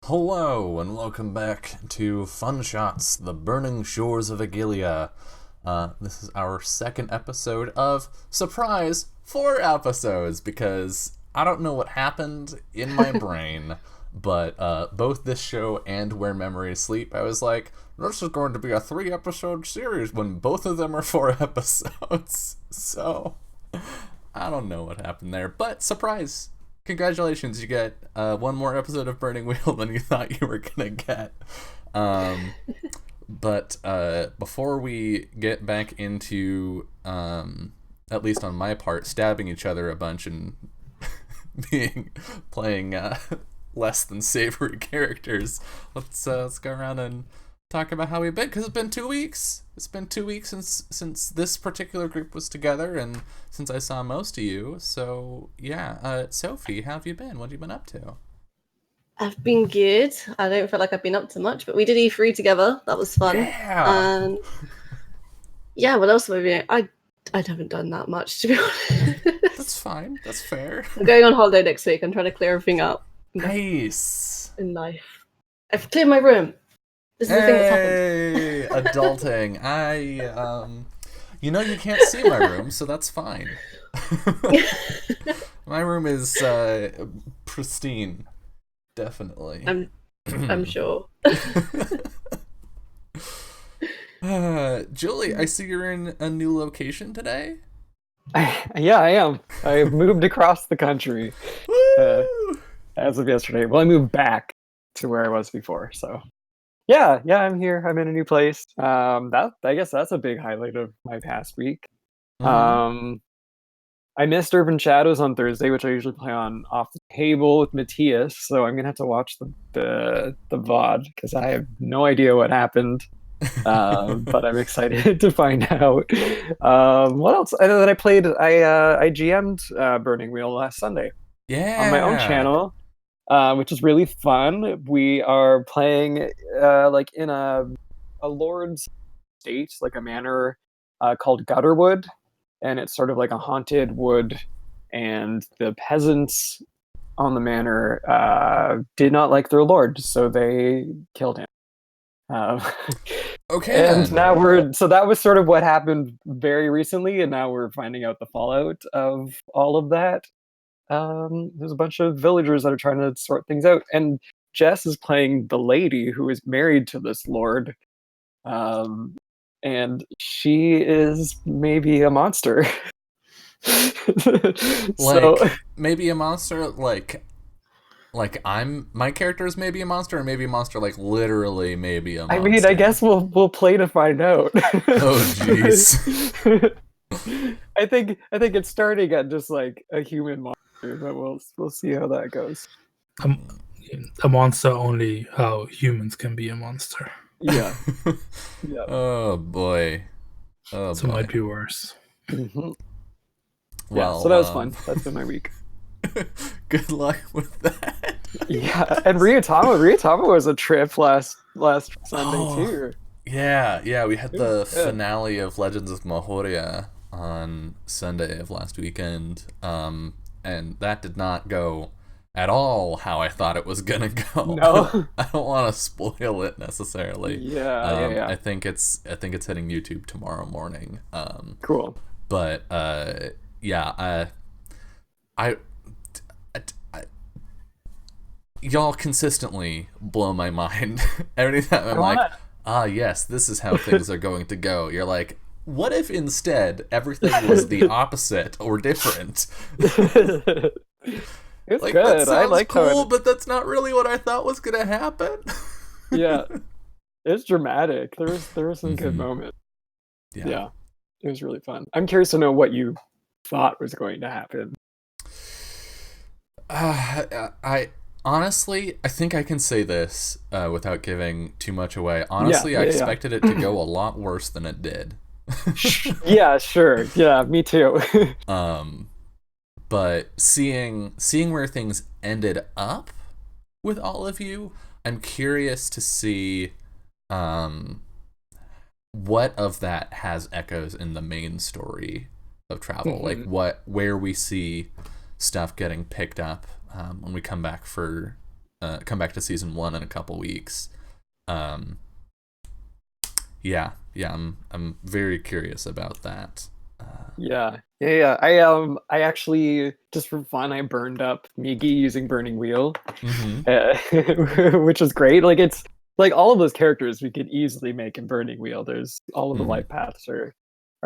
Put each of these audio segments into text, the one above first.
Hello, and welcome back to Fun Shots, the Burning Shores of Eghilia. This is our second episode of, surprise, 4 episodes, because I don't know what happened in my brain, but both this show and Where Memories Sleep, I was like, this is going to be a 3-episode series when both of them are 4 episodes. So, I don't know what happened there, but surprise! Congratulations, you get one more episode of Burning Wheel than you thought you were gonna get. But before we get back into, at least on my part, stabbing each other a bunch and playing less than savory characters, let's go around and talk about how we've been, because it's been 2 weeks. It's been 2 weeks since this particular group was together, and since I saw most of you. So yeah, Sophie, how have you been? What have you been up to? I've been good. I don't feel like I've been up to much, but we did E3 together. That was fun. Yeah. And yeah, what else have I been? I haven't done that much, to be honest. That's fine. That's fair. I'm going on holiday next week. I'm trying to clear everything up Nice. in life. I've cleared my room. This is the thing that's happened. Hey, adulting. You can't see my room, so that's fine. My room is pristine, definitely. I'm sure. Julie, I see you're in a new location today. Yeah, I am. I moved across the country as of yesterday. Well, I moved back to where I was before. So, yeah, I'm here. I'm in a new place. I guess that's a big highlight of my past week. Mhm. I missed Urban Shadows on Thursday, which I usually play on Off the Table with Matthias. So I'm gonna have to watch the VOD because I have no idea what happened. But I'm excited to find out. What else? And then I GM'd Burning Wheel last Sunday on my own Yeah. channel, which is really fun. We are playing like in a lord's state, like a manor called Gutterwood, and it's sort of like a haunted wood. And the peasants on the manor did not like their lord, so they killed him. Um, Okay and then. now so that was sort of what happened very recently, and now we're finding out the fallout of all of that. There's a bunch of villagers that are trying to sort things out, and Jess is playing the lady who is married to this lord, um, and she is maybe a monster. So Like maybe a monster like my character is maybe a monster, or maybe a monster like literally maybe a I mean, I monster. guess we'll play to find out. Oh jeez. I think it's starting at just like a human monster, but we'll see how that goes. Um, a monster only how humans can be a monster. Yeah. Yeah. Oh boy. Oh So it boy. might be worse. Mhm. Well, yeah, so that was fun. That's been my week. Good luck with that. Yeah, and Ryutama was a trip last Sunday Oh. too. Yeah, we had It the was good. finale of Legends of Mahoria on Sunday of last weekend, and that did not go at all how I thought it was gonna go. No. I don't want to spoil it necessarily. Yeah. I think it's hitting YouTube tomorrow morning. Cool. But yeah, I, I y'all consistently blow my mind every time I'm like, yes, this is how things are going to go. You're like, what if instead everything was the opposite or different? It's Like, that good. I sounds like cool, but that's not really what I thought was gonna happen. Yeah, it's dramatic. There were some good Mhm. moments. Yeah. Yeah, it was really fun. I'm curious to know what you thought was going to happen. I honestly, I think I can say this without giving too much away. Honestly, I Yeah. expected it to go a lot worse than it did. Yeah, sure. Yeah, me too. But seeing where things ended up with all of you, I'm curious to see what of that has echoes in the main story of travel. Like where we see stuff getting picked up when we come back for come back to season 1 in a couple weeks. Yeah, I'm very curious about that. Yeah. I actually, just for fun, I burned up Migi using Burning Wheel, which is great. Like, it's like all of those characters we could easily make in Burning Wheel. There's all of the life paths are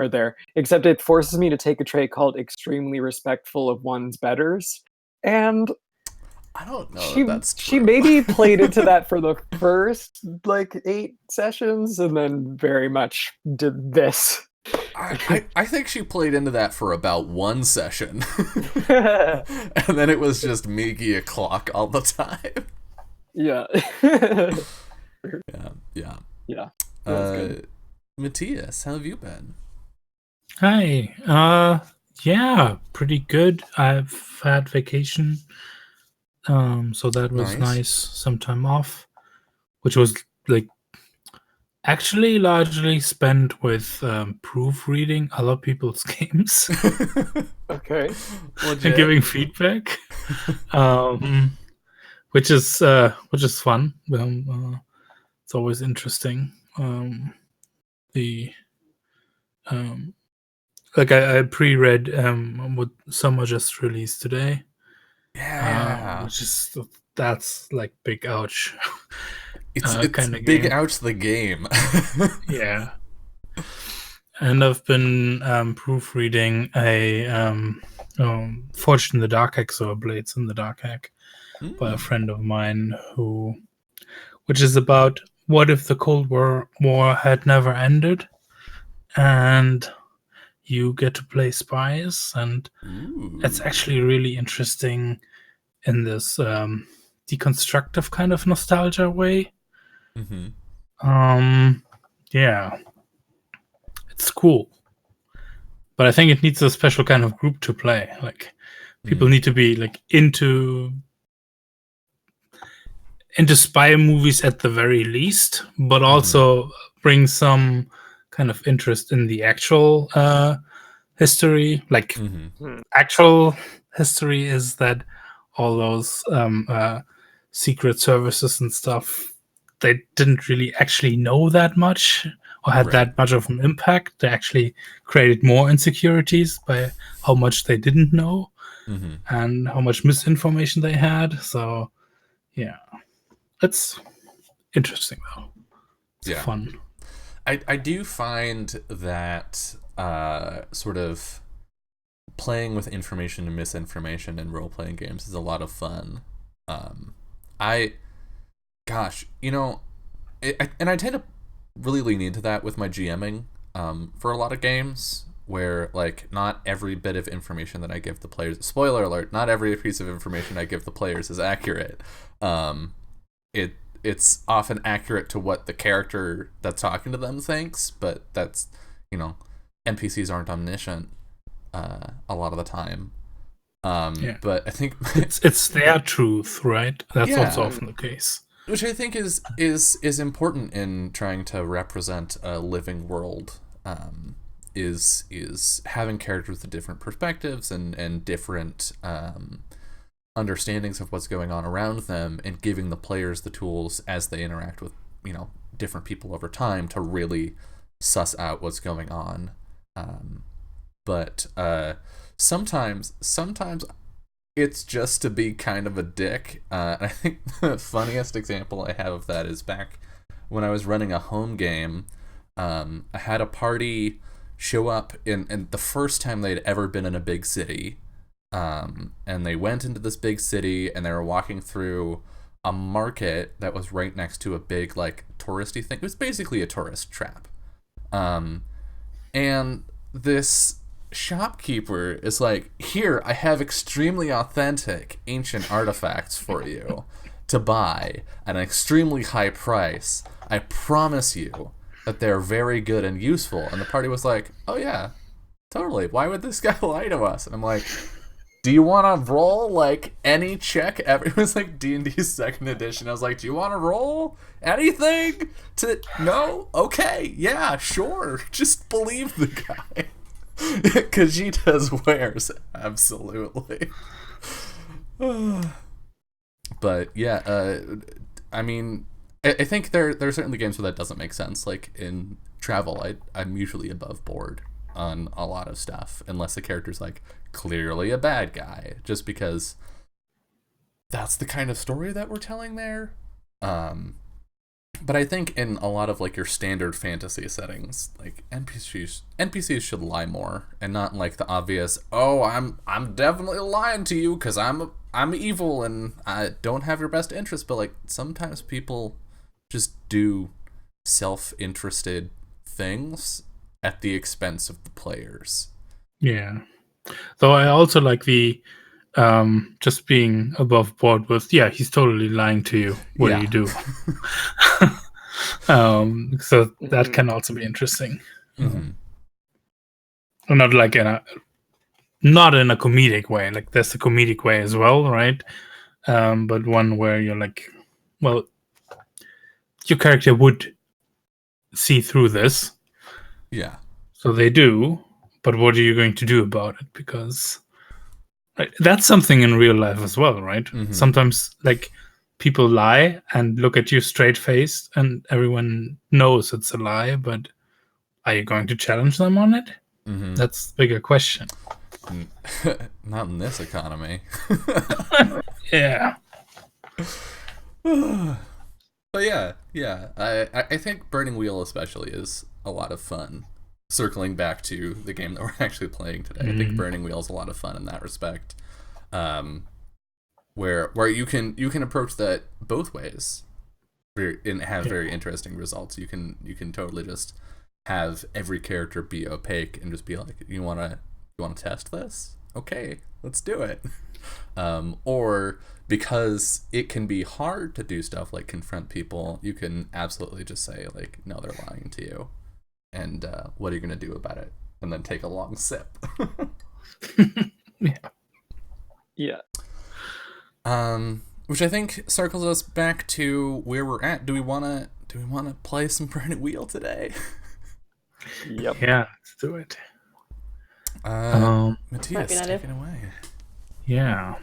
there, except it forces me to take a trait called extremely respectful of one's betters, and I don't know if that's true. she maybe played into that for the first like 8 sessions, and then very much did this. I think she played into that for about 1 session. And then it was just Migi o'clock all the time. Yeah. Yeah. Matthias, how have you been? Hi. Yeah, pretty good. I've had vacation. So that was nice. Some time off, which was like actually largely spent with proofreading other people's games. Okay. And giving feedback. Which is fun. It's always interesting. I pre-read what Summer just released today. Yeah. That's like big ouch. It's big ouch the game. Yeah. And I've been proofreading a Forged in the Dark Hack, so Blades in the Dark Hack, by a friend of mine which is about what if the Cold War had never ended, and you get to play spies, and it's actually really interesting in this deconstructive kind of nostalgia way. Yeah, it's cool, but I think it needs a special kind of group to play. Like, people need to be like into spy movies at the very least, but also bring some kind of interest in the actual history. Like, actual history is that all those secret services and stuff, they didn't really actually know that much or had that much of an impact. They actually created more insecurities by how much they didn't know and how much misinformation they had. So, yeah. It's interesting, though. It's fun. I do find that sort of playing with information and misinformation in role-playing games is a lot of fun. I tend to really lean into that with my GMing for a lot of games, where like not every bit of information that I give the players, spoiler alert, not every piece of information I give the players is accurate. It's often accurate to what the character that's talking to them thinks, but that's, NPCs aren't omniscient a lot of the time. But I think it's their truth, right? That's also often the case. Which I think is important in trying to represent a living world. Is having characters with different perspectives and different understandings of what's going on around them, and giving the players the tools as they interact with different people over time to really suss out what's going on. But sometimes it's just to be kind of a dick. I think the funniest example I have of that is back when I was running a home game. I had a party show up in the first time they'd ever been in a big city. And they went into this big city, and they were walking through a market that was right next to a big, like, touristy thing. It was basically a tourist trap. And this shopkeeper is like, here, I have extremely authentic ancient artifacts for you to buy at an extremely high price. I promise you that they're very good and useful. And the party was like, oh yeah, totally. Why would this guy lie to us? And I'm like, do you want to roll, like, any check? It was like D&D's 2nd edition. I was like, do you want to roll anything? No? Okay, yeah, sure. Just believe the guy. Because she does wares, absolutely. But But yeah, I mean, I think there are certainly games where that doesn't make sense. Like in travel, I'm usually above board on a lot of stuff, unless the character's like clearly a bad guy, just because that's the kind of story that we're telling there. But I think in a lot of like your standard fantasy settings, like NPCs should lie more, and not like the obvious, oh, I'm definitely lying to you because I'm evil and I don't have your best interest. But like sometimes people just do self-interested things at the expense of the players. Yeah. Though I also like the just being above board with, yeah, he's totally lying to you. What do Yeah. you do? So that can also be interesting. Not like not in a comedic way. Like there's a comedic way as well, right? But one where you're like, well, your character would see through this. Yeah. So they do, but what are you going to do about it? Because that's something in real life as well, right? Sometimes like people lie and look at you straight faced and everyone knows it's a lie, but are you going to challenge them on it? That's the bigger question. Not in this economy. Yeah. But yeah. I think Burning Wheel especially is a lot of fun. Circling back to the game that we're actually playing today, I think Burning Wheel is a lot of fun in that respect, where you can approach that both ways, and have very interesting results. You can totally just have every character be opaque and just be like, you want to test this? Okay, let's do it. Or because it can be hard to do stuff like confront people, you can absolutely just say like, no, they're lying to you, and what are you going to do about it? And then take a long sip. Yeah. Which I think circles us back to where we're at. Do we want to play some Burning Wheel today? Yep. Yeah, let's do it. Matthias, Might be take it away. Yeah.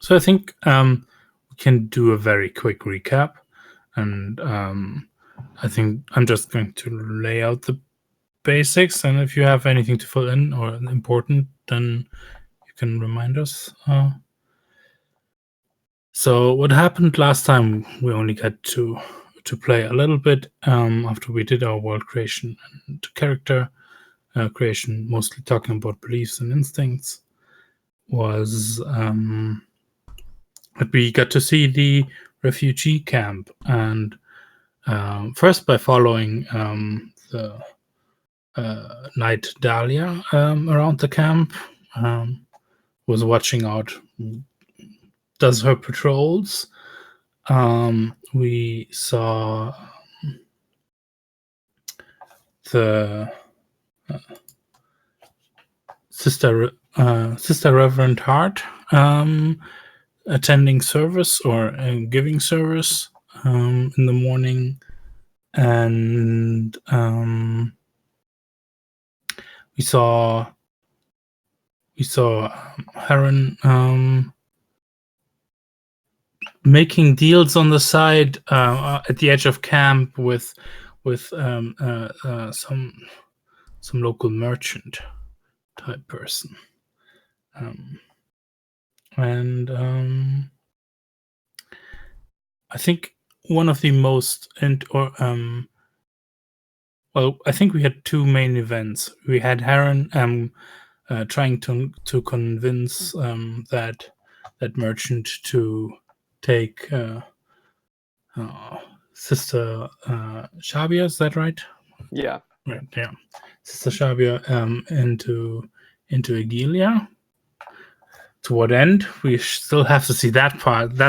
So I think we can do a very quick recap, and I think I'm just going to lay out the basics, and if you have anything to fill in or important, then you can remind us. So what happened last time? We only got to play a little bit after we did our world creation and character creation, mostly talking about beliefs and instincts. Was that we got to see the refugee camp, and first by following the Knight Dahlia around the camp, was watching out, does her patrols. We saw the Sister Reverend Hart attending service or giving service in the morning, and we saw Heron making deals on the side at the edge of camp with some local merchant type person, and I think one of the most I think we had two main events. We had Heron trying to convince that merchant to take Sister Shabia. Is that right? Yeah. Right. Yeah, Sister Shabia into Eghilia. To what end? We still have to see that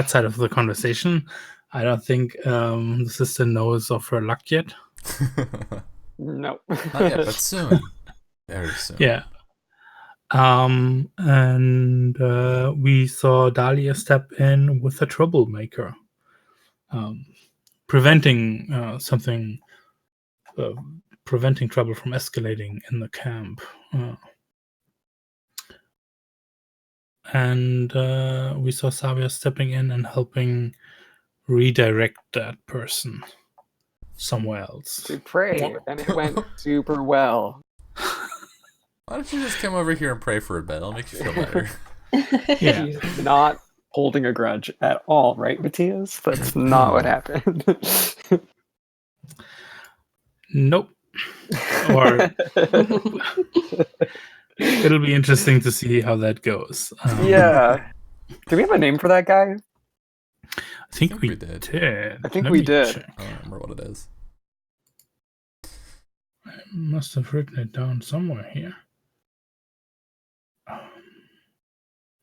side of the conversation. I don't think the sister knows of her luck yet. No. Not yet, but soon. Very soon. Yeah. And we saw Dahlia step in with a troublemaker, preventing preventing trouble from escalating in the camp. and we saw Savia stepping in and helping redirect that person somewhere else. To pray, and it went super well. Why don't you just come over here and pray for a bit? It'll make you feel better. Yeah. He's not holding a grudge at all, right, Matthias? That's not what happened. Nope. Or it'll be interesting to see how that goes. Yeah. Do we have a name for that guy? I think we did. I think Let we me did. check. I don't remember what it is. I must have written it down somewhere here.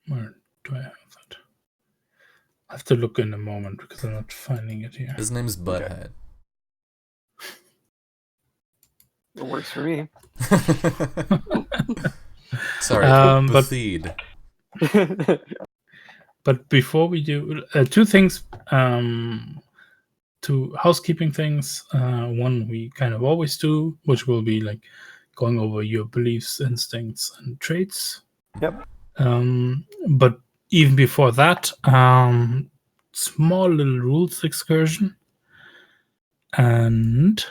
Where do I have that? I have to look in a moment because I'm not finding it here. His name's Butthead. It works for me. Sorry, But- Butthead. But before we do, two things, two housekeeping things. One we kind of always do, which will be like going over your beliefs, instincts, and traits. Yep. But even before that, small little rules excursion, and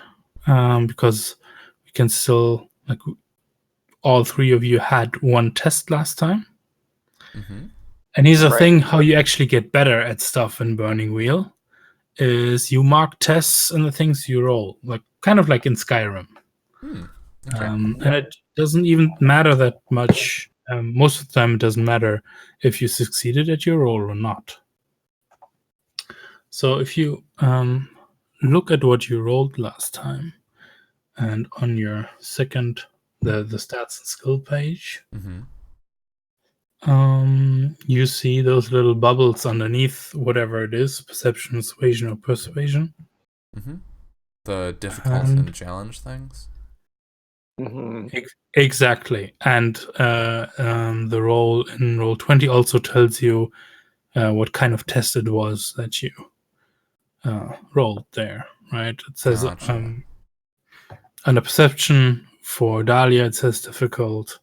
because we can still, like, all three of you had one test last time. Mm-hmm. And here's the Right. thing: how you actually get better at stuff in Burning Wheel is you mark tests and the things you roll, like kind of like in Skyrim. Okay. And it doesn't even matter that much. Most of the time, it doesn't matter if you succeeded at your roll or not. So if you look at what you rolled last time, and on your second, the stats and skill page, Mm-hmm. you see those little bubbles underneath whatever it is, perception, suasion, or persuasion. Mm-hmm. The difficult and challenge things. Mhm. Exactly. And the roll in roll 20 also tells you what kind of test it was that you rolled there, right? It says Gotcha. under perception for Dahlia, it says difficult.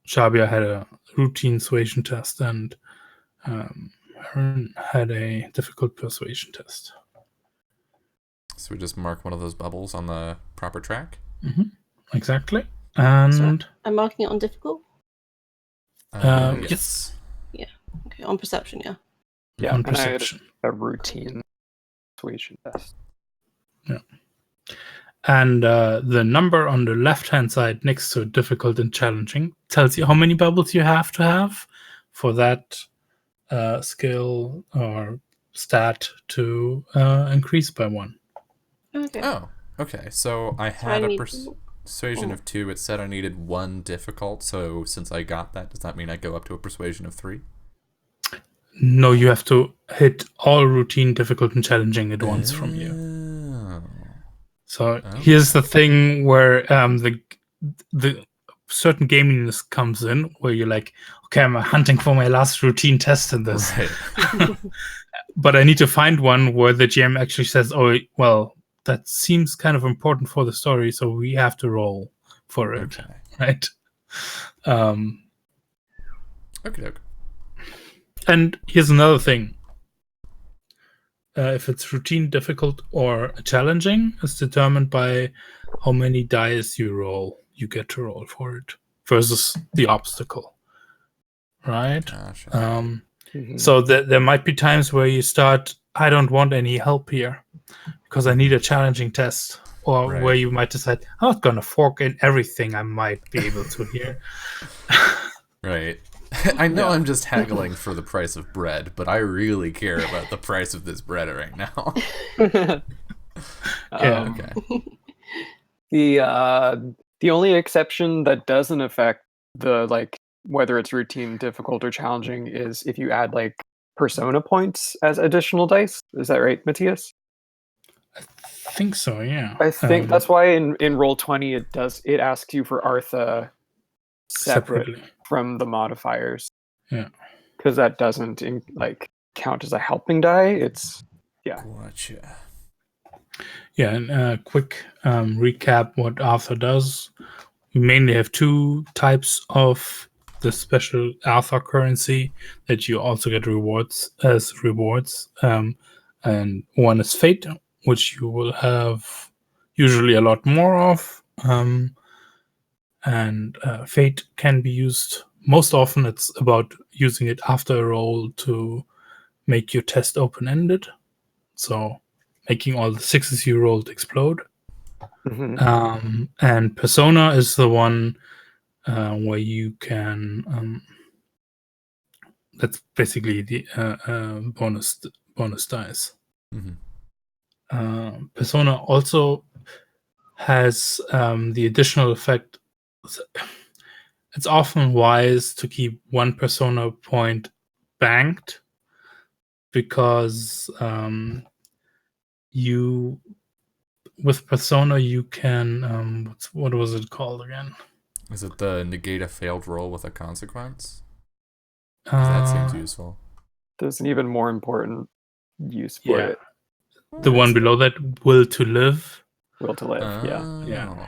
Shabia had a routine suasion test, and Aaron had a difficult persuasion test. So we just mark one of those bubbles on the proper track. Exactly. And I'm marking it on difficult. yes, Okay, on perception, yeah. Yeah, on and I had perception. a routine persuasion test. And the number on the left-hand side next to difficult and challenging tells you how many bubbles you have to have for that skill or stat to increase by one. Okay. Oh, okay. So I So I had a need- persuasion of 2. It said I needed 1 difficult. So since I got that, does that mean I go up to a persuasion of 3? No, you have to hit all routine, difficult, and challenging at once from you. Oh. So here's the thing where the certain gaminess comes in, where you're like, okay, I'm hunting for my last routine test in this, Right. but I need to find one where the GM actually says, "Oh, well, that seems kind of important for the story, so we have to roll for it." Okay. Right? Okay. And here's another thing. If it's routine, difficult, or challenging, it's determined by how many dice you get to roll for it versus the obstacle. Right? Gotcha. Mhm. So there might be times where you start, I don't want any help here because I need a challenging test. Or Right. where you might decide, I'm not going to fork in everything I might be able to here. Right. I know Yeah. I'm just haggling for the price of bread, but I really care about the price of this bread right now. Yeah. Okay. The only exception that doesn't affect the, like, whether it's routine, difficult, or challenging is if you add, like, persona points as additional dice. Is that right, Matthias? I think so, yeah. I think that's why in Roll20 it asks you for Artha separate separately. from the modifiers. Yeah. Because that doesn't count as a helping die. It's Gotcha. Yeah, and quick recap what Arthur does. We mainly have 2 types of the special alpha currency that you also get rewards as rewards. And one is fate, which you will have usually a lot more of. And fate can be used most often. It's about using it after a roll to make your test open-ended, so making all the sixes you rolled explode. And persona is the one where you can that's basically the bonus dice. Persona also has the additional effect. It's often wise to keep one persona point banked, because you, with persona, you can what was it called again? Is it the negate a failed roll with a consequence? That seems useful. There's an even more important use for it. The one below that, will to live. Will to live, yeah.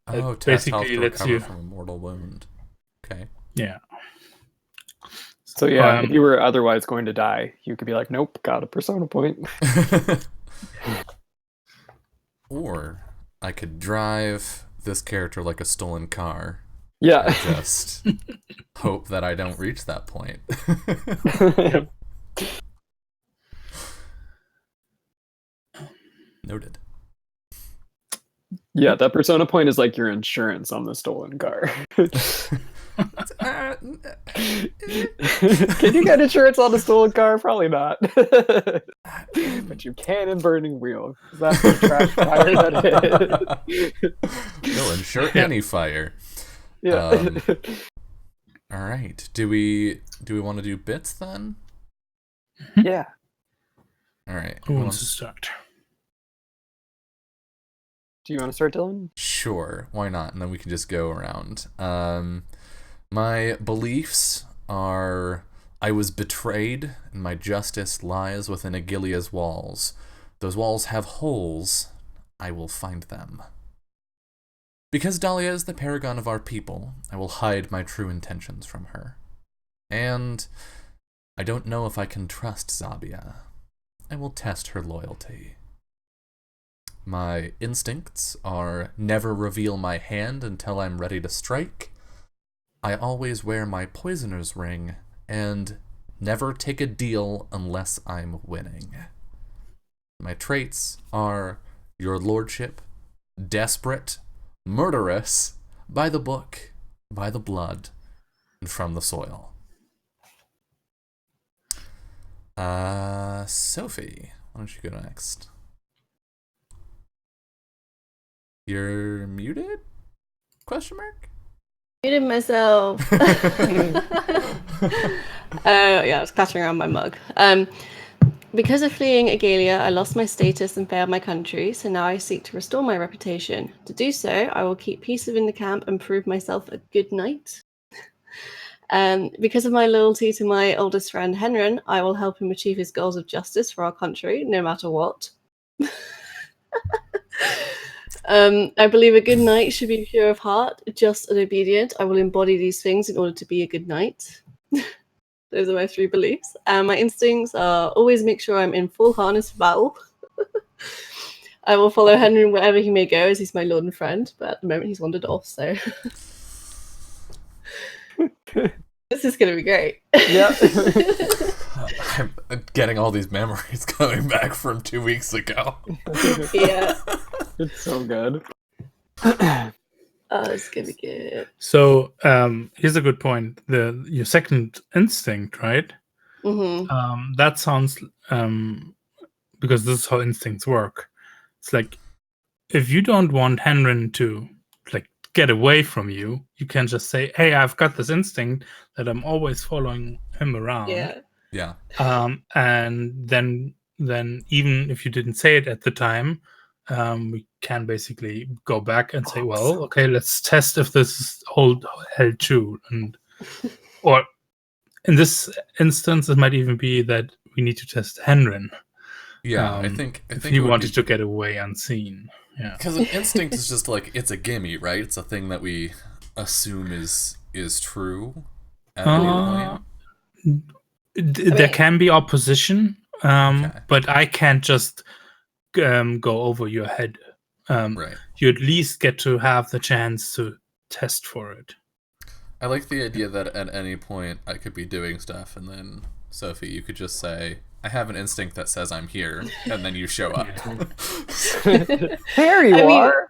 Oh, It test health basically to lets recover you. from a mortal wound. Okay. Yeah. So yeah, if you were otherwise going to die, you could be like, nope, got a persona point. Or I could drive this character like a stolen car. Yeah. And just hope that I don't reach that point. Noted. Yeah, that persona point is like your insurance on the stolen car. Can you get insurance on a stolen car? Probably not. But you can in Burning Wheel. That's the trash fire that is. They'll insure any fire. Yeah. All right. Do we want to do bits then? Yeah. All right. Who wants to start? Do you want to start, Dylan? Sure. Why not? And then we can just go around. My beliefs are: I was betrayed, and my justice lies within Eghilia's walls. Those walls have holes. I will find them. Because Dahlia is the paragon of our people, I will hide my true intentions from her. And I don't know if I can trust Zabia. I will test her loyalty. My instincts are never reveal my hand until I'm ready to strike. I always wear my poisoner's ring, and never take a deal unless I'm winning. My traits are your lordship, desperate, murderous, by the book, by the blood, and from the soil. Sophie, why don't you go next? You're muted? Question mark? Muted myself. Yeah, I was clattering around my mug. Because of fleeing Eghilia, I lost my status and failed my country, so now I seek to restore my reputation. To do so, I will keep peace within the camp and prove myself a good knight. Because of my loyalty to my oldest friend Henren, I will help him achieve his goals of justice for our country, no matter what. I believe a good knight should be pure of heart, just and obedient. I will embody these things in order to be a good knight. Those are my 3 beliefs. My instincts are always make sure I'm in full harness for battle. I will follow Henry wherever he may go, as he's my lord and friend, but at the moment he's wandered off, so... This is going to be great. Yeah. I'm getting all these memories coming back from 2 weeks ago. Yeah. It's so good. Oh, it's going to be good. So here's a good point. Your second instinct, right? Mm-hmm. That sounds because this is how instincts work. It's like, if you don't want Henry to like get away from you, you can just say, "Hey, I've got this instinct that I'm always following him around." Yeah. And then even if you didn't say it at the time, we can basically go back and say, "Well, okay, let's test if this is held true." And or in this instance, it might even be that we need to test Henry. Yeah, I think if he wanted to get away unseen. Yeah, because an instinct is just like, it's a gimme, right? It's a thing that we assume is true. at any point? There can be opposition, Okay. but I can't just go over your head. Right. You at least get to have the chance to test for it. I like the idea that at any point I could be doing stuff, and then, Sophie, you could just say, I have an instinct that says I'm here, and then you show up. There you are.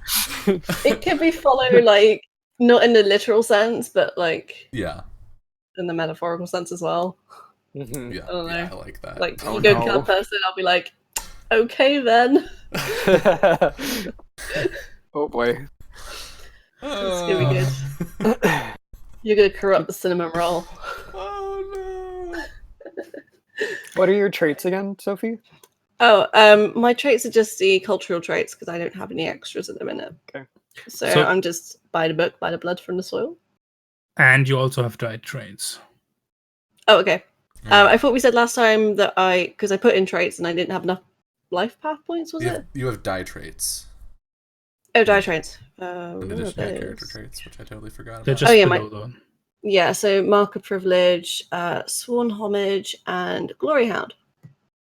It could be followed, like, not in the literal sense, but, like, Yeah. in the metaphorical sense as well. Mhm. Yeah, I don't know. yeah, I like that. Like, Oh, you go no. kill a person, I'll be like, okay then. Oh boy. That's gonna be good. You're gonna corrupt the cinnamon roll. Oh no. What are your traits again, Sophie? Oh, my traits are just the cultural traits because I don't have any extras at the minute. Okay. So I'm just by the book, by the blood from the soil. And you also have died traits. Oh, okay. I thought we said last time that because I put in traits and I didn't have enough life path points, was it? You have die traits. Oh, die traits. In what addition are to character those? traits, which I totally forgot They're about. just Oh, yeah, below the one. Yeah, so Mark of Privilege, Sworn Homage, and Glory Hound.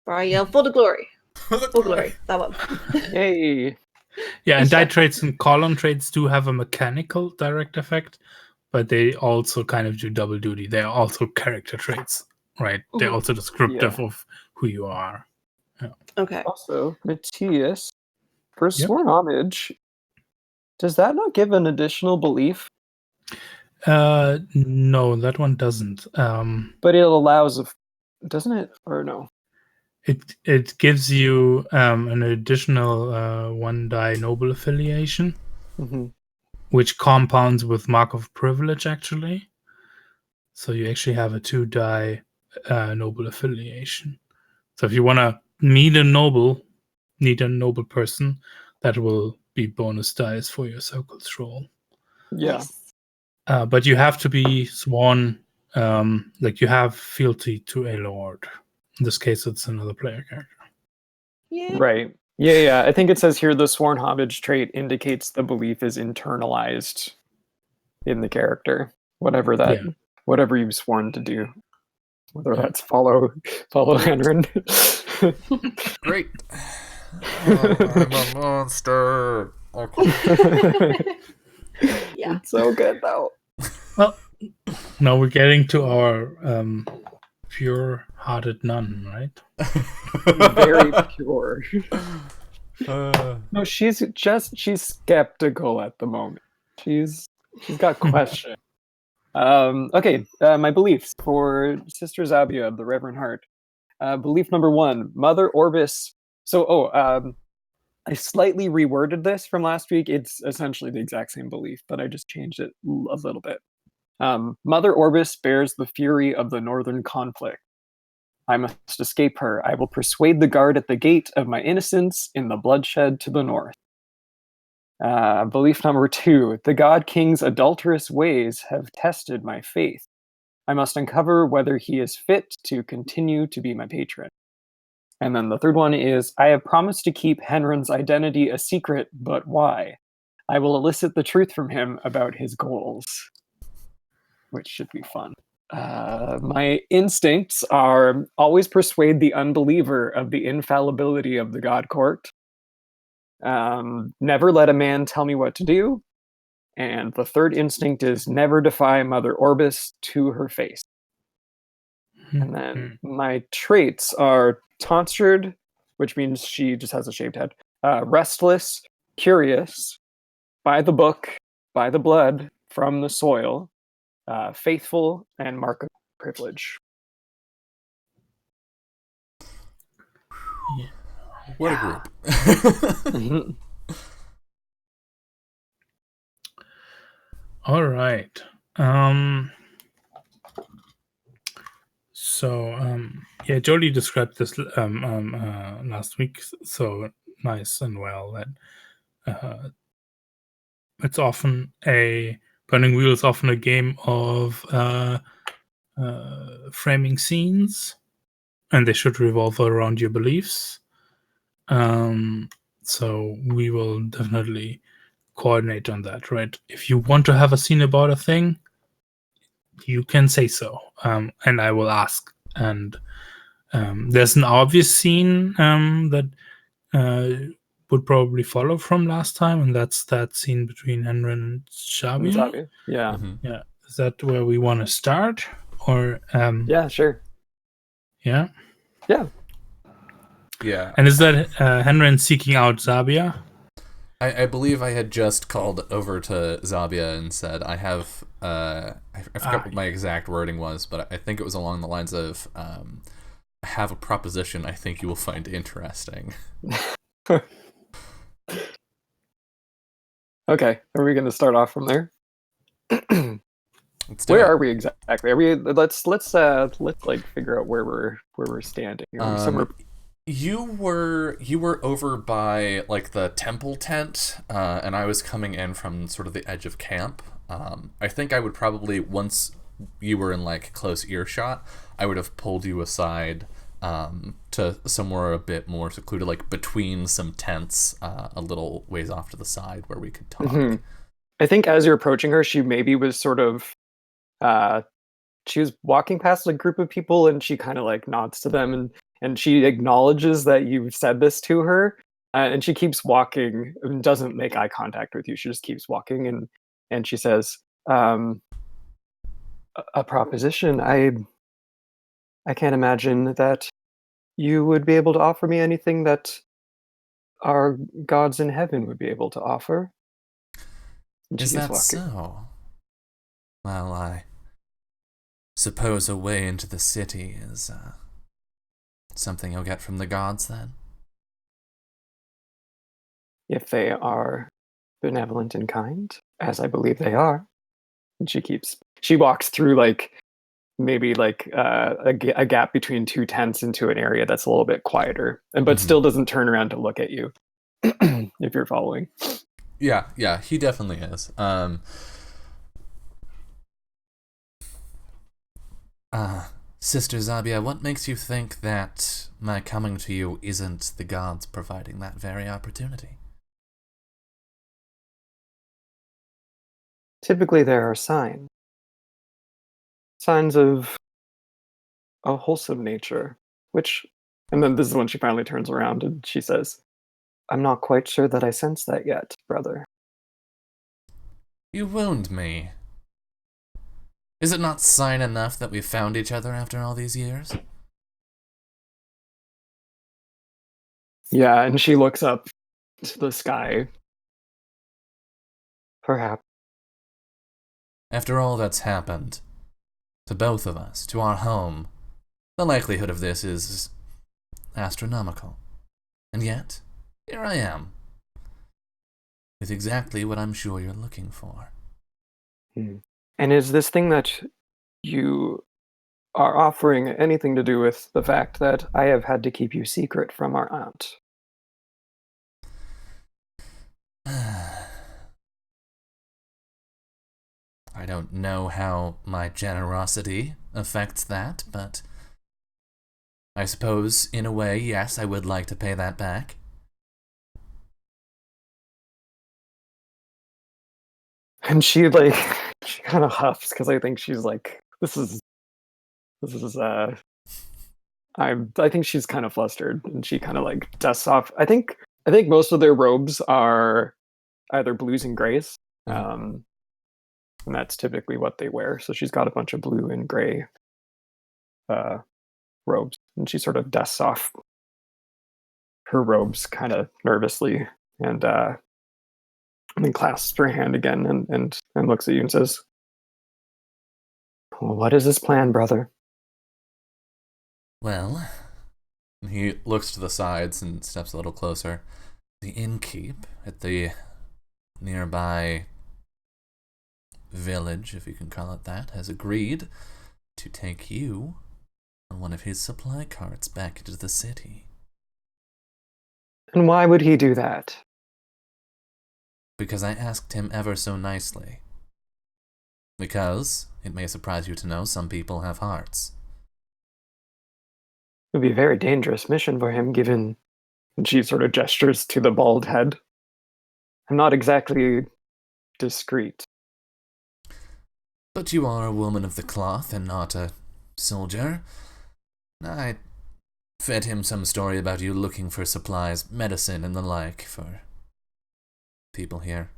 Where I yell for the glory. For glory. That one. Yay. Yeah, and die Yeah. traits and column traits do have a mechanical direct effect, but they also kind of do double duty. They're also character traits, right? They're Mhm. also descriptive of who you are. Okay. Also, Matthias, for sworn homage, does that not give an additional belief? No, that one doesn't. But it allows, doesn't it? Or no? It gives you an additional 1 die noble affiliation, Mm-hmm. which compounds with Mark of Privilege, actually. So you actually have a 2 die noble affiliation. So if you want to need a noble person, that will be bonus dice for your circles roll. Yeah. Nice. But you have to be sworn, like you have fealty to a lord. In this case, it's another player character. Yeah. Right. Yeah. I think it says here the sworn homage trait indicates the belief is internalized in the character. Whatever you've sworn to do. Whether that's follow Henrin. Great. Oh, I'm a monster. Okay. Yeah. It's so good though. Well, now we're getting to our pure-hearted nun, right? Very pure. Uh, No, she's skeptical at the moment. She's got questions. Okay, my beliefs for Sister Zabia of the Reverend Heart. Belief number 1, Mother Orbis. So, I slightly reworded this from last week. It's essentially the exact same belief, but I just changed it a little bit. Mother Orbis bears the fury of the northern conflict. I must escape her. I will persuade the guard at the gate of my innocence in the bloodshed to the north. Belief number 2, the God King's adulterous ways have tested my faith. I must uncover whether he is fit to continue to be my patron. And then the third one is, I have promised to keep Henrin's identity a secret, but why? I will elicit the truth from him about his goals. Which should be fun. My instincts are always persuade the unbeliever of the infallibility of the God Court. Never let a man tell me what to do. And the third instinct is never defy Mother Orbis to her face. And then my traits are tonsured, which means she just has a shaved head. Restless, curious, by the book, by the blood, from the soil, faithful, and mark of privilege. Yeah. What a group. All right. So yeah, Jolie described this last week so nice and well that it's often Burning Wheel is often a game of framing scenes, and they should revolve around your beliefs. So we will definitely coordinate on that, right? If you want to have a scene about a thing, you can say so, and I will ask. And there's an obvious scene that would probably follow from last time, and that's that scene between Henry and Xavier. Xavier. Yeah. Yeah. Is that where we want to start? Or Yeah, sure. yeah. Yeah. Yeah. And is that Henry seeking out Xavier? I believe I had just called over to Zabia and said, I have, I forgot what my exact wording was, but I think it was along the lines of, I have a proposition I think you will find interesting. Okay, are we going to start off from there? Let's do Where it. are we exactly? Are we? Let's like figure out where we're standing. Are we somewhere? You were over by like the temple tent, and I was coming in from sort of the edge of camp. I think I would probably, once you were in like close earshot, I would have pulled you aside to somewhere a bit more secluded, like between some tents, a little ways off to the side where we could talk. Mm-hmm. I think as you're approaching her, she maybe was sort of, she was walking past a group of people, and she kind of like nods to them, and she acknowledges that you've said this to her, and she keeps walking and doesn't make eye contact with you. She just keeps walking, and she says, "A proposition. I can't imagine that you would be able to offer me anything that our gods in heaven would be able to offer." Is that so? Well, I suppose a way into the city is something you'll get from the gods, then? If they are benevolent and kind, as I believe they are. And she walks through like maybe like a gap between two tents into an area that's a little bit quieter, but still doesn't turn around to look at you. If you're following. Yeah, he definitely is. Sister Zabia, what makes you think that my coming to you isn't the gods providing that very opportunity? Typically there are signs of a wholesome nature, and then this is when she finally turns around and she says, "I'm not quite sure that I sense that yet, brother." You wound me. Is it not sign enough that we've found each other after all these years? Yeah, and she looks up to the sky. Perhaps. After all that's happened, to both of us, to our home, the likelihood of this is astronomical. And yet, here I am, with exactly what I'm sure you're looking for. And is this thing that you are offering anything to do with the fact that I have had to keep you secret from our aunt? I don't know how my generosity affects that, but I suppose, in a way, yes, I would like to pay that back. And she kind of huffs because I think she's like, this is I think she's kind of flustered, and she kind of like dusts off. I think most of their robes are either blues and grays, and that's typically what they wear. So she's got a bunch of blue and gray robes, and she sort of dusts off her robes kind of nervously, and then clasps her hand again and looks at you and says, "Well, what is this plan, brother?" Well, he looks to the sides and steps a little closer. The innkeep at the nearby village, if you can call it that, has agreed to take you on one of his supply carts back into the city. And why would he do that? Because I asked him ever so nicely. Because, it may surprise you to know, some people have hearts. It would be a very dangerous mission for him, given... And she sort of gestures to the bald head. I'm not exactly discreet. But you are a woman of the cloth and not a soldier. I fed him some story about you looking for supplies, medicine, and the like for people here.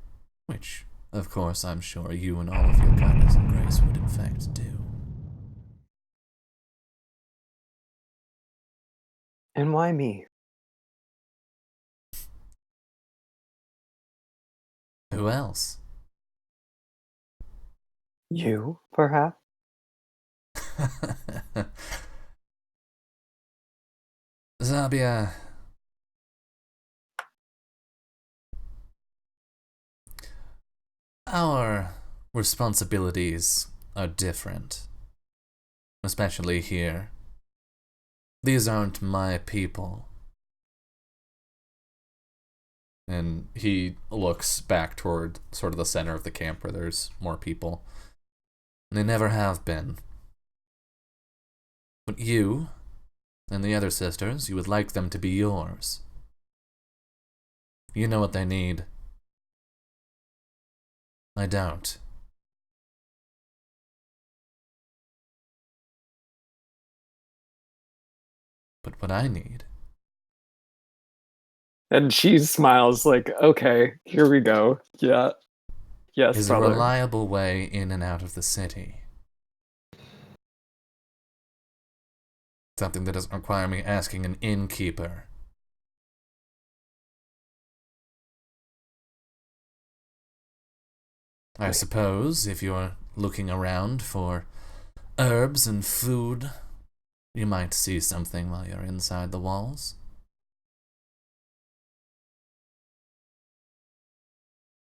Which, of course, I'm sure you and all of your kindness and grace would in fact do. And why me? Who else? You, perhaps? Zabia. Our responsibilities are different. Especially here. These aren't my people. And he looks back toward sort of the center of the camp where there's more people. They never have been. But you, and the other sisters, you would like them to be yours. You know what they need. I don't. But what I need And she smiles like, okay, here we go. Yeah. Yes, is brother. a reliable way in and out of the city. Something that doesn't require me asking an innkeeper. I suppose if you're looking around for herbs and food, you might see something while you're inside the walls.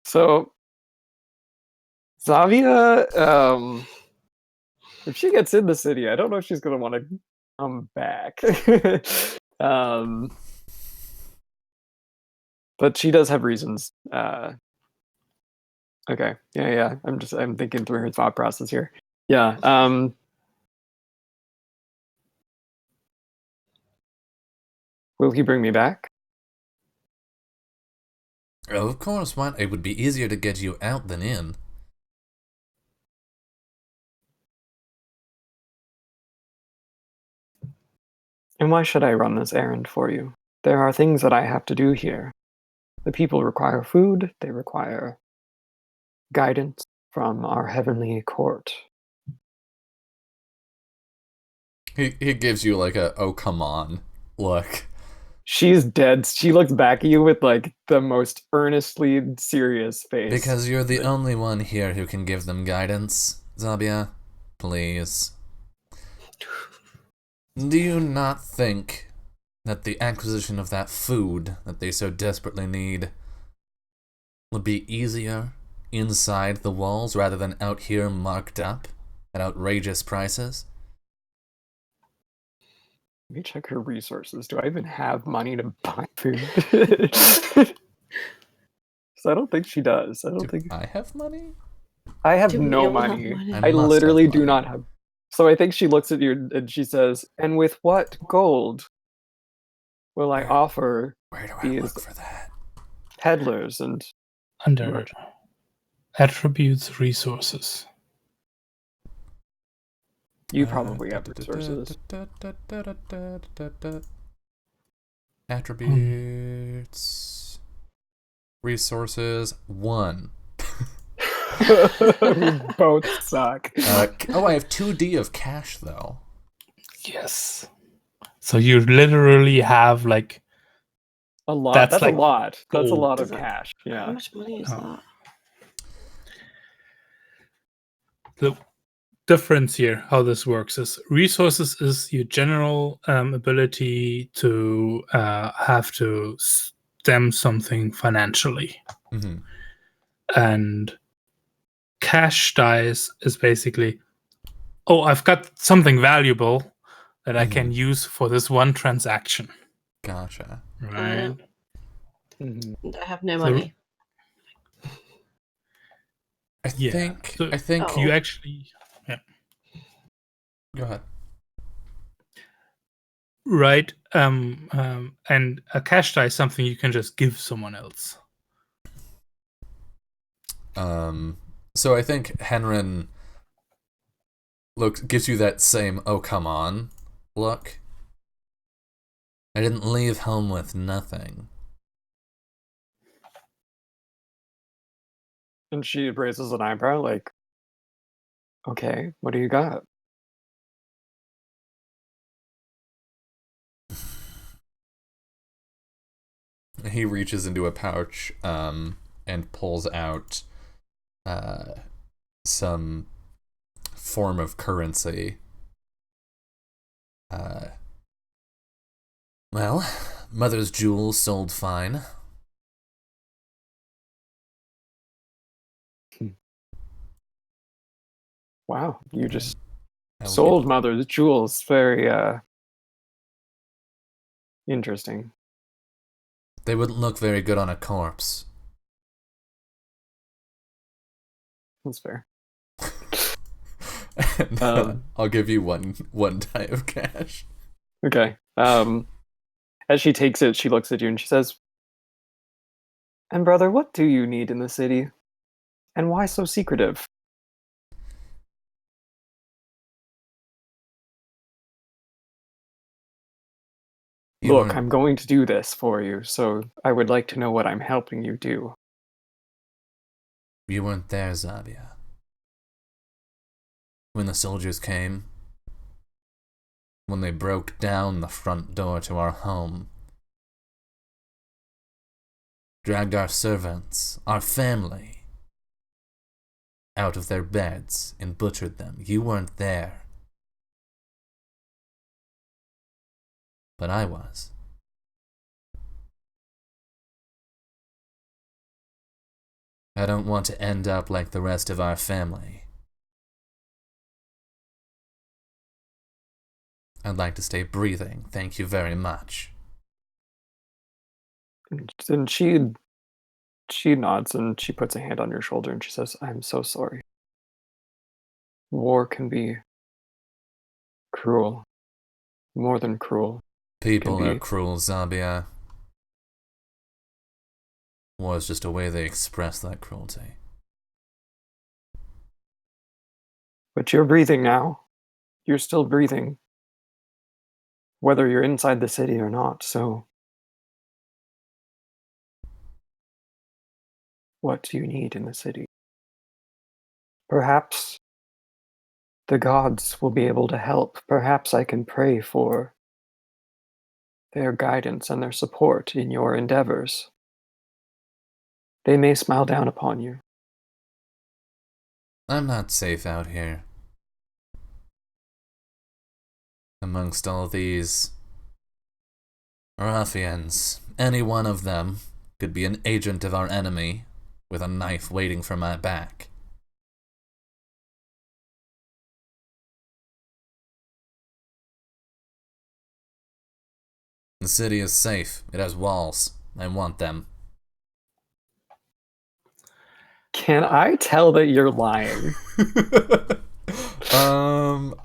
So, Zavia, if she gets in the city, I don't know if she's going to want to come back. But she does have reasons. Okay. Yeah. I'm thinking through her thought process here. Yeah. Will he bring me back? Oh, of course, what? It would be easier to get you out than in. And why should I run this errand for you? There are things that I have to do here. The people require food, they require guidance from our heavenly court. He gives you like a, oh, come on look. She's dead. She looks back at you with like the most earnestly serious face. Because you're the only one here who can give them guidance, Zabia. Please. Do you not think that the acquisition of that food that they so desperately need would be easier inside the walls rather than out here marked up at outrageous prices? Let me check her resources. Do I even have money to buy food? So I don't think she does. I don't think I have money? I have Do we no all have money. money? I must literally have do money. not have. So I think she looks at you and she says, "And with what gold will I Where- offer Where do I these look for that? peddlers and Under merchants?" attributes, resources. You probably have resources. Attributes. Resources 1. We both suck. I have 2D of cash though. Yes. So you literally have like A lot. That's That's like a lot. That's a gold. lot of Is that- cash. How Yeah. much money is Oh. that? the difference here. How this works is resources is your general ability to have to stem something financially, Mm-hmm. and cash dice is basically, oh, I've got something valuable that I can use for this one transaction. Gotcha. Right. Mhm. And I have no So- money. I Yeah. think. So I think. Oh. you actually Go ahead. right. And a cash die is something you can just give someone else. So I think Henrin gives you that same "oh come on" look. I didn't leave home with nothing. And she raises an eyebrow, like, okay, what do you got? He reaches into a pouch and pulls out some form of currency. Well, Mother's jewels sold fine. Wow, you just I'll sold get- Mother's jewels. Very interesting. They wouldn't look very good on a corpse. That's fair. And, I'll give you one die of cash. Okay. As she takes it, she looks at you and she says, "And brother, what do you need in the city? And why so secretive?" Look, I'm going to do this for you, so I would like to know what I'm helping you do. You weren't there, Zabia. When the soldiers came, when they broke down the front door to our home, dragged our servants, our family, out of their beds and butchered them. You weren't there. But I was. I don't want to end up like the rest of our family. I'd like to stay breathing. Thank you very much. And she nods and she puts a hand on your shoulder and she says, "I'm so sorry. War can be cruel. More than cruel. People are cruel, Zabia. War is just a way they express that cruelty. But you're breathing now. You're still breathing. Whether you're inside the city or not, so what do you need in the city? Perhaps the gods will be able to help. Perhaps I can pray for their guidance and their support in your endeavors. They may smile down upon you." I'm not safe out here. Amongst all these ruffians, any one of them could be an agent of our enemy with a knife waiting for my back. The city is safe. It has walls. I want them. Can I tell that you're lying?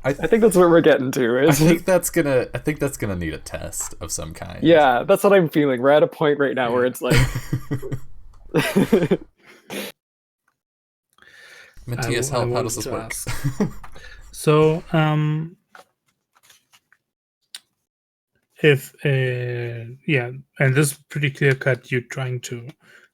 I think that's what we're getting to. I think that's gonna need a test of some kind. Yeah, that's what I'm feeling. We're at a point right now where it's like Matthias, how does this work? So, if yeah, and this is pretty clear cut. You're trying to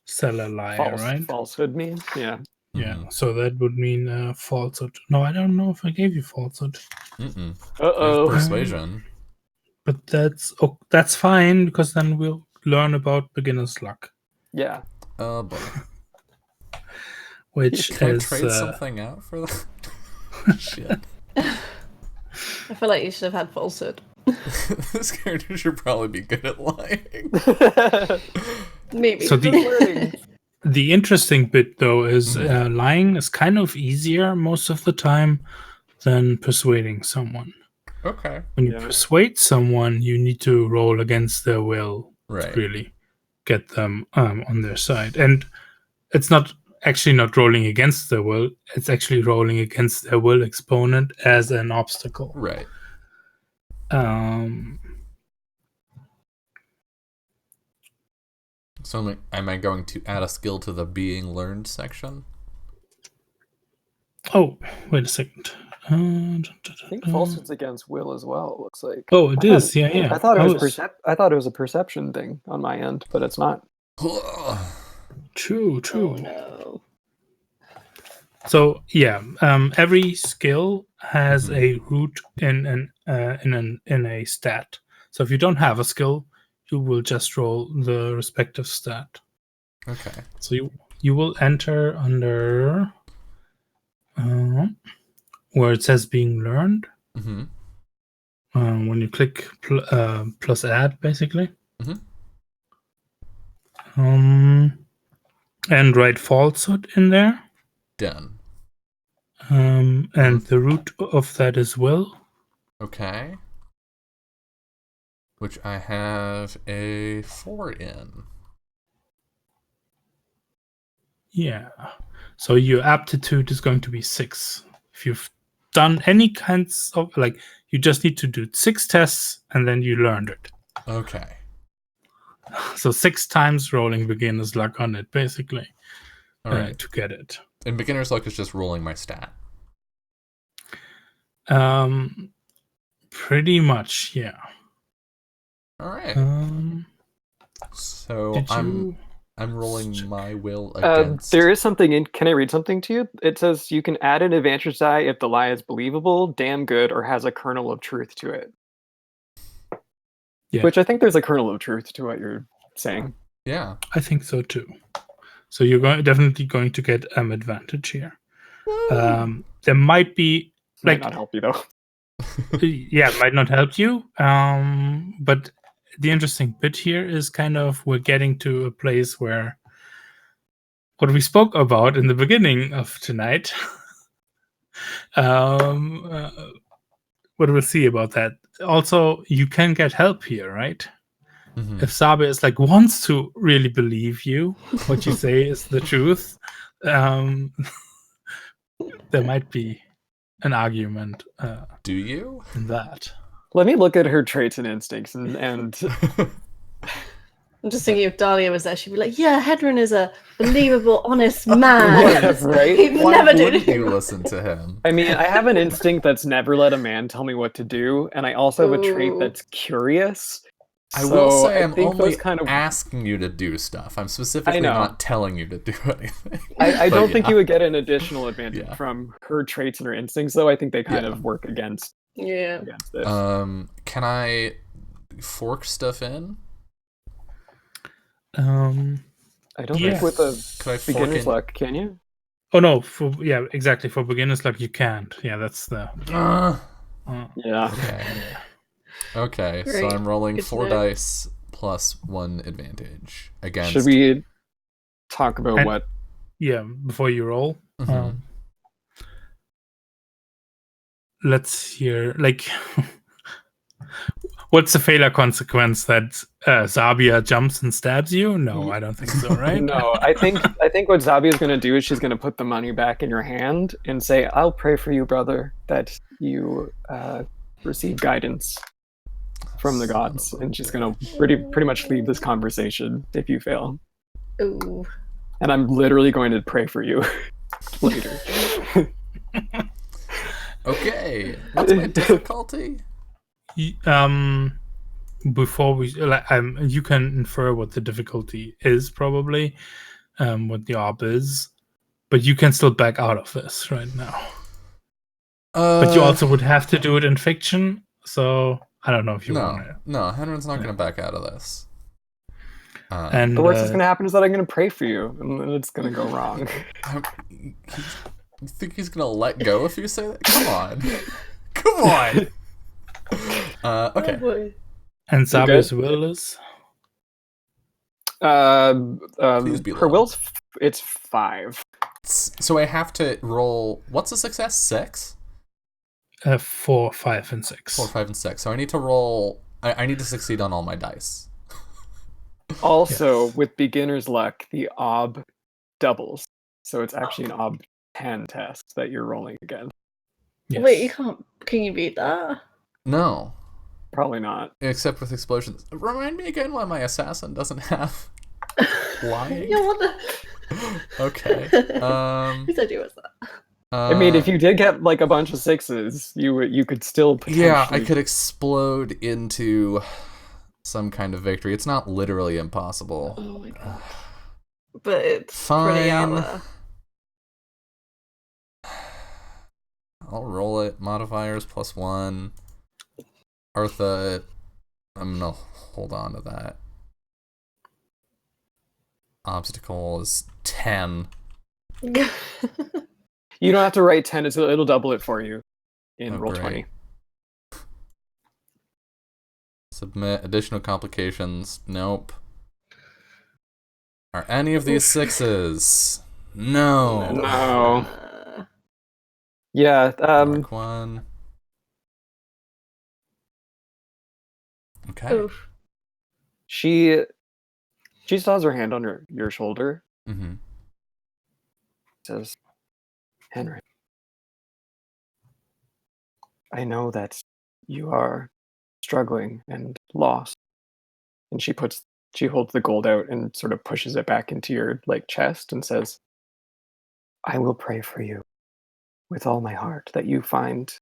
sell a lie, right? Falsehood means, yeah. Yeah, so that would mean falsehood. No, I don't know if I gave you falsehood. Uh-oh. Persuasion. But that's fine, because then we'll learn about beginner's luck. Yeah. Oh boy. Which Can is I trade something out for that? Shit. I feel like you should have had falsehood. This character should probably be good at lying. Maybe. So the interesting bit, though, is lying is kind of easier most of the time than persuading someone. Okay. When you persuade someone, you need to roll against their will to really get them on their side. And it's not rolling against their will. It's actually rolling against their will exponent as an obstacle. Right. So am I going to add a skill to the being learned section? Oh, wait a second. I think falsehoods against will as well. It looks like. Oh, it is. Yeah. I thought it was I thought it was a perception thing on my end, but it's not. True. Oh no. So yeah, every skill has a root in a stat. So if you don't have a skill, you will just roll the respective stat. Okay. So you will enter under where it says being learned. Mm-hmm. When you click plus add, basically. Mm-hmm. And write falsehood in there. Done. And the root of that is will. Okay. Which I have a 4 in. Yeah. So your aptitude is going to be 6. If you've done any kinds of, like, you just need to do 6 tests and then you learned it. Okay. So 6 times rolling beginner's luck on it, basically, All right. to get it. And beginner's luck is just rolling my stat. Pretty much, yeah. All right. So did I'm rolling my will against. There is something in. Can I read something to you? It says you can add an advantage die if the lie is believable, damn good, or has a kernel of truth to it. Yeah. Which I think there's a kernel of truth to what you're saying. Yeah. I think so too. So you're definitely going to get advantage here. There might be Might not help you though. yeah, it might not help you. But the interesting bit here is kind of we're getting to a place where what we spoke about in the beginning of tonight. What we'll see about that. Also, you can get help here, right? Mm-hmm. If Sabe is like wants to really believe you, what you say is the truth, there might be an argument. Do you? In that. Let me look at her traits and instincts and I'm just thinking if Dahlia was there, she'd be like, yeah, Hedron is a believable, honest man. right? He'd never do Wouldn't anything you wrong. listen to him? I mean, I have an instinct that's never let a man tell me what to do, and I also have a trait Ooh. that's curious. I will So say I I'm think only those kind of. asking you to do stuff. I'm specifically know. not telling you to do anything. I But don't think yeah. you would get an additional advantage Yeah. from her traits and her instincts, though. I think they kind Yeah. of work against Yeah. this. Can I fork stuff in? I don't yeah. think with a Could I fork beginner's in? luck, can you? Oh no, exactly. For beginners, like you can't. Yeah, that's the. Yeah. Okay. Okay, so Great. I'm rolling Good to 4 know. dice plus 1 advantage against. Should we talk about And- what? Yeah, before you roll, Mhm. let's hear like. What's the failure consequence that Zabia jumps and stabs you? No, I don't think so. Right? No, I think what Zabi is going to do is she's going to put the money back in your hand and say, "I'll pray for you, brother, that you receive guidance from the gods." And she's going to pretty much leave this conversation if you fail. Ooh. And I'm literally going to pray for you later. Okay, what's my difficulty? Before we you can infer what the difficulty is, probably what the op is, but you can still back out of this right now. But you also would have to do it in fiction, so I don't know if you want to. No, Henron's not going to back out of this. And The worst that's going to happen is that I'm going to pray for you, and then it's going to go wrong. You think he's going to let go if you say that? Come on. Come on. Okay. Oh boy. and Sabia's will is Please be Her low. will's it's 5. So I have to roll. What's a success? 6? 4, 5, and 6. 4, 5, and 6. So I need to roll. I need to succeed on all my dice. Also, Yes. with beginner's luck, the ob doubles, so it's actually an ob 10 test that you're rolling again. Yes. Wait, you can't. Can you beat that? No, Probably not. except with explosions. Remind me again why my assassin doesn't have lying. Yeah, what the? Okay. Whose idea was that? I mean, if you did get like a bunch of 6s, you could still potentially... Yeah, I could explode into some kind of victory. It's not literally impossible. Oh my god. But it's pretty out there. I'll roll it. Modifiers +1. Artha, I'm gonna hold on to that. Obstacle is 10. You don't have to write 10, it'll double it for you in roll great. 20. Submit. Additional complications. Nope. Are any of these 6s? No. No. Yeah, Mark 1. Okay. Oof. She still has her hand on your shoulder. Mm-hmm. Says, Henry, I know that you are struggling and lost. And she holds the gold out and sort of pushes it back into your like chest and says, I will pray for you with all my heart that you find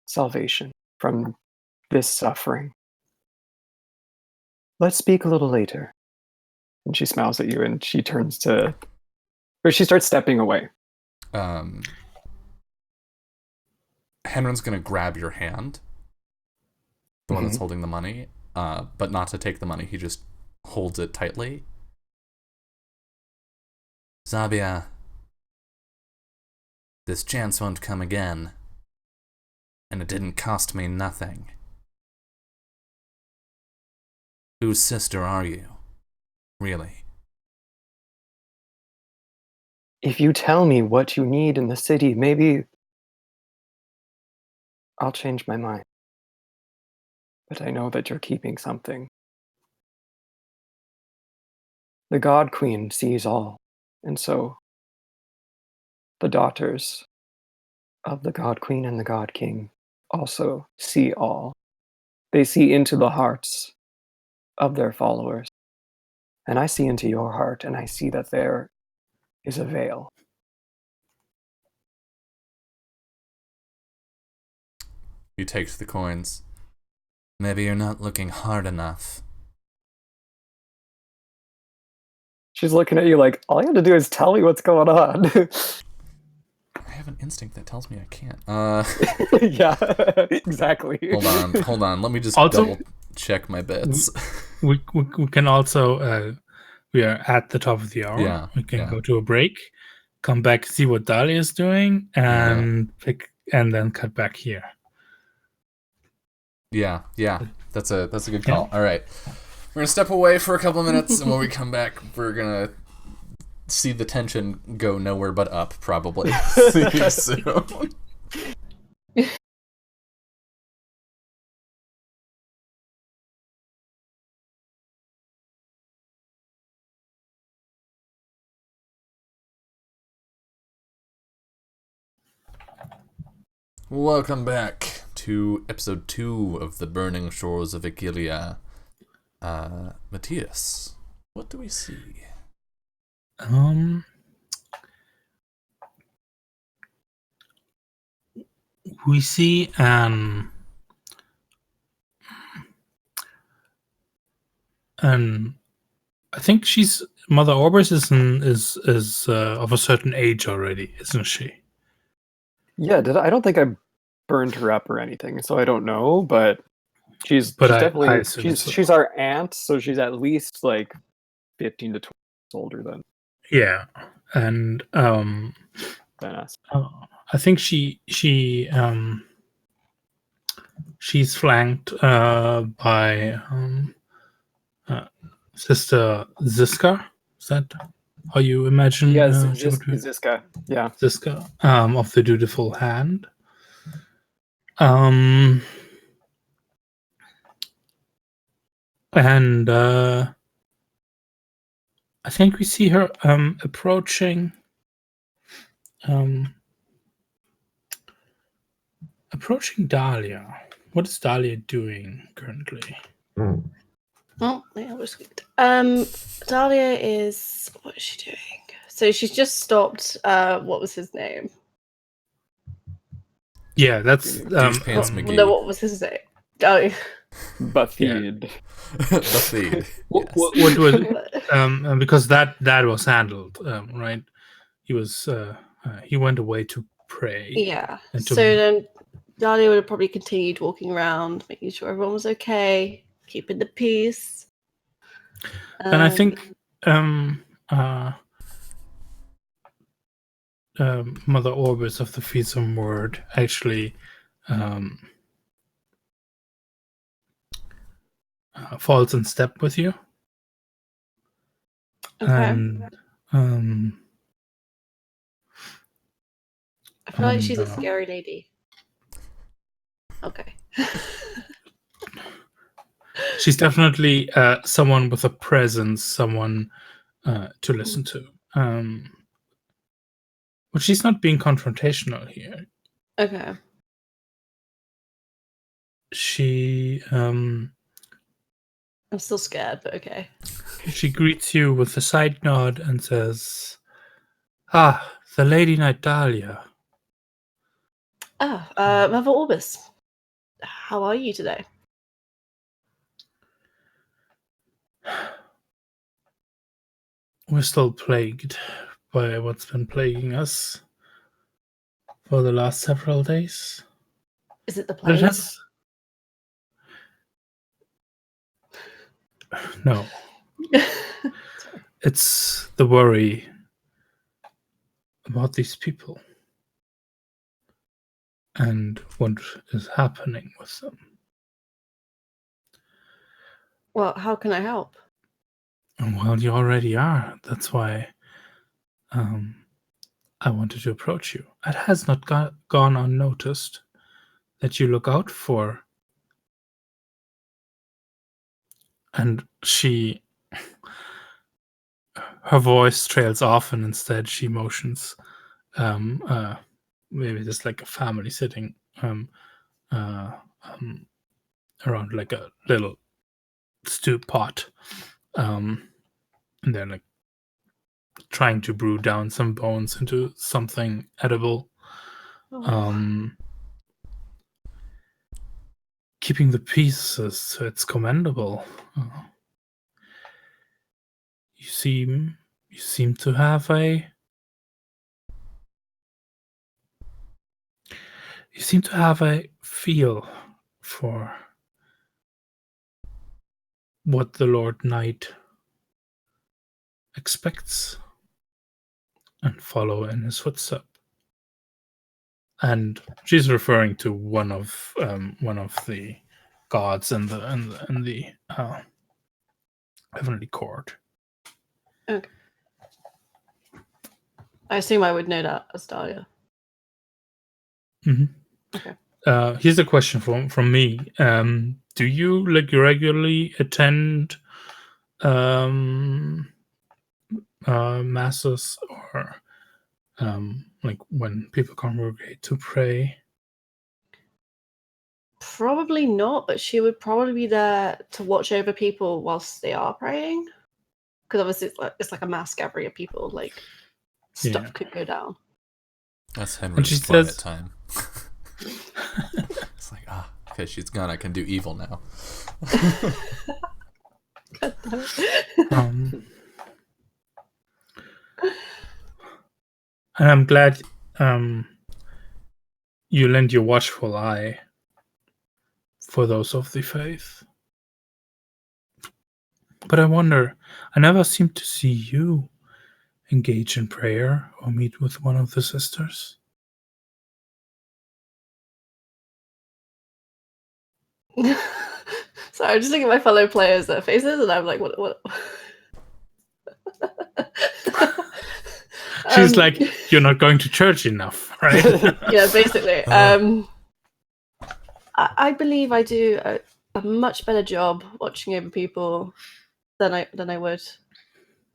salvation from this suffering. Let's speak a little later. And she smiles at you and she starts stepping away. Henron's gonna grab your hand, the one that's holding the money, but not to take the money. He just holds it tightly. Zabia, this chance won't come again, and it didn't cost me nothing. Whose sister are you, really? If you tell me what you need in the city, maybe I'll change my mind. But I know that you're keeping something. The God Queen sees all, and so the daughters of the God Queen and the God King also see all. They see into the hearts of their followers. And I see into your heart, and I see that there is a veil. He takes the coins. Maybe you're not looking hard enough. She's looking at you like, all you have to do is tell me what's going on. I have an instinct that tells me I can't. Yeah, exactly. Hold on. Let me just Also, double check my bits. We can also we are at the top of the hour. Yeah, we can yeah. go to a break, come back, see what Dahlia is doing, and then cut back here. Yeah. That's a good call. All right. We're going to step away for a couple of minutes, and when we come back, we're going to see the tension go nowhere but up, probably. See you soon. Welcome back to episode 2 of The Burning Shores of Eghilia. Matthias, what do we see? We see I think she's Mother Orbis is of a certain age already, isn't she? Yeah, I don't think I burned her up or anything, so I don't know, but she's definitely she's our aunt, so she's at least like 15 to 20 years older than and than us. I think she's flanked by Sister Ziska. Is that how you imagine? Yes, Ziska. Yeah, Ziska of the Dutiful Hand. And I think we see her approaching Dahlia. What is Dahlia doing currently? Oh, yeah, we're squeaked. Dahlia is... What is she doing? So she's just stopped... what was his name? Yeah, that's Douche Pants What, McGee. no, what was his name? Oh, Buffeed. The feed. what, Yes. what was because that was handled, right? He was he went away to pray. yeah. And So then Dahlia would have probably continued walking around, making sure everyone was okay, keeping the peace. And I think Mother Orbis of the Fearsome Word actually falls in step with you. Okay. And I feel like she's a scary lady. Okay. she's definitely someone with a presence, someone to listen to. But she's not being confrontational here. Okay. She I'm still scared, but okay. she greets you with a side nod and says, "Ah, the Lady Knight Dahlia. Mother Orbis, how are you today? We're still plagued by what's been plaguing us for the last several days. Is it the But it plague? has no. It's the worry about these people and what is happening with them. Well, how can I help? Well, you already are. That's why I wanted to approach you. It has not gone unnoticed that you look out for. And her voice trails off, and instead she motions, maybe just like a family sitting around like a little stew pot, and they're like trying to brew down some bones into something edible. Keeping the peace it's commendable. You seem to have a feel for what the Lord Knight expects and follow in his footsteps. And she's referring to one of the gods in the heavenly court. Okay. I assume I would know that as Dahlia. Mm-hmm. Okay. Here's a question from me. Do you regularly attend masses or when people congregate to pray? Probably not, but she would probably be there to watch over people whilst they are praying. Because obviously it's like a mass gathering of people. Like stuff could go down. That's Henry's quiet time. It's like, okay, she's gone. I can do evil now. And I'm glad you lend your watchful eye for those of the faith. But I wonder, I never seem to see you engage in prayer or meet with one of the sisters. Sorry, I'm just looking at my fellow players' their faces, and I'm like, what? She's like, you're not going to church enough, right? Yeah, basically. I believe I do a much better job watching over people than I would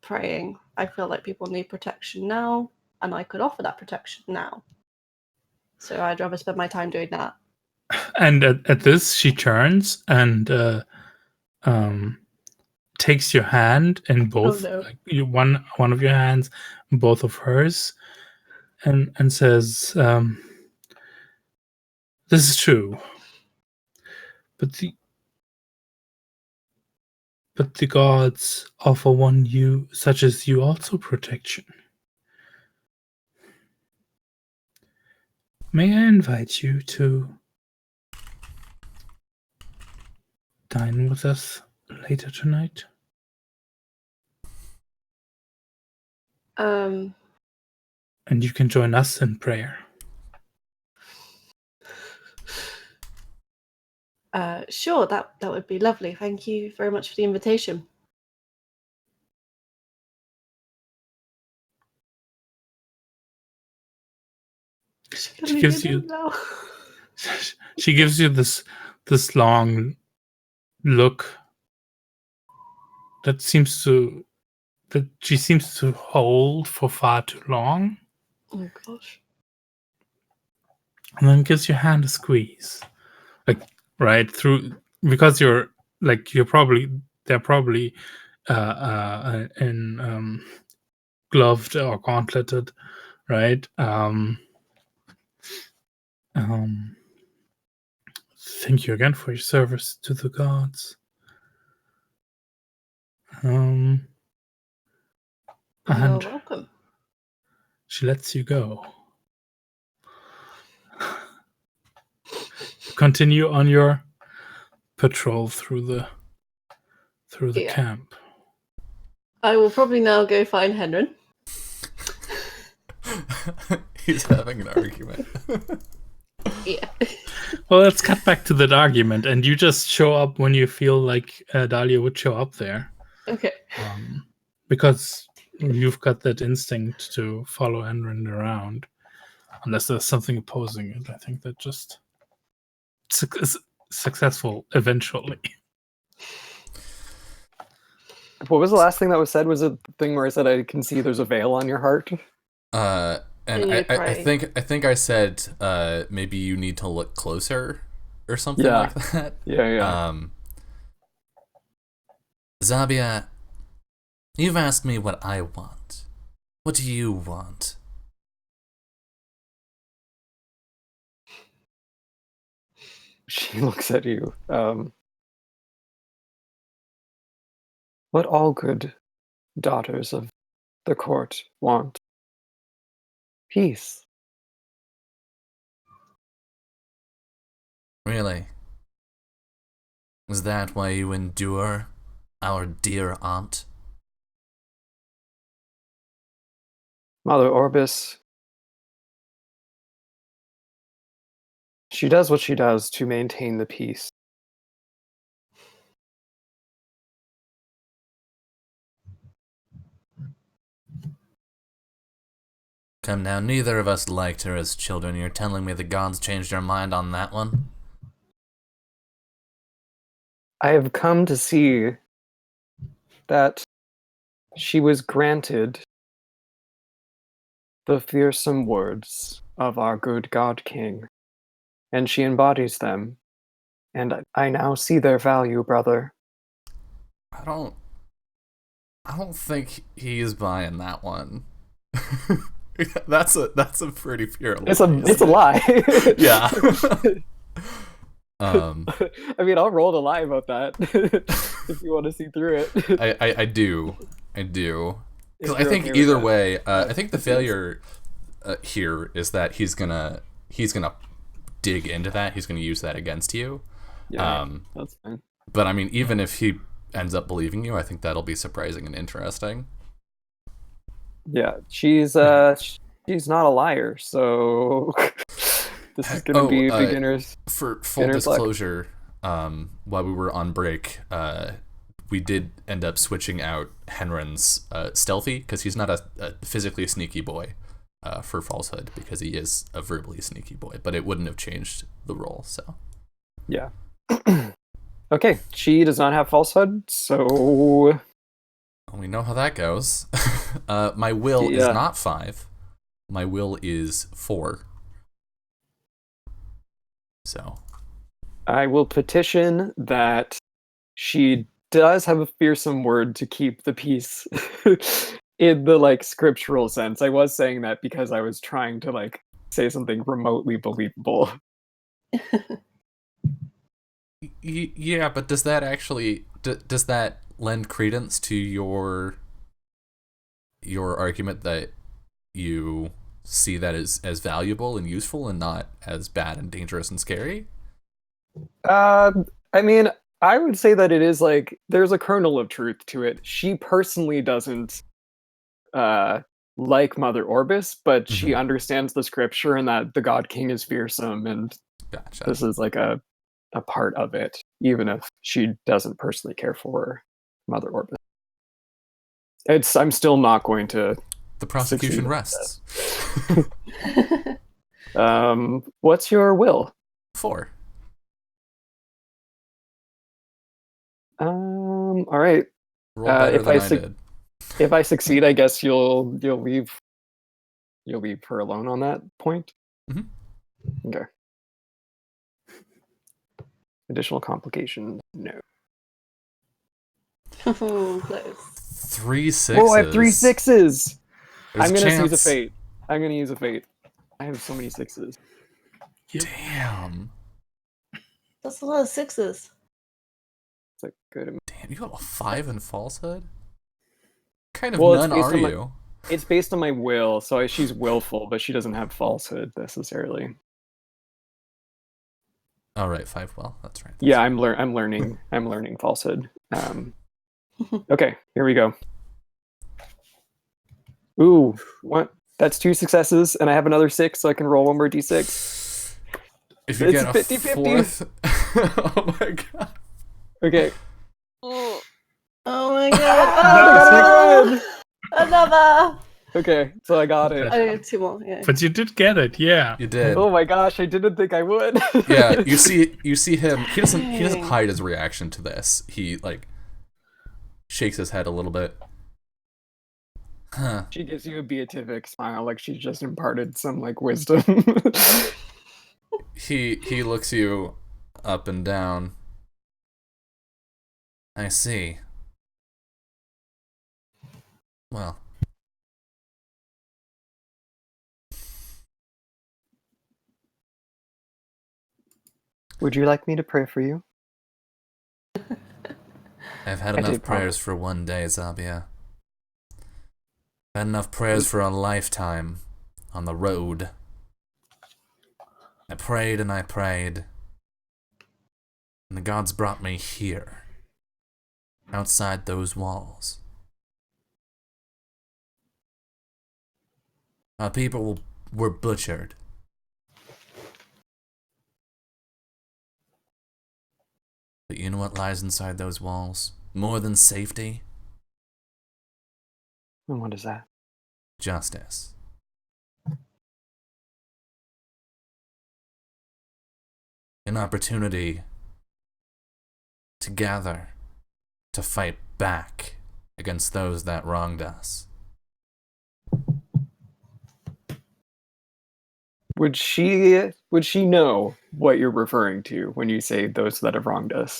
praying. I feel like people need protection now, and I could offer that protection now. So I'd rather spend my time doing that. And at this, she turns and takes your hand in both, one of your hands, both of hers, and says, This is true. But the gods offer one you such as you also protection. May I invite you to dine with us later tonight? And you can join us in prayer. Sure, that would be lovely. Thank you very much for the invitation. She gives you she gives you this long look that she seems to hold for far too long, Oh gosh. and then gives your hand a squeeze, like right through, because they're probably in gloved or gauntleted, right? Thank you again for your service to the gods. You're And welcome. she lets you go. Continue on your patrol through the camp. I will probably now go find Henry. He's having an argument. Yeah. Well, let's cut back to that argument, and you just show up when you feel like Dahlia would show up there. Okay. Because you've got that instinct to follow Enrin around, unless there's something opposing it. I think that just successful eventually. What was the last thing that was said? Was it the thing where I said I can see there's a veil on your heart? And I think I said maybe you need to look closer or something like that. Yeah. Zabia, you've asked me what I want. What do you want? She looks at you. What all good daughters of the court want. Peace. Really? Is that why you endure our dear aunt? Mother Orbis. She does what she does to maintain the peace. Come now, neither of us liked her as children. You're telling me the gods changed their mind on that one? I have come to see that she was granted the fearsome words of our good God King, and she embodies them, and I now see their value, brother. I don't think he's buying that one. That's a pretty pure lie. It's a lie. Yeah. I mean, I'll roll the lie about that if you want to see through it. I do. Because I think okay with either that. way, I think the failure here is that he's gonna dig into that. He's gonna use that against you. Yeah, that's fine. But I mean, even if he ends up believing you, I think that'll be surprising and interesting. Yeah, she's not a liar, so this is gonna be beginners. For full disclosure, while we were on break, we did end up switching out Henrin's stealthy, because he's not a physically sneaky boy, for falsehood, because he is a verbally sneaky boy, but it wouldn't have changed the role. So yeah. Okay, she does not have falsehood, so we know how that goes. My will is not 5. My will is 4. So I will petition that she does have a fearsome word to keep the peace in the scriptural sense. I was saying that because I was trying to say something remotely believable. Yeah, but does that actually does that lend credence to your argument that you see that as valuable and useful and not as bad and dangerous and scary? I mean, I would say that it is like there's a kernel of truth to it. She personally doesn't like Mother Orbis, but she understands the scripture and that the God King is fearsome, and Gotcha. this is like a part of it, even if she doesn't personally care for Mother Orbis. I'm still not going to. The prosecution rests. What's your will? 4. All right. Roll better if than I I did. If I succeed, I guess you'll leave her alone on that point. Mhm. Okay. Additional complications? No. Oh, close. 3 6s. Oh, I have 3 6s. There's I'm gonna chance. use a fate. I'm gonna use a fate. I have so many 6s. Damn. That's a lot of 6s. It's like good. Damn, you have a 5 in falsehood? What kind of Well, it's nun based are on you? It's based on my will, so she's willful, but she doesn't have falsehood necessarily. Oh, right, 5 well. That's right. Yeah, I'm learning falsehood. Okay, here we go. Ooh, what? That's 2 successes, and I have another 6, so I can roll one more d6. If you It's get a 50-50. 4th... oh my god. Okay. Oh my I god! got Another! Okay, so I got it. I got 2 more, yeah. But you did get it, yeah. You did. Oh my gosh, I didn't think I would. Yeah, you see him. He doesn't hide his reaction to this. He like shakes his head a little bit. Huh. She gives you a beatific smile, like she just imparted some like wisdom. He looks you up and down. I see. Well. Would you like me to pray for you? I've had I enough did prayers for one day, Zabia. I've had enough prayers for a lifetime on the road. I prayed and I prayed. And the gods brought me here. Outside those walls. Our people were butchered. But you know what lies inside those walls? More than safety? And what is that? Justice. An opportunity to gather, to fight back against those that wronged us. Would she know what you're referring to when you say those that have wronged us?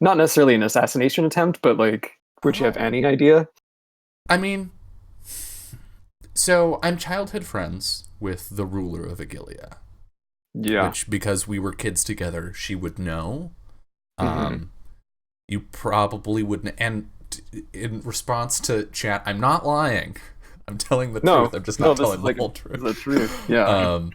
Not necessarily an assassination attempt, but like, would you have any idea? I mean, so I'm childhood friends with the ruler of Eghilia. Yeah. Which, because we were kids together, she would know. You probably wouldn't. And in response to chat, I'm not lying. I'm telling the truth. I'm just not telling the whole truth. The truth. Yeah.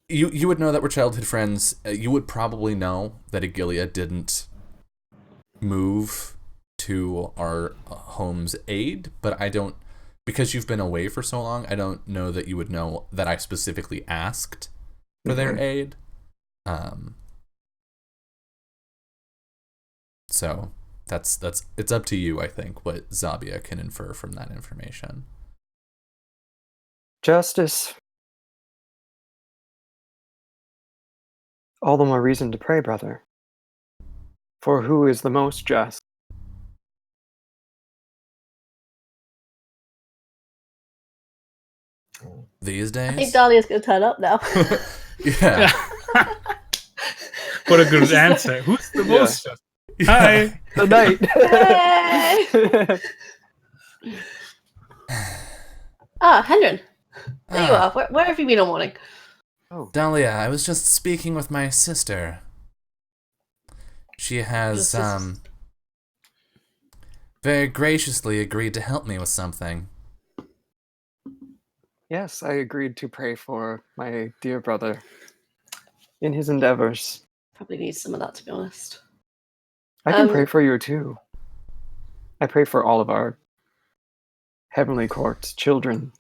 You would know that we're childhood friends. You would probably know that Eghilia didn't move to our home's aid, but I don't, because you've been away for so long, I don't know that you would know that I specifically asked for their aid. So that's it's up to you, I think, what Zabia can infer from that information. Justice. All the more reason to pray, brother. For who is the most just? These I think days? Dahlia's gonna turn up now. Yeah. What a good answer. Who's the most just? Hi. The knight. Hendren. There you are. Where have you been all morning? Oh, Dahlia, I was just speaking with my sister. She has, very graciously agreed to help me with something. yes, I agreed to pray for my dear brother in his endeavors. Probably need some of that, to be honest. I can pray for you too. I pray for all of our heavenly court children.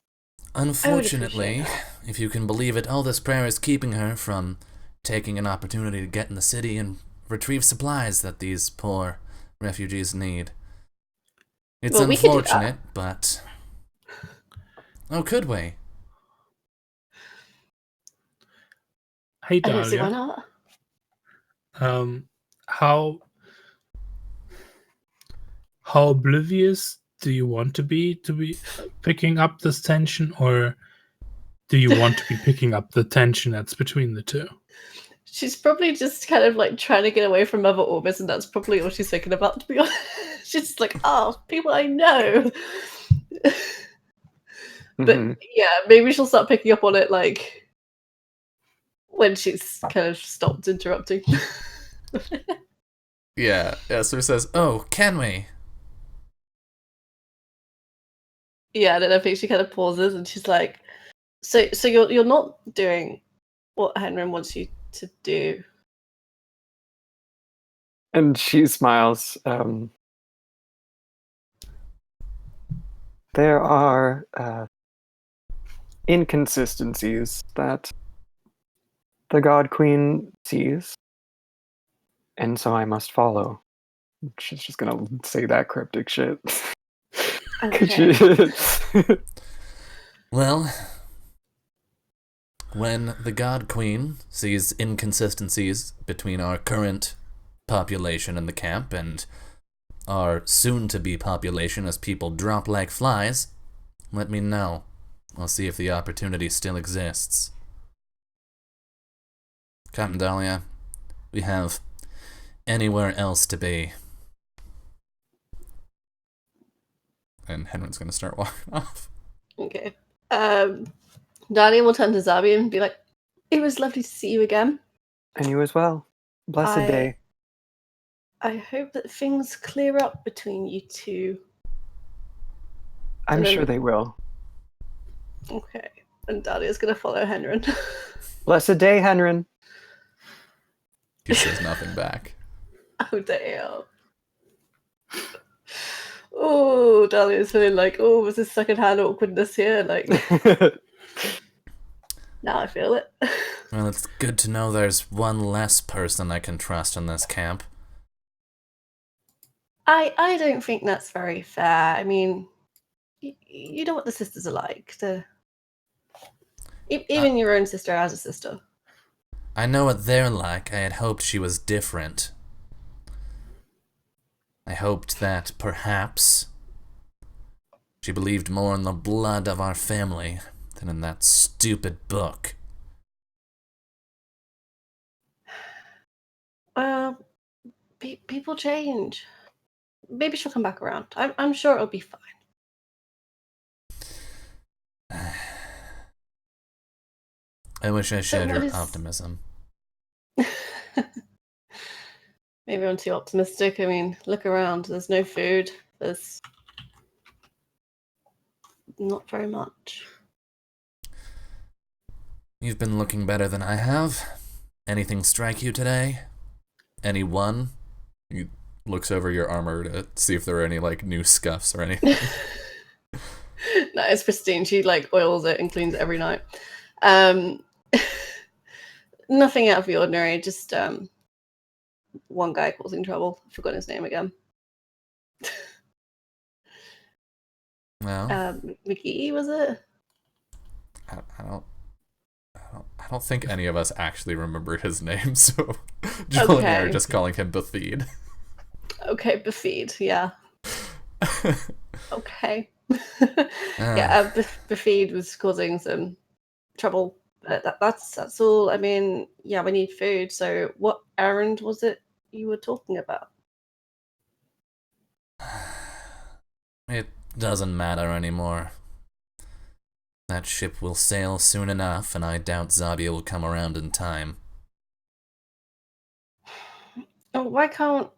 Unfortunately, if you can believe it, all this prayer is keeping her from taking an opportunity to get in the city and retrieve supplies that these poor refugees need. It's Well, we could do unfortunate, but... Oh, could we? Hey, I don't see why Dahlia. not. How oblivious do you want to be picking up this tension, or do you want to be picking up the tension that's between the two? She's probably just kind of like trying to get away from Mother Orbis, and that's probably all she's thinking about, to be honest. She's just like, oh, people I know. But yeah, maybe she'll start picking up on it like when she's kind of stopped interrupting. Yeah, Esther says, oh, can we? Yeah, and then I think she kind of pauses and she's like, so you're not doing what Henry wants you to do. And she smiles. There are inconsistencies that the God Queen sees, and so I must follow. She's just gonna say that cryptic shit. Okay. Well, when the God Queen sees inconsistencies between our current population in the camp and our soon-to-be population as people drop like flies, let me know. I'll see if the opportunity still exists. Captain Dahlia, we have anywhere else to be. And Henry's gonna start walking off. Okay. Dahlia will turn to Zabi and be like, it was lovely to see you again. And you as well. Blessed day. I hope that things clear up between you two. I'm sure they will. Okay. And Dahlia's gonna follow Henry. Blessed day, Henry. He says nothing back. Oh, damn. Oh, Dahlia's feeling like, oh, was this secondhand awkwardness here? Like, now I feel it. Well, it's good to know there's one less person I can trust in this camp. I don't think that's very fair. I mean, you know what the sisters are like. Even your own sister has a sister. I know what they're like. I had hoped she was different. I hoped that, perhaps, she believed more in the blood of our family than in that stupid book. People change. Maybe she'll come back around. I'm sure it'll be fine. I wish I shared your optimism. Maybe I'm too optimistic. I mean, look around. There's no food. There's not very much. You've been looking better than I have. Anything strike you today? Anyone? He looks over your armor to see if there are any, like, new scuffs or anything. No, it's pristine. She, like, oils it and cleans it every night. Nothing out of the ordinary. Just one guy causing trouble. I forgot his name again. Well, McGee, was it? I don't think any of us actually remember his name, so Joel and I are just calling him Bafid. Okay, Bafid, yeah. Okay. Yeah, Bafid was causing some trouble. That's all. I mean, yeah, we need food. So what errand was it you were talking about? It doesn't matter anymore. That ship will sail soon enough, and I doubt Zabia will come around in time. Oh, why can't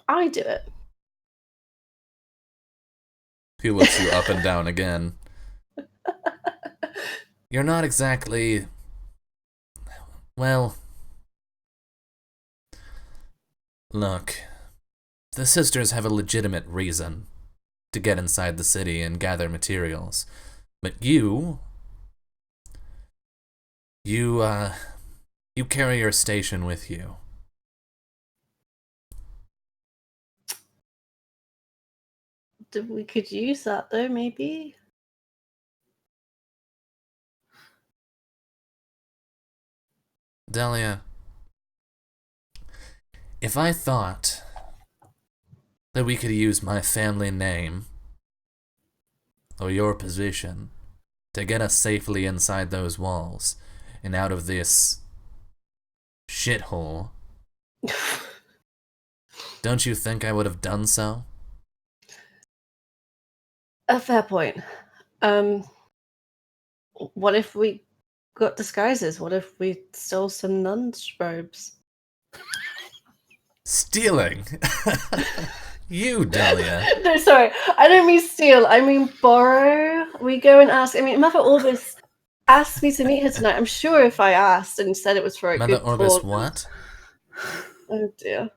I do it? He looks you up and down again. You're not exactly... Well... Look, the sisters have a legitimate reason to get inside the city and gather materials. But you carry your station with you. We could use that, though, maybe? Delia, if I thought that we could use my family name or your position to get us safely inside those walls and out of this shithole, don't you think I would have done so? A fair point. What if we got disguises? What if we stole some nuns' robes? Stealing? You, Delia. No, sorry. I don't mean steal. I mean borrow. We go and ask. I mean, Mother Orbis asked me to meet her tonight. I'm sure if I asked and said it was for a Mother good Orbis cause. what? Oh, dear.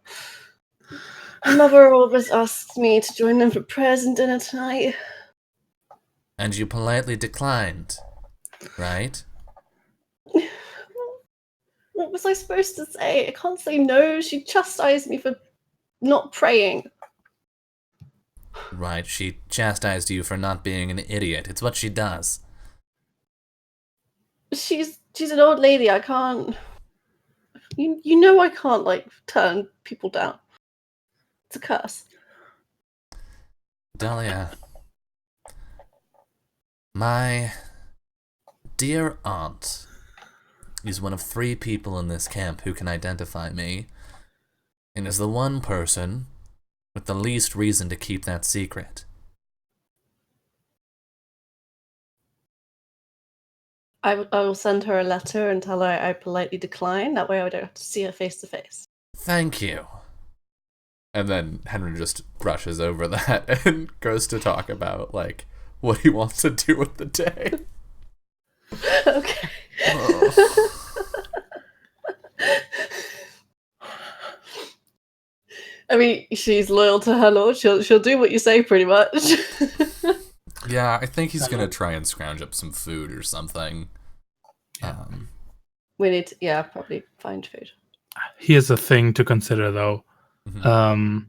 Mother Orbis asked me to join them for prayers and dinner tonight. And you politely declined, right? What was I supposed to say? I can't say no. She chastised me for not praying. Right, she chastised you for not being an idiot. It's what she does. She's an old lady. I can't. You know I can't like turn people down. It's a curse. Dahlia, my dear aunt is one of 3 people in this camp who can identify me, and is the one person with the least reason to keep that secret. I will send her a letter and tell her I politely decline. That way I don't have to see her face to face. Thank you. And then Henry just brushes over that and goes to talk about, like, what he wants to do with the day. Okay. Oh. I mean, she's loyal to her lord. She'll do what you say, pretty much. Yeah, I think he's gonna try and scrounge up some food or something. We need to, probably find food. Here's a thing to consider, though. Mhm.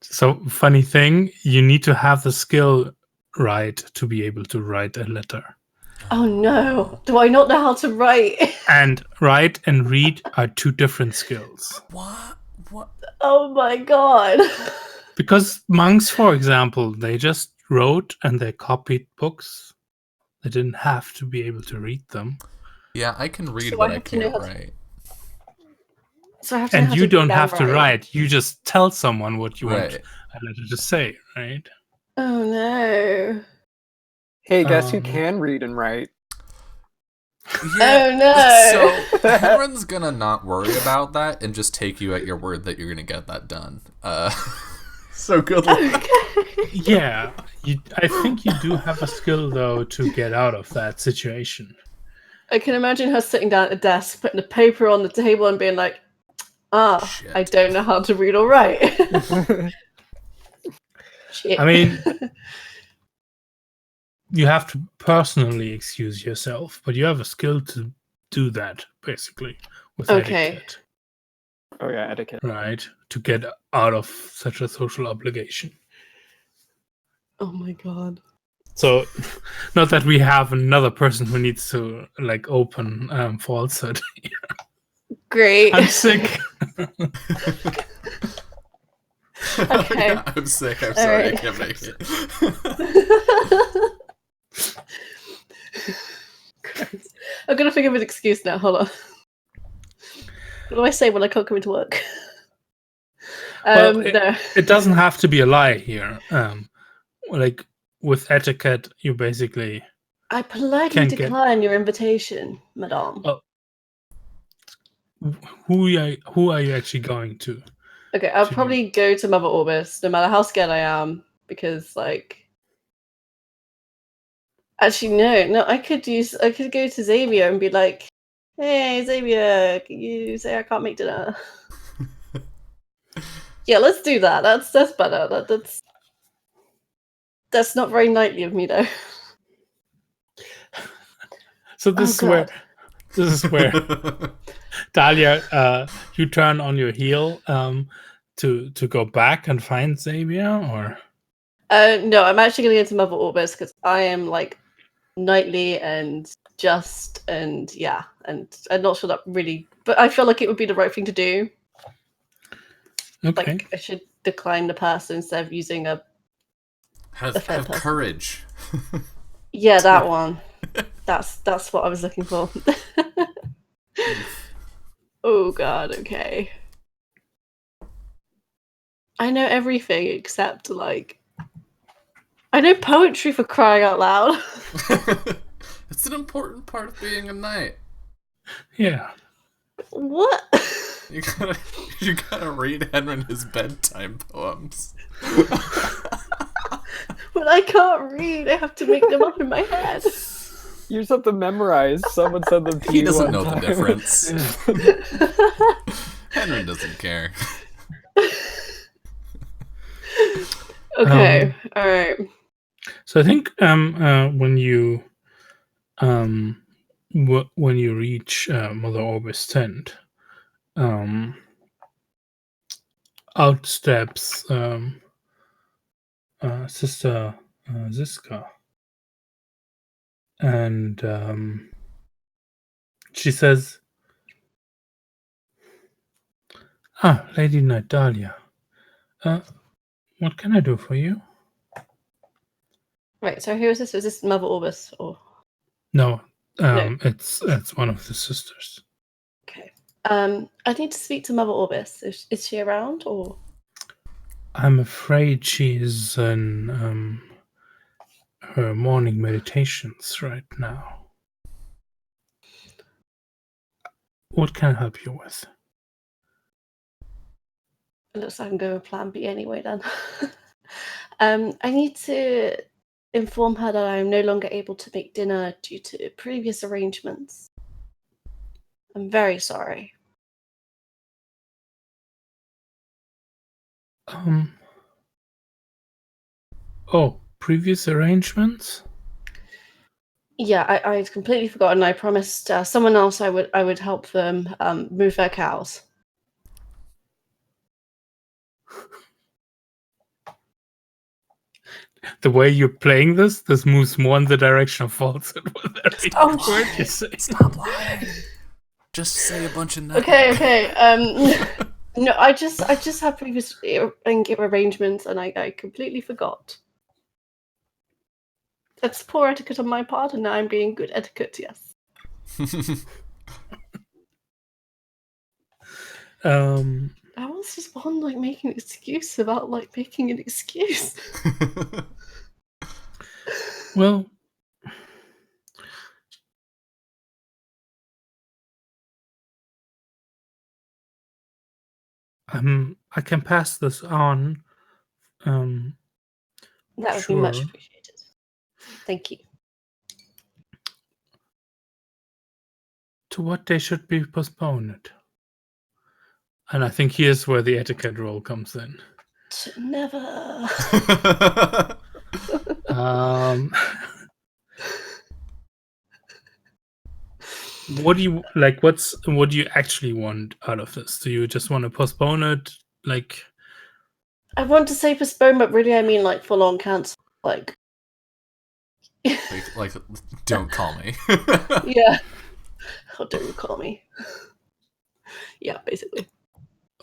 So, funny thing, you need to have the skill right to be able to write a letter. Oh no! Do I not know how to write? And write and read are 2 different skills. What? Oh my god! Because monks, for example, they just wrote and they copied books. They didn't have to be able to read them. Yeah, I can read, So but I I have to know can't how to- write. So I have to know And how you to don't read have and to write. write. You just tell someone what you want Right. a letter to say, right? Oh no! Hey, guess who can read and write? Yeah. Oh no! So Henron's gonna not worry about that and just take you at your word that you're gonna get that done. So good luck. Okay. Yeah, I think you do have a skill, though, to get out of that situation. I can imagine her sitting down at a desk, putting a paper on the table, and being like, Shit. I don't know how to read or write." Shit. I mean, you have to personally excuse yourself, but you have a skill to do that, basically, with Okay. etiquette, Oh yeah, etiquette. right? To get out of such a social obligation. Oh my god. So, not that we have another person who needs to, like, open falsehood. Great. I'm sick. Okay. Yeah, I'm sick. I'm All sorry. right. I can't make it. Christ. I'm gonna think of an excuse now. Hold on. What do I say when I can't come into work? Well, No. it doesn't have to be a lie here. like with etiquette, you basically I politely Can't get- decline your invitation, madame. Oh. who are you actually going to? Okay, I'll to- probably go to Mother Orbis, no matter how scared I am, because like. Actually, no. I could go to Xavier and be like, "Hey, Xavier, can you say I can't make dinner?" Yeah, let's do that. That's better. That's not very knightly of me, though. So this is where Dahlia, you turn on your heel to go back and find Xavier, or No, I'm actually going to go to Mother Orbis because I am like knightly and just, and yeah, and I'm not sure that really, but I feel like it would be the right thing to do. okay. Like I should decline the person instead of using a have person. courage. Yeah, that one. That's what I was looking for. Oh god, okay. I know everything except like I know poetry, for crying out loud. It's an important part of being a knight. Yeah. What? You gotta read Henry his bedtime poems. But I can't read. I have to make them up in my head. You just have to memorize. Someone said them to He you doesn't one know the time. difference. Henry doesn't care. Okay, all right. So I think when you reach Mother Orbis tent, out steps Sister Ziska, and she says, "Ah, Lady Knight Dahlia, what can I do for you?" Right. So who is this? Is this Mother Orbis or? No, No. it's one of the sisters. Okay. I need to speak to Mother Orbis. Is she around or? I'm afraid she is in her morning meditations right now. What can I help you with? It looks like I'm going with Plan B anyway. Then. I need to inform her that I am no longer able to make dinner due to previous arrangements. I'm very sorry. Oh, previous arrangements? Yeah, I'd completely forgotten. I promised someone else I would help them move their cows. The way you're playing this moves more in the direction of falsehood. Oh, word you say. Stop lying. Just say a bunch of nothing. Okay. No, I just had previous arrangements, and I completely forgot. That's poor etiquette on my part, and now I'm being good etiquette. Yes. I was just one like making an excuse about like making an excuse. Well, I can pass this on. That would be much Sure. appreciated. Thank you. To what day should be postponed? And I think here's where the etiquette role comes in. Never. What do you like? What do you actually want out of this? Do you just want to postpone it? Like, I want to say postpone, but really I mean like full on cancel. Like, like, don't call me. yeah. How dare you call me? Yeah, basically.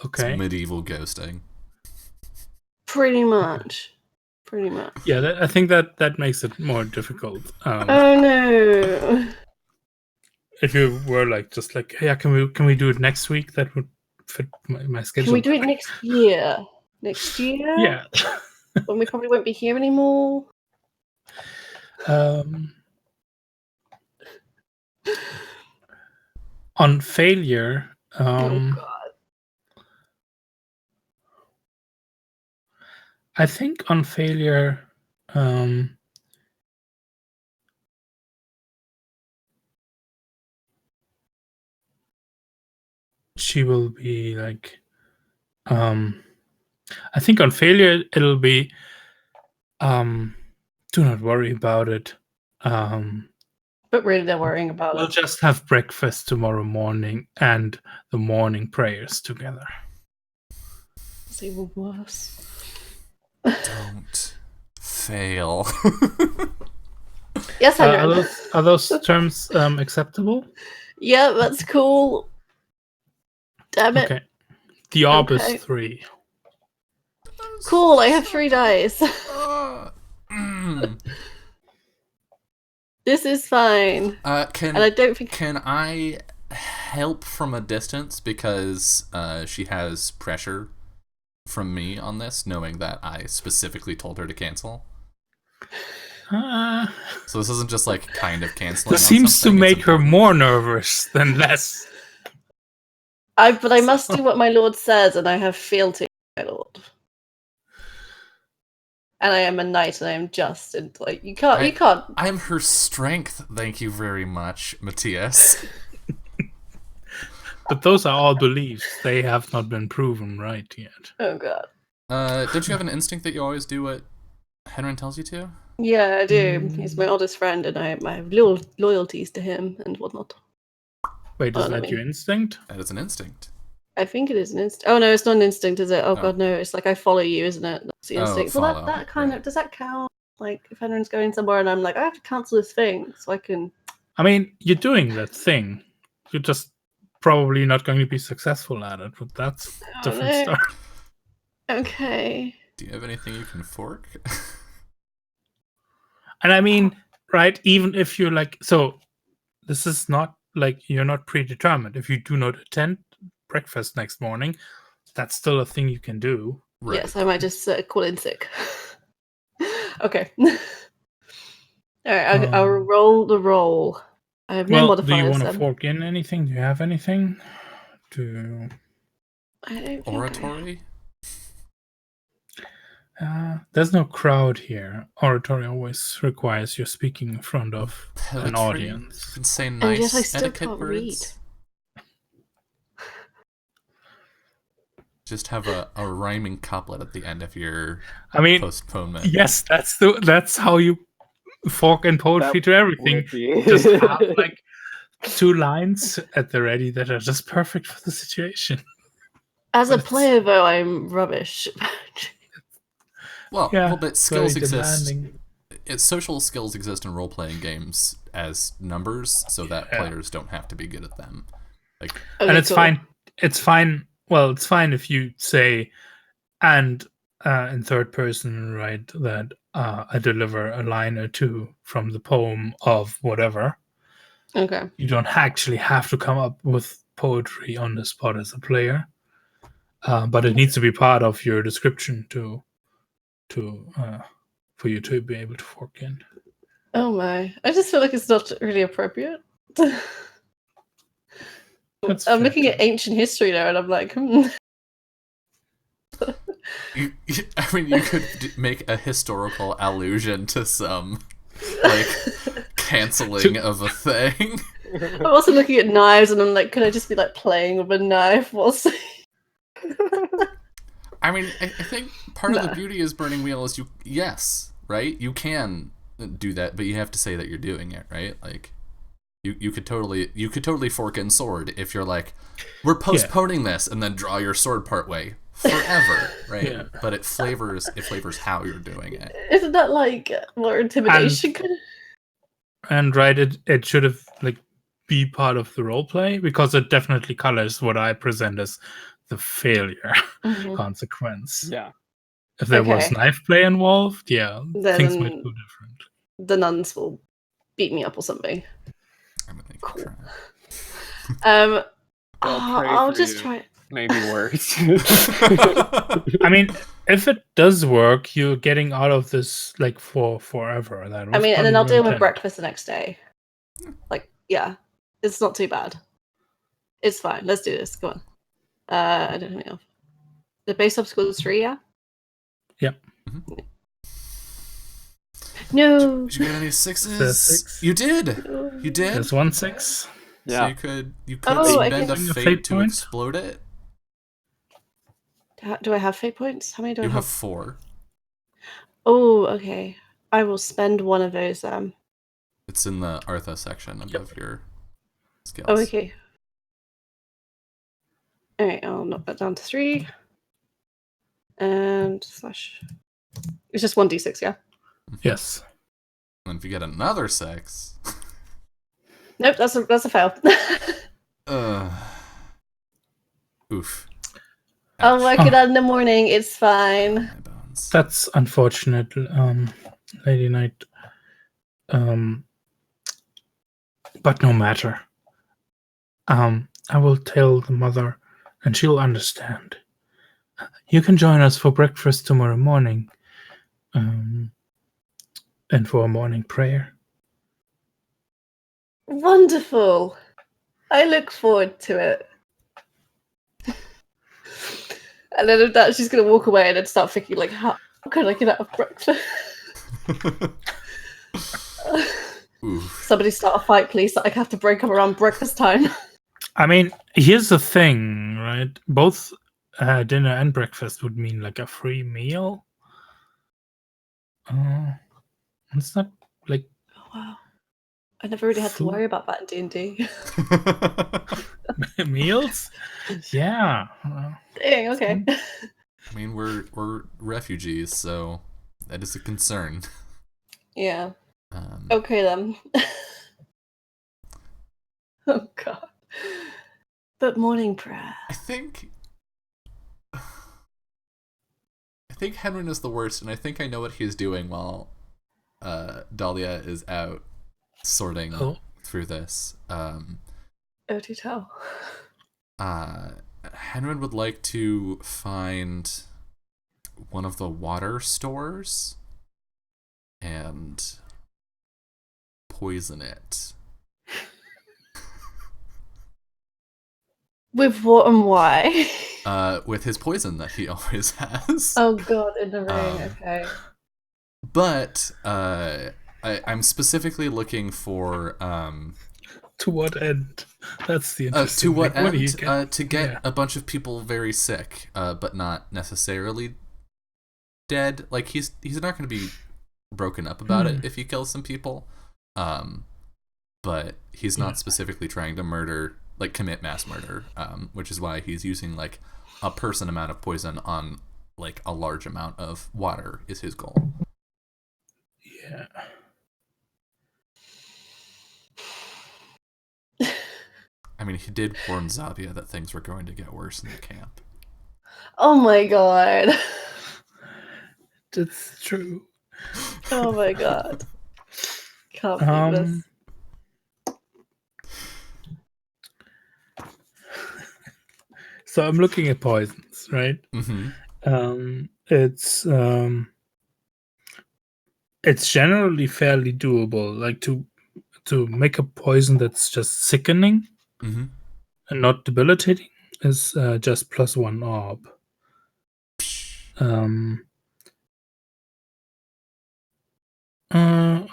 okay, It's medieval ghosting. Pretty much. yeah, I think that makes it more difficult. Oh no. If you were like just like, yeah, can we do it next week? That would fit my schedule. Can we do it next year? Next year? Yeah. when we probably won't be here anymore. On failure, Oh god. I think on failure, she will be like, I think on failure it'll be, do not worry about it. But really, they're worrying about We'll it. just have breakfast tomorrow morning and the morning prayers together. It's even worse. Don't fail. Yes, Henry. Are those terms acceptable? Yeah, that's cool. Damn it. Okay. The orb Okay. is 3. Cool, I have 3 dice. This is fine. And I don't think... Can I help from a distance because she has pressure from me on this, knowing that I specifically told her to cancel? So this isn't just like kind of canceling. This seems to make her more nervous than less. But I must do what my lord says, and I have fealty, my lord. And I am a knight, and I am just, and like you can't. I am her strength. Thank you very much, Matthias. But those are all beliefs. They have not been proven right yet. Oh god. Don't you have an instinct that you always do what Henry tells you to? Yeah, I do. He's my oldest friend, and I have loyalties to him and whatnot. Wait, is that your instinct? That is an instinct. I think it is an instinct. Oh no, it's not an instinct, is it? Oh god, no. It's like I follow you, isn't it? That's the instinct. Well, that kind of does that count? Like if Henry's going somewhere and I'm like, I have to cancel this thing, so I can. I mean, you're doing that thing. You're just probably not going to be successful at it, but that's a different story. Okay. Do you have anything you can fork? And I mean, right, even if you're like, so this is not like you're not predetermined. If you do not attend breakfast next morning, that's still a thing you can do. Right. Yes, I might just call in sick. Okay. All right, I'll roll the roll. I have no modifiers. Do you want to fork in anything? Do you have anything? I don't Oratory? There's no crowd here. Oratory always requires you speaking in front of an audience. You can say nice yet I still etiquette can't words. Just have a rhyming couplet at the end of your postponement. Yes, that's how you fork in poetry to everything. Just have like 2 lines at the ready that are just perfect for the situation. As a player, though, I'm rubbish. Well, but skills exist. Social skills exist in role-playing games as numbers, so that players don't have to be good at them. And it's fine. It's fine. Well, it's fine if you say, and in third person, right, that I deliver a line or 2 from the poem of whatever. Okay. You don't actually have to come up with poetry on the spot as a player, but it needs to be part of your description for you to be able to fork in. Oh my! I just feel like it's not really appropriate. I'm looking at ancient history now, and I'm like, You could make a historical allusion to some canceling of a thing. I'm also looking at knives, and I'm like, could I just be like playing with a knife? I mean, I think part of the beauty is Burning Wheel is right? You can do that, but you have to say that you're doing it, right? Like, you could totally fork in sword if you're like, we're postponing this, and then draw your sword part way forever, right? Yeah. But it flavors how you're doing it. Isn't that like more intimidation? And right, it should have like be part of the role play because it definitely colors what I present as the failure consequence. Yeah. If there was knife play involved, then things might go different. The nuns will beat me up or something. Cool. I'll just try. Maybe worse. I mean, if it does work, you're getting out of this like for forever. That was and then probably I'll the deal with intent. breakfast the next day. Like, yeah, it's not too bad. It's fine. Let's do this. Go on. I don't know. The base obstacle is 3, yeah? Yeah. No. Did you get any 6s? There's 6. You did. No. You did. There's 1 6. So Yeah. you could Oh, I spend a guess- A fate fate to point? explode it. Do I have fate points? How many do I You have? have 4. Oh, okay. I will spend one of those. It's in the Artha section above your skills. Oh, okay. All right, I'll knock that down to 3. And slash. It's just 1d6, yeah. Yes. And if you get another 6, Nope, that's a fail. oof. I'll Ouch. work it out in the morning. It's fine. My bones. That's unfortunate, Lady Knight. But no matter. I will tell the mother, and she'll understand. You can join us for breakfast tomorrow morning, and for a morning prayer. Wonderful. I look forward to it. And then with that, she's gonna walk away and then start thinking, like, how can I get out of breakfast? Oof. Somebody start a fight, please. That I have to break up around breakfast time. I mean, here's the thing, right? Both dinner and breakfast would mean like a free meal. It's not like Oh, wow. I never really had to Food? worry about that in D&D. meals. Yeah. Dang, okay. I mean, we're refugees, so that is a concern. Yeah. Um, Okay, then. Oh, God. But morning prayer. I think Henry is the worst, and I think I know what he's doing while Dahlia is out sorting through this. Oh, do tell. Henry would like to find one of the water stores and poison it. With what and why? With his poison that he always has. Oh, God, in the ring. Okay. But I'm specifically looking for To what end? That's the to interesting what thing. do you end? get? To get Yeah. a bunch of people very sick, but not necessarily dead. Like he's not going to be broken up about it if he kills some people. But he's not specifically trying to murder, like commit mass murder. Which is why he's using like a person amount of poison on like a large amount of water is his goal. Yeah. I mean, he did warn Zavia that things were going to get worse in the camp. Oh, my God. That's true. Oh, my God. Can't believe this. So I'm looking at poisons, right? Mm-hmm. It's generally fairly doable. Like to make a poison that's just sickening Mm-hmm. and not debilitating is just +1 orb.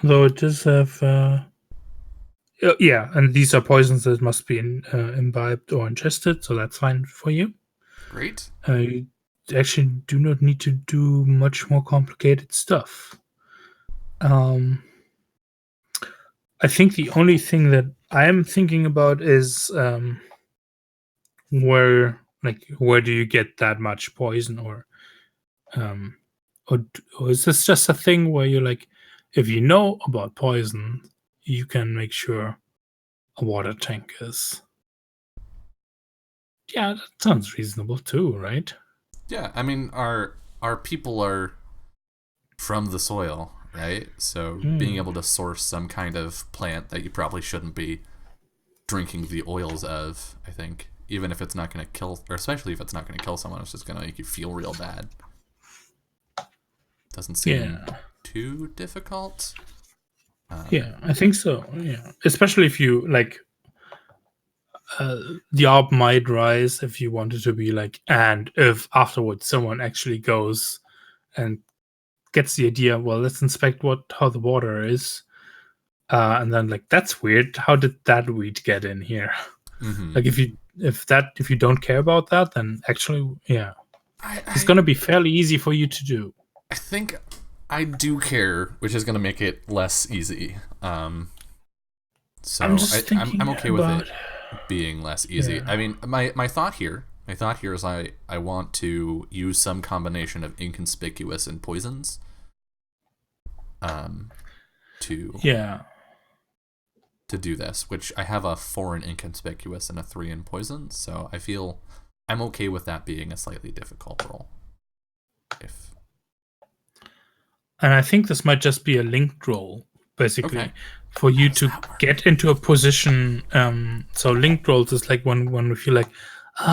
Though it does have yeah, and these are poisons that must be imbibed or ingested, so that's fine for you. Great. You actually do not need to do much more complicated stuff. I think the only thing that I am thinking about is where do you get that much poison, or is this just a thing where you're like, if you know about poison, you can make sure a water tank is. Yeah, that sounds reasonable too, right? Yeah, I mean, our people are from the soil, right? So being able to source some kind of plant that you probably shouldn't be drinking the oils of, I think, even if it's not going to kill, or especially if it's not going to kill someone, it's just going to make you feel real bad. Doesn't seem too difficult. Yeah, I think so. Yeah, especially if you like, the op might rise if you wanted to be like, and if afterwards someone actually goes and gets the idea, well, let's inspect how the water is, and then like, that's weird. How did that weed get in here? Like, if you don't care about that, then actually, it's gonna be fairly easy for you to do. I think I do care, which is gonna make it less easy. So I'm okay with it being less easy. I mean, my thought here is I want to use some combination of inconspicuous and poisons. To do this, which I have a 4 in inconspicuous and a 3 in poison, so I feel I'm okay with that being a slightly difficult roll. And I think this might just be a linked roll, basically, for you to get into a position. So linked rolls is like when we feel like,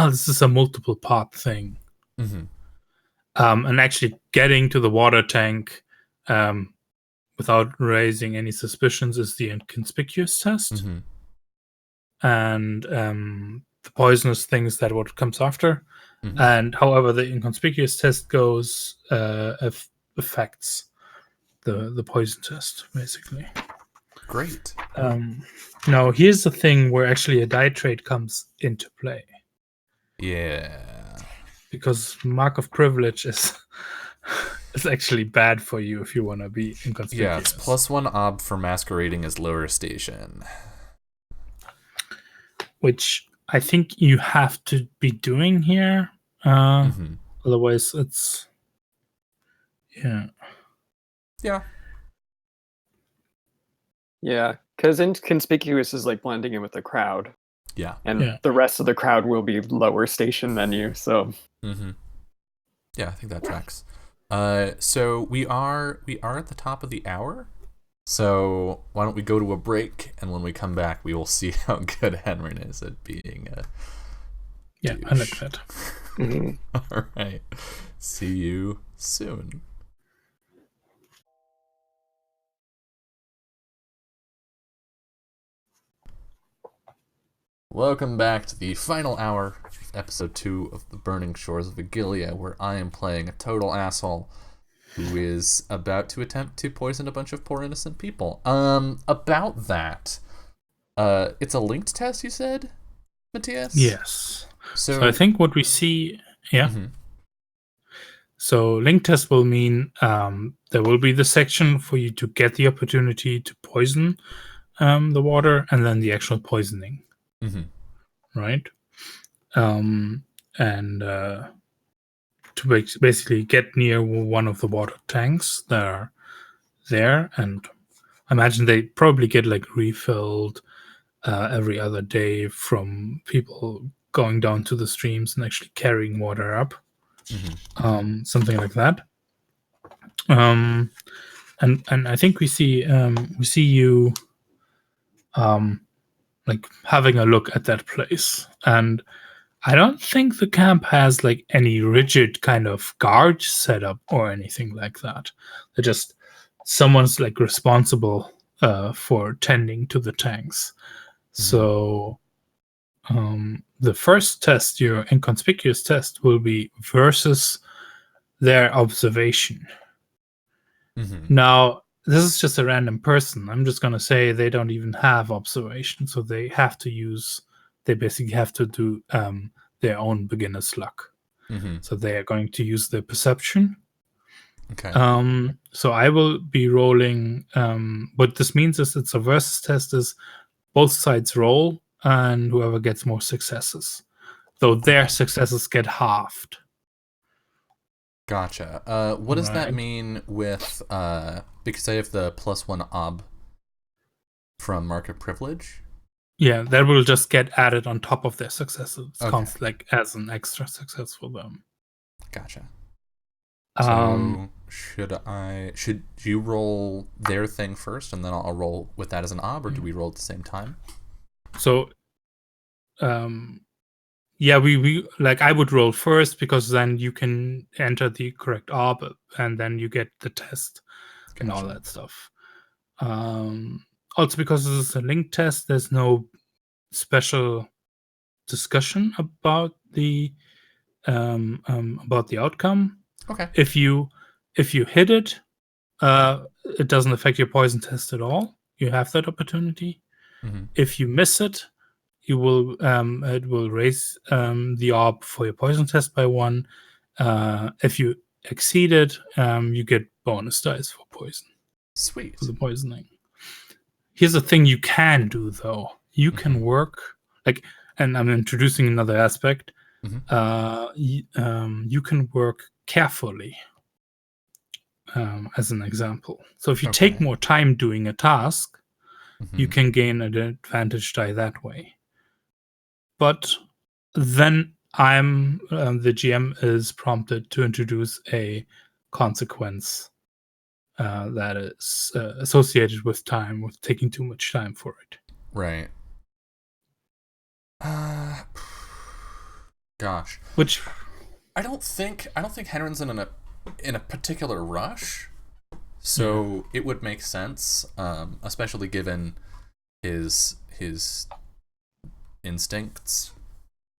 this is a multiple part thing. And actually getting to the water tank without raising any suspicions is the inconspicuous test. And the poisonous thing is that what comes after. And however the inconspicuous test goes, affects the poison test, basically. Great. Now, here's the thing where actually a die trait comes into play. Yeah. Because mark of privilege is actually bad for you if you want to be inconspicuous. Yeah, it's +1 ob for masquerading as lower station. Which I think you have to be doing here. Otherwise, it's... Yeah. Yeah, because inconspicuous is like blending in with the crowd. Yeah. And the rest of the crowd will be lower station than you, so... Yeah, I think that tracks. So we are at the top of the hour. So why don't we go to a break, and when we come back, we will see how good Henry is at being a douche. I like that. All right. See you soon. Welcome back to the final hour of episode 2 of The Burning Shores of Eghilia, where I am playing a total asshole who is about to attempt to poison a bunch of poor innocent people. About that, it's a linked test, you said, Matthias? Yes. So I think what we see, So link test will mean there will be the section for you to get the opportunity to poison the water, and then the actual poisoning. Right? And to basically get near one of the water tanks that are there, and I imagine they probably get like refilled every other day from people going down to the streams and actually carrying water up. Something like that. And I think we see you like having a look at that place, and I don't think the camp has like any rigid kind of guard setup or anything like that. They're just someone's like responsible for tending to the tanks. So the first test, your inconspicuous test, will be versus their observation. Now, this is just a random person. I'm just going to say they don't even have observation, so they basically have to do their own beginner's luck. So they are going to use their perception. Okay. So I will be rolling. What this means is it's a versus test. Is both sides roll, and whoever gets more successes, though their successes get halved. Gotcha. What does that mean with because I have the +1 ob from market privilege? Yeah, that will just get added on top of their successes. It counts like as an extra success for them. Gotcha. So should you roll their thing first, and then I'll roll with that as an ob, or do we roll at the same time? So, Yeah, we like I would roll first because then you can enter the correct orb and then you get the test and all Gotcha. that stuff. Also, because this is a link test, there's no special discussion about the outcome. Okay. If you hit it, it doesn't affect your poison test at all. You have that opportunity. Mm-hmm. If you miss it, you will it will raise the orb for your poison test by 1. If you exceed it, you get bonus dice for poison, Sweet. for the poisoning. Here's the thing you can do though. You can work like, and I'm introducing another aspect. You can work carefully. As an example, so if you take more time doing a task, you can gain an advantage die that way. But then the GM is prompted to introduce a consequence that is associated with time, with taking too much time for it. Right. Gosh. Which I don't think Henrin's in a particular rush, so it would make sense, especially given his instincts.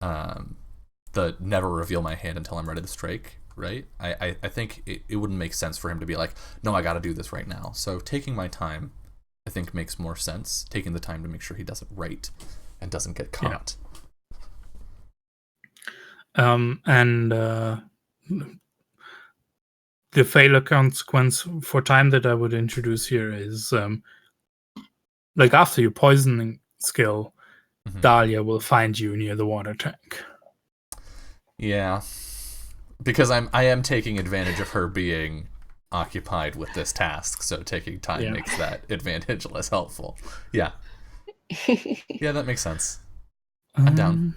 The never reveal my hand until I'm ready to strike. Right. I think it wouldn't make sense for him to be like, no, I got to do this right now. So taking my time, I think, makes more sense. Taking the time to make sure he does it right and doesn't get caught. Yeah. The failure consequence for time that I would introduce here is like after your poisoning skill, Dahlia will find you near the water tank. Yeah, because I am taking advantage of her being occupied with this task, so taking time makes that advantage less helpful. Yeah. Yeah, that makes sense. I'm down.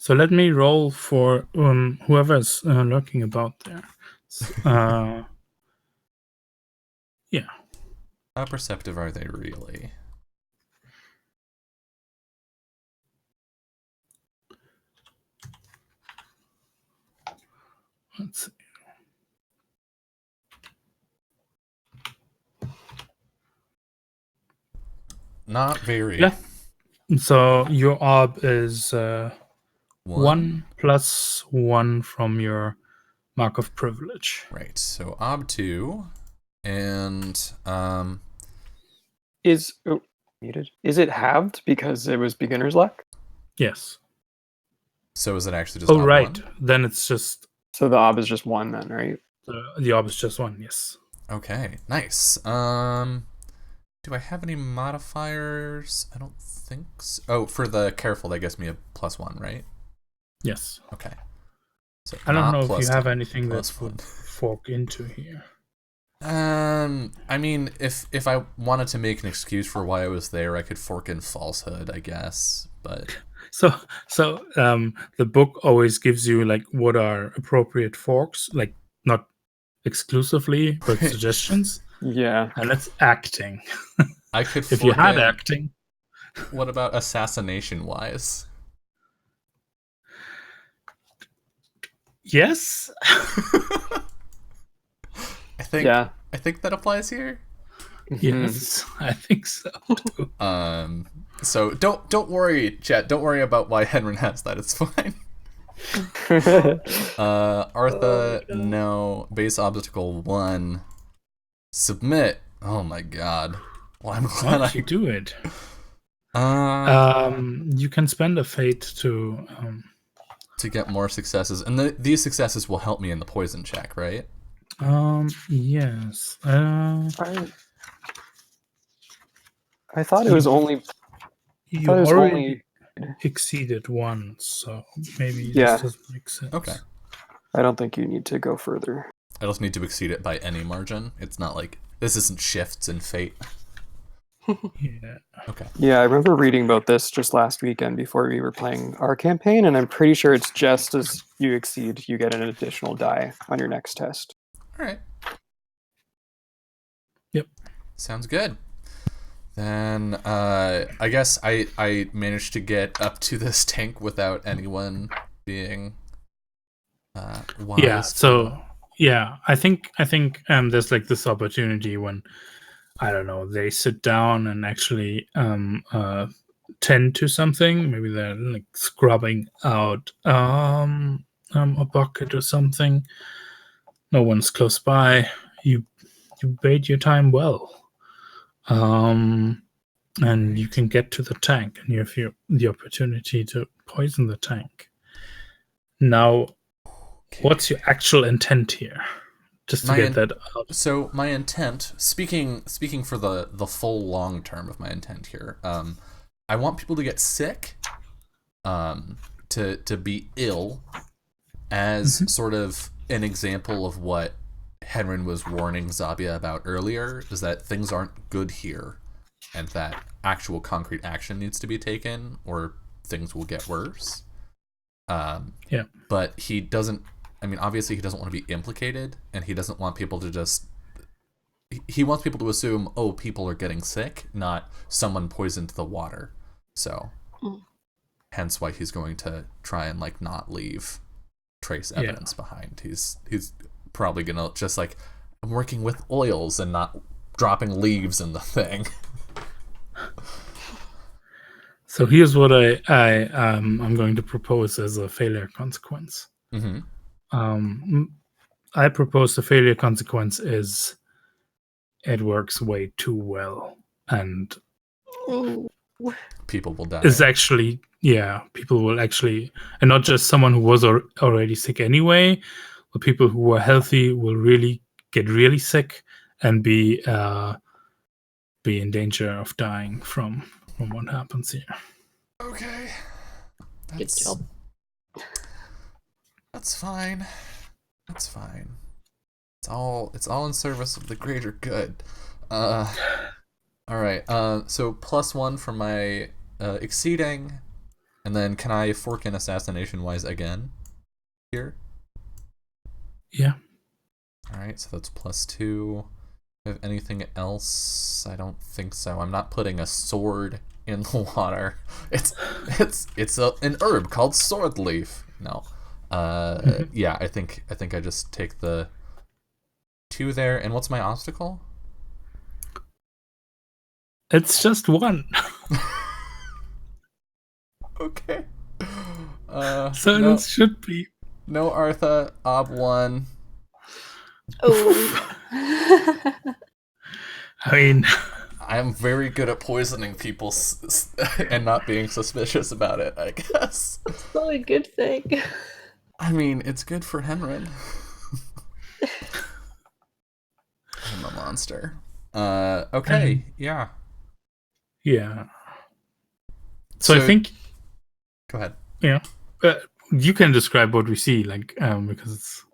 So let me roll for whoever's lurking about there. Yeah. How perceptive are they really? Let's see. Not very. Yeah. So your orb is 1 plus 1 from your mark of privilege. Right. So ob 2 and Is it halved because it was beginner's luck? Yes. So is it actually just ob right. 1? Then it's just so the ob is just 1 then, right? The ob is just 1, yes. Okay, nice. Do I have any modifiers? I don't think so. Oh, for the careful, that gives me a +1, right? Yes. Okay. So I don't know if you have 10, anything that would fork into here. I mean, if I wanted to make an excuse for why I was there, I could fork in falsehood, I guess. But so the book always gives you like what are appropriate forks, like not exclusively, but suggestions. Yeah. And that's acting. I could if you had acting. What about assassination wise? Yes. I think that applies here. Yes, I think so too. So don't worry, chat. Don't worry about why Henry has that. It's fine. Artha, no. Base obstacle 1. Submit. Oh my god. Well, I'm glad you do it. You can spend a fate to get more successes, and these successes will help me in the poison check, right? Yes. I thought it was only. You already exceeded 1, so maybe this doesn't make sense. Okay. I don't think you need to go further. I just need to exceed it by any margin. It's not like this isn't shifts in fate. Yeah. Okay. Yeah, I remember reading about this just last weekend before we were playing our campaign, and I'm pretty sure it's just as you exceed, you get an additional die on your next test. All right. Yep. Sounds good. Then I guess I managed to get up to this tank without anyone being wise. Yeah. So yeah, I think there's like this opportunity when, I don't know, they sit down and actually tend to something. Maybe they're like scrubbing out a bucket or something. No one's close by. You bait your time well. And you can get to the tank, and you have the opportunity to poison the tank. Now, what's your actual intent here? Just to get that out. So my intent, speaking for the full long term of my intent here, I want people to get sick, to be ill, as sort of an example of what Henrin was warning Zabia about earlier, is that things aren't good here, and that actual concrete action needs to be taken, or things will get worse. Yeah. But he doesn't. I mean, obviously, he doesn't want to be implicated, and he doesn't want people to just. He wants people to assume, oh, people are getting sick, not someone poisoned the water. So, hence why he's going to try and like not leave trace evidence behind. He's probably gonna just like, I'm working with oils and not dropping leaves in the thing. So here's what I'm going to propose as a failure consequence. Mm-hmm. I propose the failure consequence is it works way too well, and people will die. Is actually, people will actually, and not just someone who was already sick anyway, but people who are healthy will really get really sick and be in danger of dying from what happens here. Okay. Good job. That's fine. That's fine. It's all in service of the greater good. All right. So +1 for my exceeding, and then can I fork in assassination wise again here? Yeah. All right. So that's +2. Have anything else? I don't think so. I'm not putting a sword in the water. It's an herb called sword leaf. No. Yeah, I think I just take the 2 there. And what's my obstacle? It's just 1. Okay. So no, it should be. No Artha, Ob 1. Oh. I mean, I'm very good at poisoning people and not being suspicious about it, I guess. It's not a good thing. I mean, it's good for Henrin. I'm a monster. Okay, yeah. Yeah. So I think. Go ahead. Yeah. You can describe what we see, like, because it's.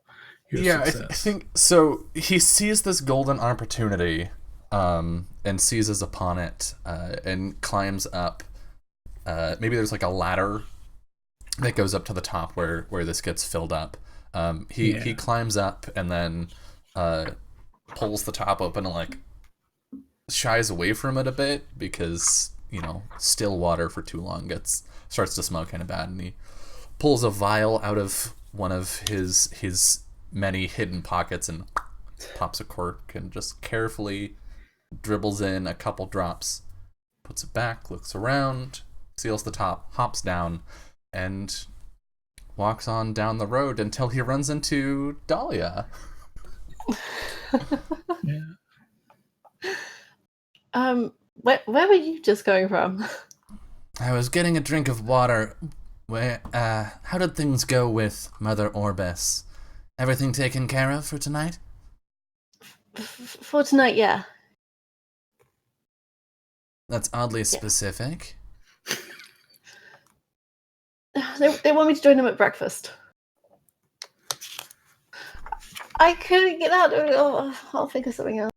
I think so. He sees this golden opportunity, and seizes upon it, and climbs up. Maybe there's like a ladder that goes up to the top where this gets filled up. He climbs up and then pulls the top open and like shies away from it a bit because still water for too long starts to smell kind of bad, and he pulls a vial out of one of his many hidden pockets and pops a cork and just carefully dribbles in a couple drops, puts it back, looks around, seals the top, hops down, and walks on down the road until he runs into Dahlia. Where were you just going from? I was getting a drink of water. How did things go with Mother Orbis? Everything taken care of for tonight? For tonight, yeah. That's oddly specific. They want me to join them at breakfast. I couldn't get out. I'll think of something else.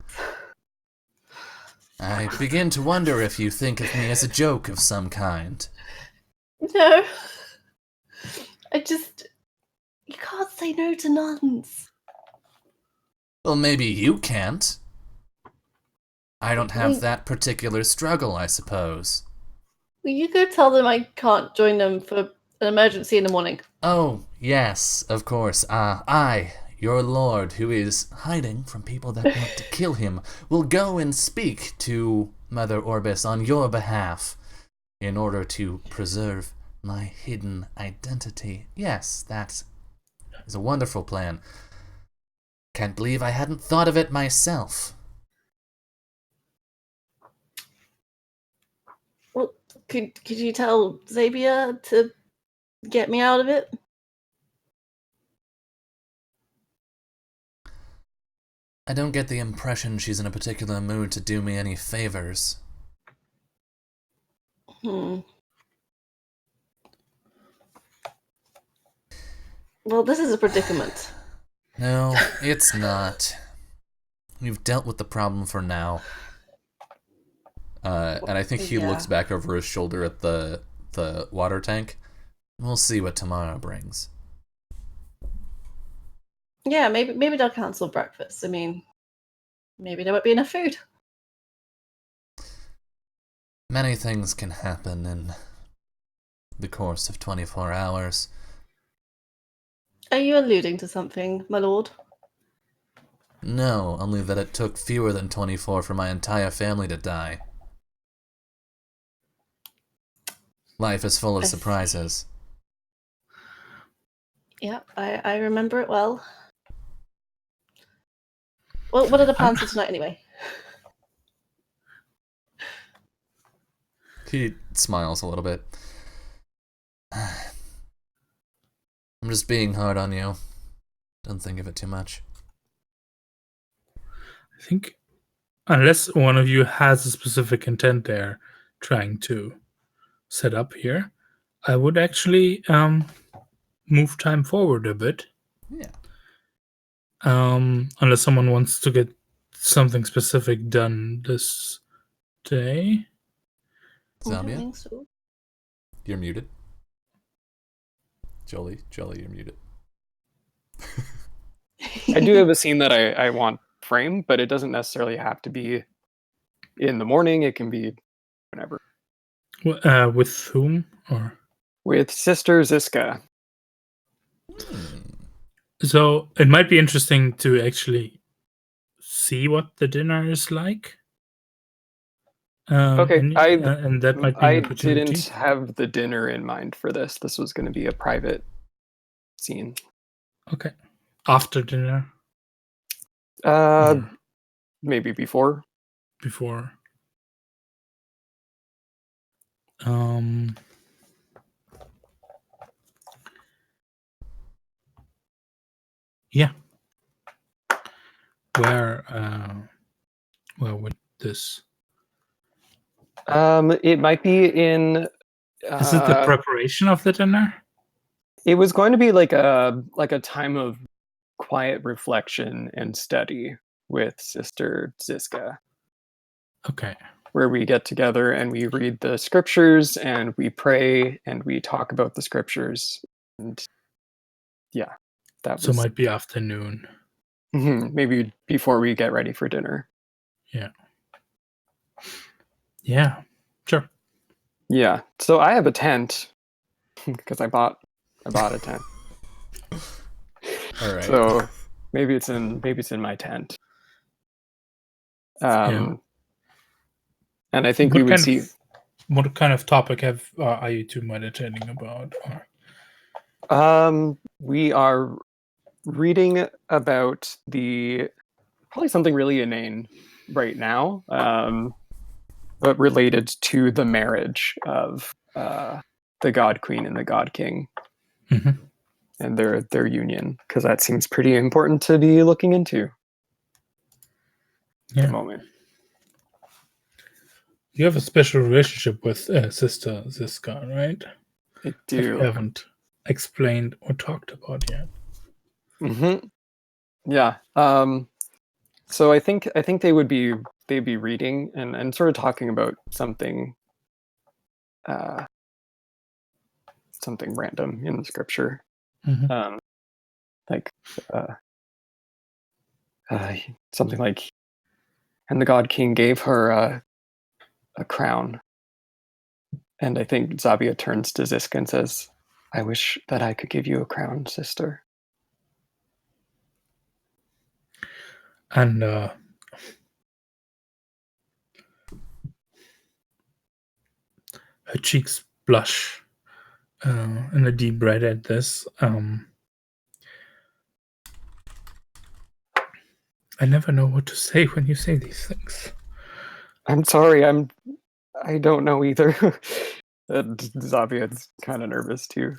I begin to wonder if you think of me as a joke of some kind. No. You can't say no to nuns. Well, maybe you can't. I don't have that particular struggle, I suppose. Will you go tell them I can't join them for an emergency in the morning? Oh, yes, of course. I, your lord, who is hiding from people that want to kill him, will go and speak to Mother Orbis on your behalf in order to preserve my hidden identity. Yes, that is a wonderful plan. Can't believe I hadn't thought of it myself. Well, could you tell Xavier to get me out of it? I don't get the impression she's in a particular mood to do me any favors. Well, this is a predicament. No, it's not. We've dealt with the problem for now. And I think he looks back over his shoulder at the water tank. We'll see what tomorrow brings. Yeah, maybe they'll cancel breakfast. I mean, maybe there won't be enough food. Many things can happen in the course of 24 hours. Are you alluding to something, my lord? No, only that it took fewer than 24 for my entire family to die. Life is full of surprises. Yeah, I remember it well. Well, what are the plans for tonight anyway? He smiles a little bit. I'm just being hard on you. Don't think of it too much. I think unless one of you has a specific intent they're trying to set up here, I would actually move time forward a bit. Yeah. Unless someone wants to get something specific done this day. I don't Zambia, think so. you're muted. Jolie, you're muted. I do have a scene that I want framed, but it doesn't necessarily have to be in the morning. It can be whenever. With whom? Or With Sister Ziska. so it might be interesting to actually see what the dinner is like. Okay, and that might be an I opportunity. didn't have the dinner in mind for this. This was going to be a private scene. Okay, after dinner. Maybe before. Before. Yeah. Where would this? It might be in. Is it the preparation of the dinner? It was going to be like a time of quiet reflection and study with Sister Ziska. Okay. Where we get together and we read the scriptures and we pray and we talk about the scriptures. And yeah, that So was. it might be afternoon. Maybe before we get ready for dinner. Yeah. Yeah. Sure. Yeah. So I have a tent because I bought a tent. All right. So maybe it's in my tent. And I think we would see. What kind of topic are you two meditating about? Or? We are reading about probably something really inane right now, but related to the marriage of the God Queen and the God King, and their union, because that seems pretty important to be looking into. At the moment. You have a special relationship with Sister Ziska, right? I do. That you haven't explained or talked about yet. Yeah. So I think they'd be reading and sort of talking about something something random in the scripture. Like something like And the God King gave her a crown. And I think Zabia turns to Ziska and says, I wish that I could give you a crown, sister. And her cheeks blush in a deep red at this. I never know what to say when you say these things. I'm sorry, I don't know either. Zabia's kind of nervous too.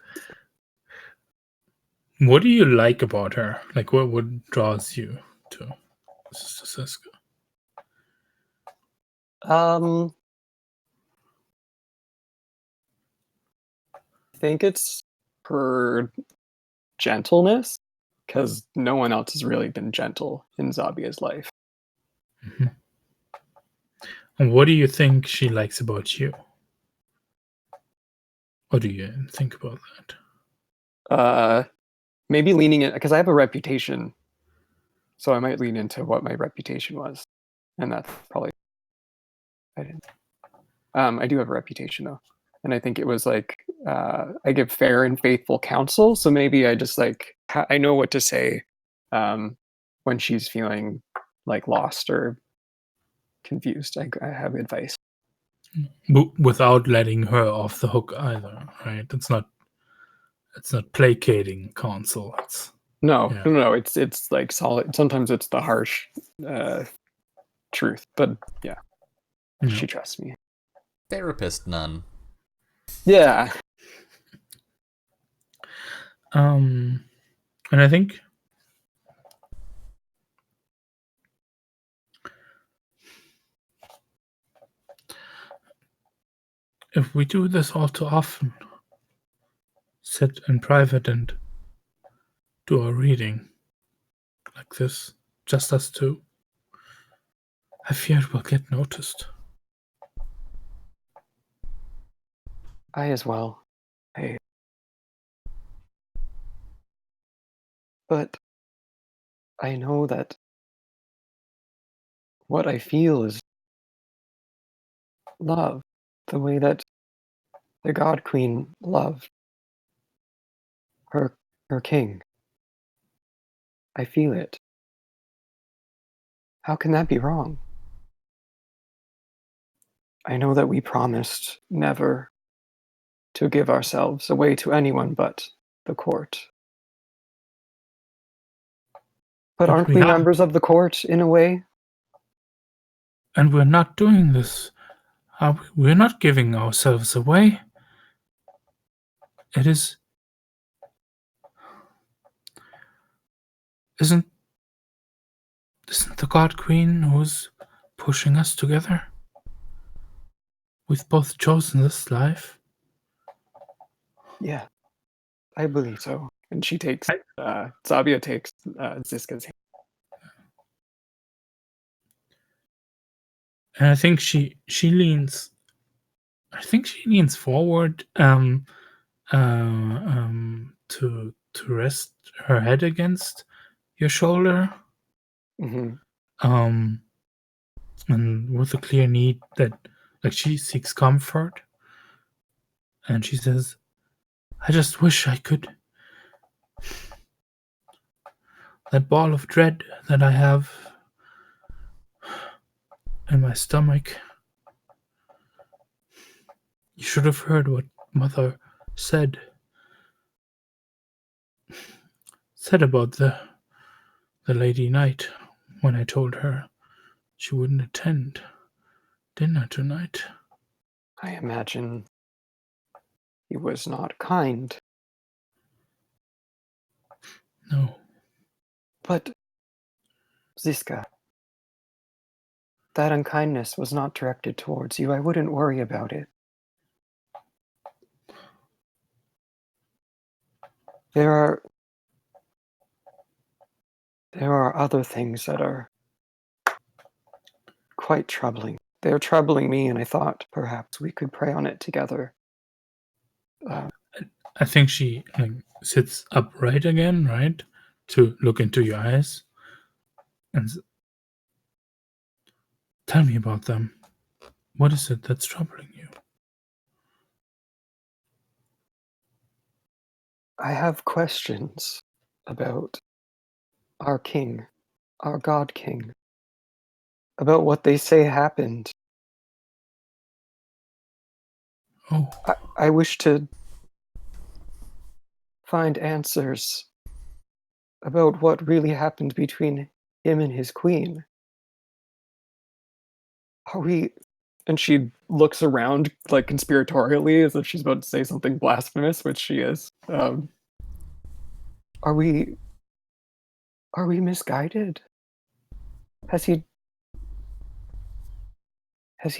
What do you like about her? Like, what draws you to Sister Siska? I think it's her gentleness, because no one else has really been gentle in Zabia's life. Mm-hmm. And what do you think she likes about you? What do you think about that? Maybe leaning in, because I have a reputation, so I might lean into what my reputation was, and that's probably I didn't. I do have a reputation though, and I think it was like I give fair and faithful counsel. So maybe I just like I know what to say when she's feeling like lost or confused. I have advice. Without letting her off the hook either, right? It's not placating counsel. No. It's like solid. Sometimes it's the harsh truth, but yeah, she trusts me. Therapist none. Yeah. And I think if we do this all too often, sit in private and do our reading like this, just us two, I fear it will get noticed. I as well. But I know that what I feel is love, the way that the God Queen loved her king. I feel it. How can that be wrong? I know that we promised never to give ourselves away to anyone but the court. But aren't we members of the court in a way? And we're not doing this. We're not giving ourselves away. It is. Isn't the God Queen who's pushing us together? We've both chosen this life. Yeah, I believe so. And she takes, Zabia takes Ziska's hand. And I think she leans. I think she leans forward to rest her head against your shoulder. Mm-hmm. And with a clear need that, like, she seeks comfort. And she says, I just wish I could. That ball of dread that I have in my stomach. You should have heard what Mother said. Said about the Lady Knight when I told her she wouldn't attend dinner tonight. I imagine he was not kind. No. But, Ziska, that unkindness was not directed towards you. I wouldn't worry about it. There are other things that are quite troubling. They're troubling me, and I thought perhaps we could pray on it together. I think she sits upright again, right, to look into your eyes, and Tell me about them. What is it that's troubling you? I have questions about our king, our god king, about what they say happened. Oh, I wish to find answers about what really happened between him and his queen. Are we... And she looks around, like, conspiratorially, as if she's about to say something blasphemous, which she is. Are we misguided? Has he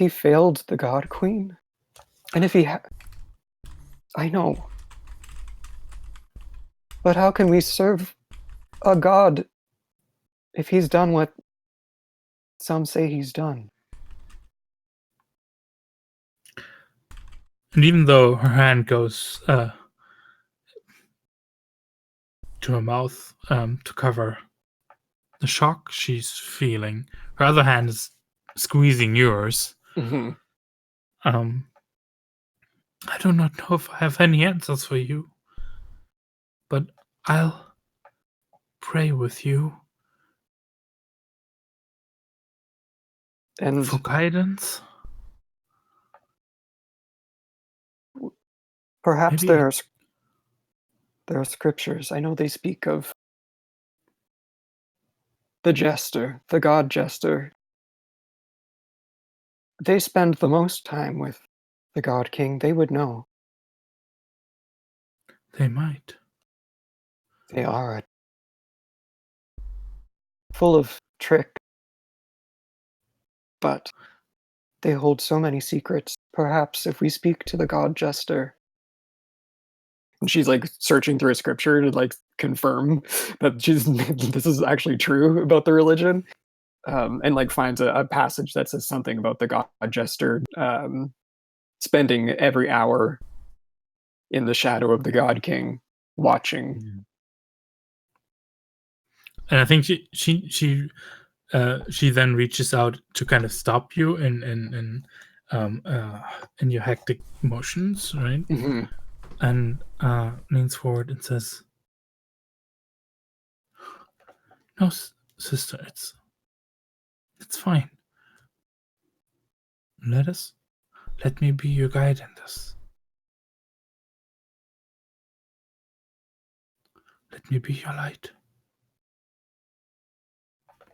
failed the God Queen? And if he I know. But how can we serve a god if he's done what some say he's done? and even though her hand goes to her mouth to cover the shock she's feeling, her other hand is squeezing yours. Mm-hmm. I do not know if I have any answers for you, but I'll pray with you And for guidance. perhaps Maybe there are scriptures. I know they speak of the jester, the god jester. They spend the most time with the god king. They would know. they might. They are full of trick, but they hold so many secrets. Perhaps if we speak to the god jester... And she's like searching through a scripture to like confirm that this is actually true about the religion, and like finds a passage that says something about the god jester spending every hour in the shadow of the god king, watching. And I think she then reaches out to kind of stop you in your hectic motions, right? Mm-hmm. And leans forward and says, "No, sister, it's fine. Let me be your guide in this. Let me be your light."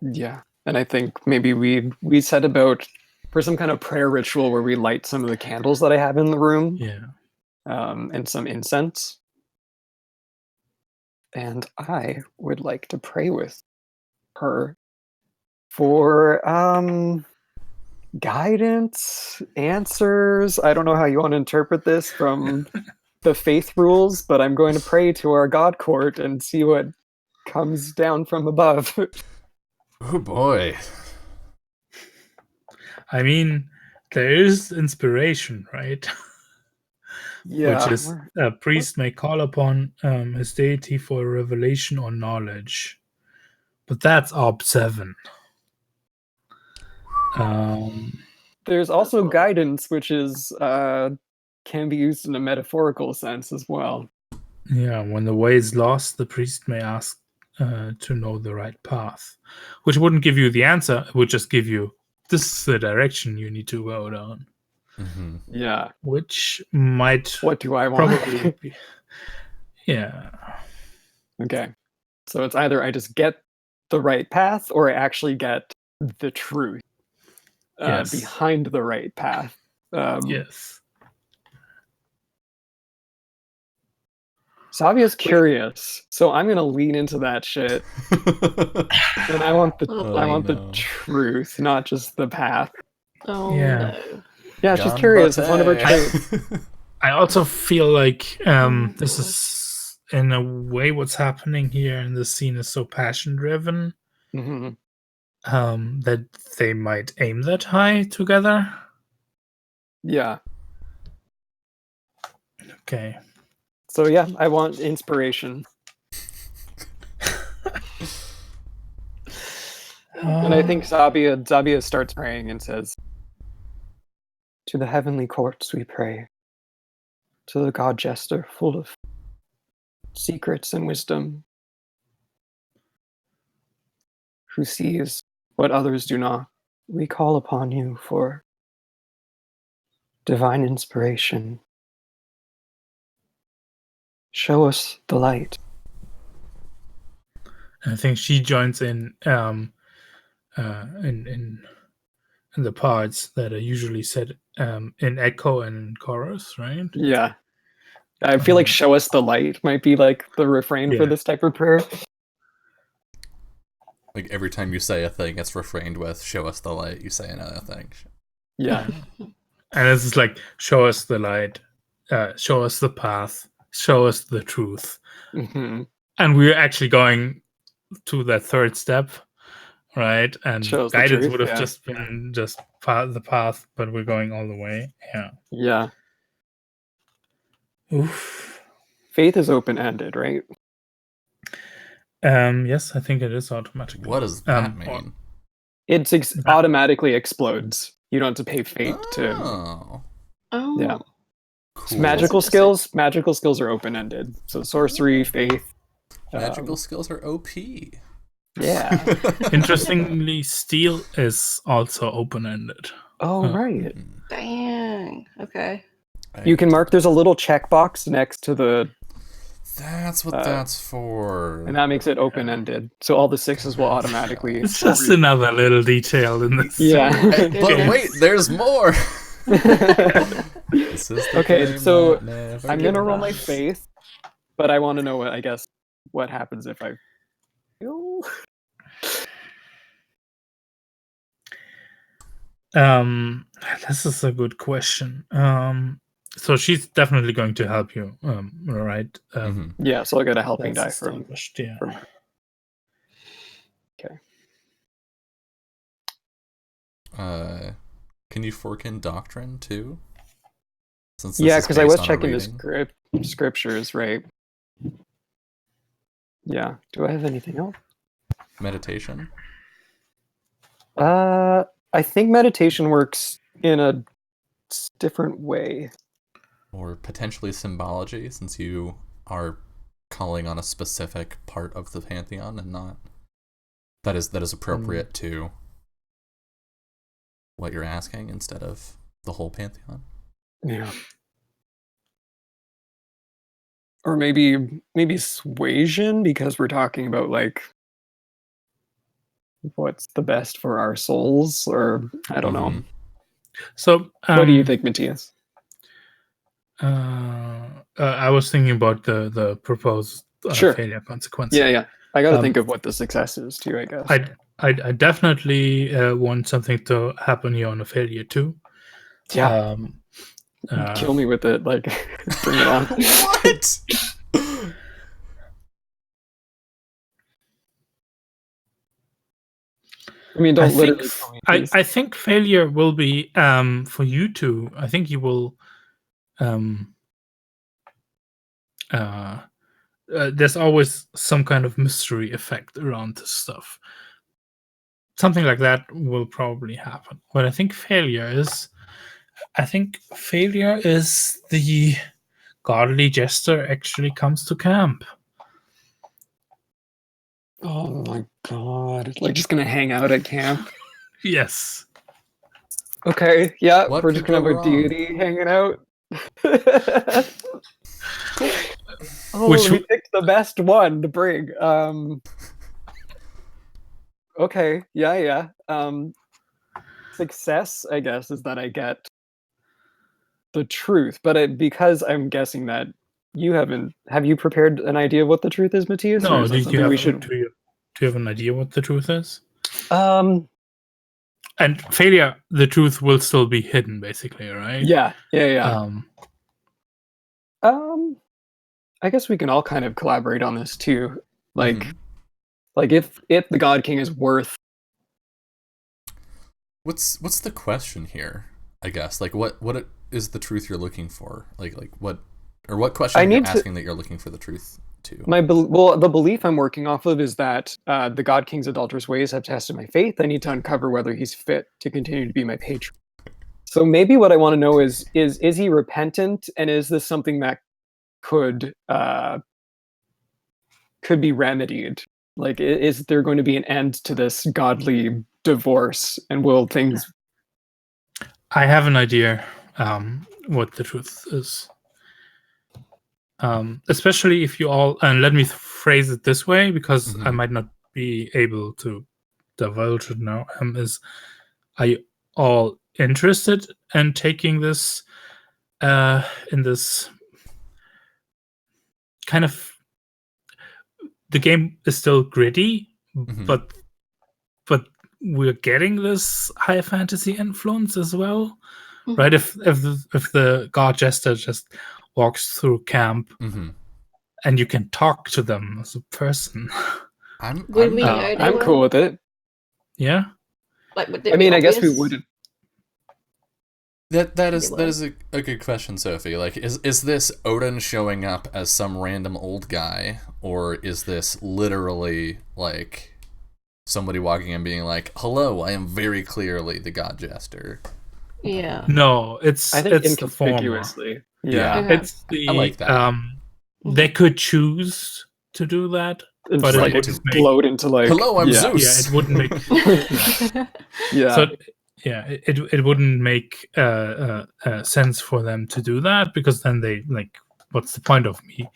Yeah, and I think maybe we set about for some kind of prayer ritual where we light some of the candles that I have in the room, Yeah. and some incense. And I would like to pray with her for guidance, answers. I don't know how you want to interpret this from the faith rules, but I'm going to pray to our God court and see what comes down from above. Oh boy. I mean, there is inspiration, right? Yeah, Which is a priest may call upon his deity for revelation or knowledge. But that's Ob 7. there's also guidance, which is can be used in a metaphorical sense as well. Yeah, when the way is lost, the priest may ask to know the right path, which wouldn't give you the answer. It would just give you, this is the direction you need to go down. Mm-hmm. Yeah. Which might What do I want? probably be. Yeah. Okay. So it's either I just get the right path or I actually get the truth Yes. behind the right path. Yes. Savia's curious, so I'm gonna lean into that shit. And I want the the truth, not just the path. Oh Yeah. no. Yeah, she's curious. It's one of her traits. I also feel like this is, in a way, what's happening here in this scene is so passion-driven that they might aim that high together. Yeah. Okay. So yeah, I want inspiration. And I think Zabia starts praying and says, "To the heavenly courts we pray, to the god jester full of secrets and wisdom, who sees what others do not. We call upon you for divine inspiration. Show us the light." I think she joins in in the parts that are usually said in echo and in chorus, right? Yeah. I feel like "show us the light" might be like the refrain for Yeah. this type of prayer. Like every time you say a thing, it's refrained with "show us the light." You say another thing. Yeah. And it's just like, show us the light, show us the path, show us the truth. Hmm. And we're actually going to that third step, right? And Shows the guidance truth, would have yeah. just been just the path, but we're going all the way. Yeah. Yeah. Oof. Faith is open-ended, right? Yes, I think it is automatically. What does that mean? It automatically explodes. You don't have to pay fate to. Oh, Oh. Yeah. cool. Magical That's interesting. skills are open-ended. So sorcery, faith. Magical skills are OP. Yeah. Interestingly, steel is also open-ended. Oh, right. Dang. Okay. You can mark. There's a little checkbox next to the, That's what that's for. and that makes it open-ended. So all the sixes will automatically. It's just another little detail in this. Yeah. Hey, but wait, there's more. This is the Okay, game so that never I'm gonna roll my ends. faith, but I want to know what happens if I fail. This is a good question. So she's definitely going to help you, right? Yeah, so I'll get a helping die That's from established, yeah. her. Okay. Can you fork in doctrine too? Since Yeah, because because I was checking the scriptures, right? Yeah. Do I have anything else? Meditation. I think meditation works in a different way. Or potentially symbology, since you are calling on a specific part of the pantheon and not that is appropriate to what you're asking instead of the whole pantheon. Yeah. Or maybe suasion, because we're talking about like what's the best for our souls, or I don't know. So What do you think, Matthias? I was thinking about the proposed Sure. failure consequence. Yeah. I got to think of what the success is too, I guess. I definitely want something to happen here on a failure too. Yeah. Kill me with it, like bring it on. What? I mean, don't literally. I think failure will be for you two. I think you will. There's always some kind of mystery effect around this stuff. Something like that will probably happen. But I think failure is the godly jester actually comes to camp. Oh my god! Like just gonna hang out at camp. Yes. Okay. Yeah, What we're just could gonna go have a wrong? deity hanging out. Oh, Which- we picked the best one to bring. Okay. Yeah. Success, I guess, is that I get the truth, but because I'm guessing that you haven't. Have you prepared an idea of what the truth is, Matthias? Or No, is that do you something have we should? do you have an idea what the truth is? And failure, the truth will still be hidden, basically, right? yeah. I guess we can all kind of collaborate on this too. Like if the God King is worth. What's the question here? I guess like what is the truth you're looking for? Like what question you're asking that you're looking for the truth to. The belief I'm working off of is that the God King's adulterous ways have tested my faith. I need to uncover whether he's fit to continue to be my patron. So maybe what I want to know is he repentant, and is this something that could be remedied? Like, is there going to be an end to this godly divorce, and will things? I have an idea what the truth is. Especially if you all, and let me phrase it this way, because I might not be able to divulge it now, are you all interested in taking this in this kind of, the game is still gritty, but we're getting this high fantasy influence as well, right? If the god jester just walks through camp and you can talk to them as a person, I'm cool with it. Yeah. Like, I mean, I guess we would. That is a good question, Sophie. Like, is this Odin showing up as some random old guy, or is this literally like somebody walking in being like, "Hello, I am very clearly the god jester"? Yeah. No, I think it's the former. inconspicuously. Yeah. Okay. It's the I like that. They could choose to do that, And but just, it like, wouldn't explode into like. Hello, I'm yeah. Zeus. Yeah, it wouldn't make. Yeah. So it wouldn't make sense for them to do that, because then they like, what's the point of me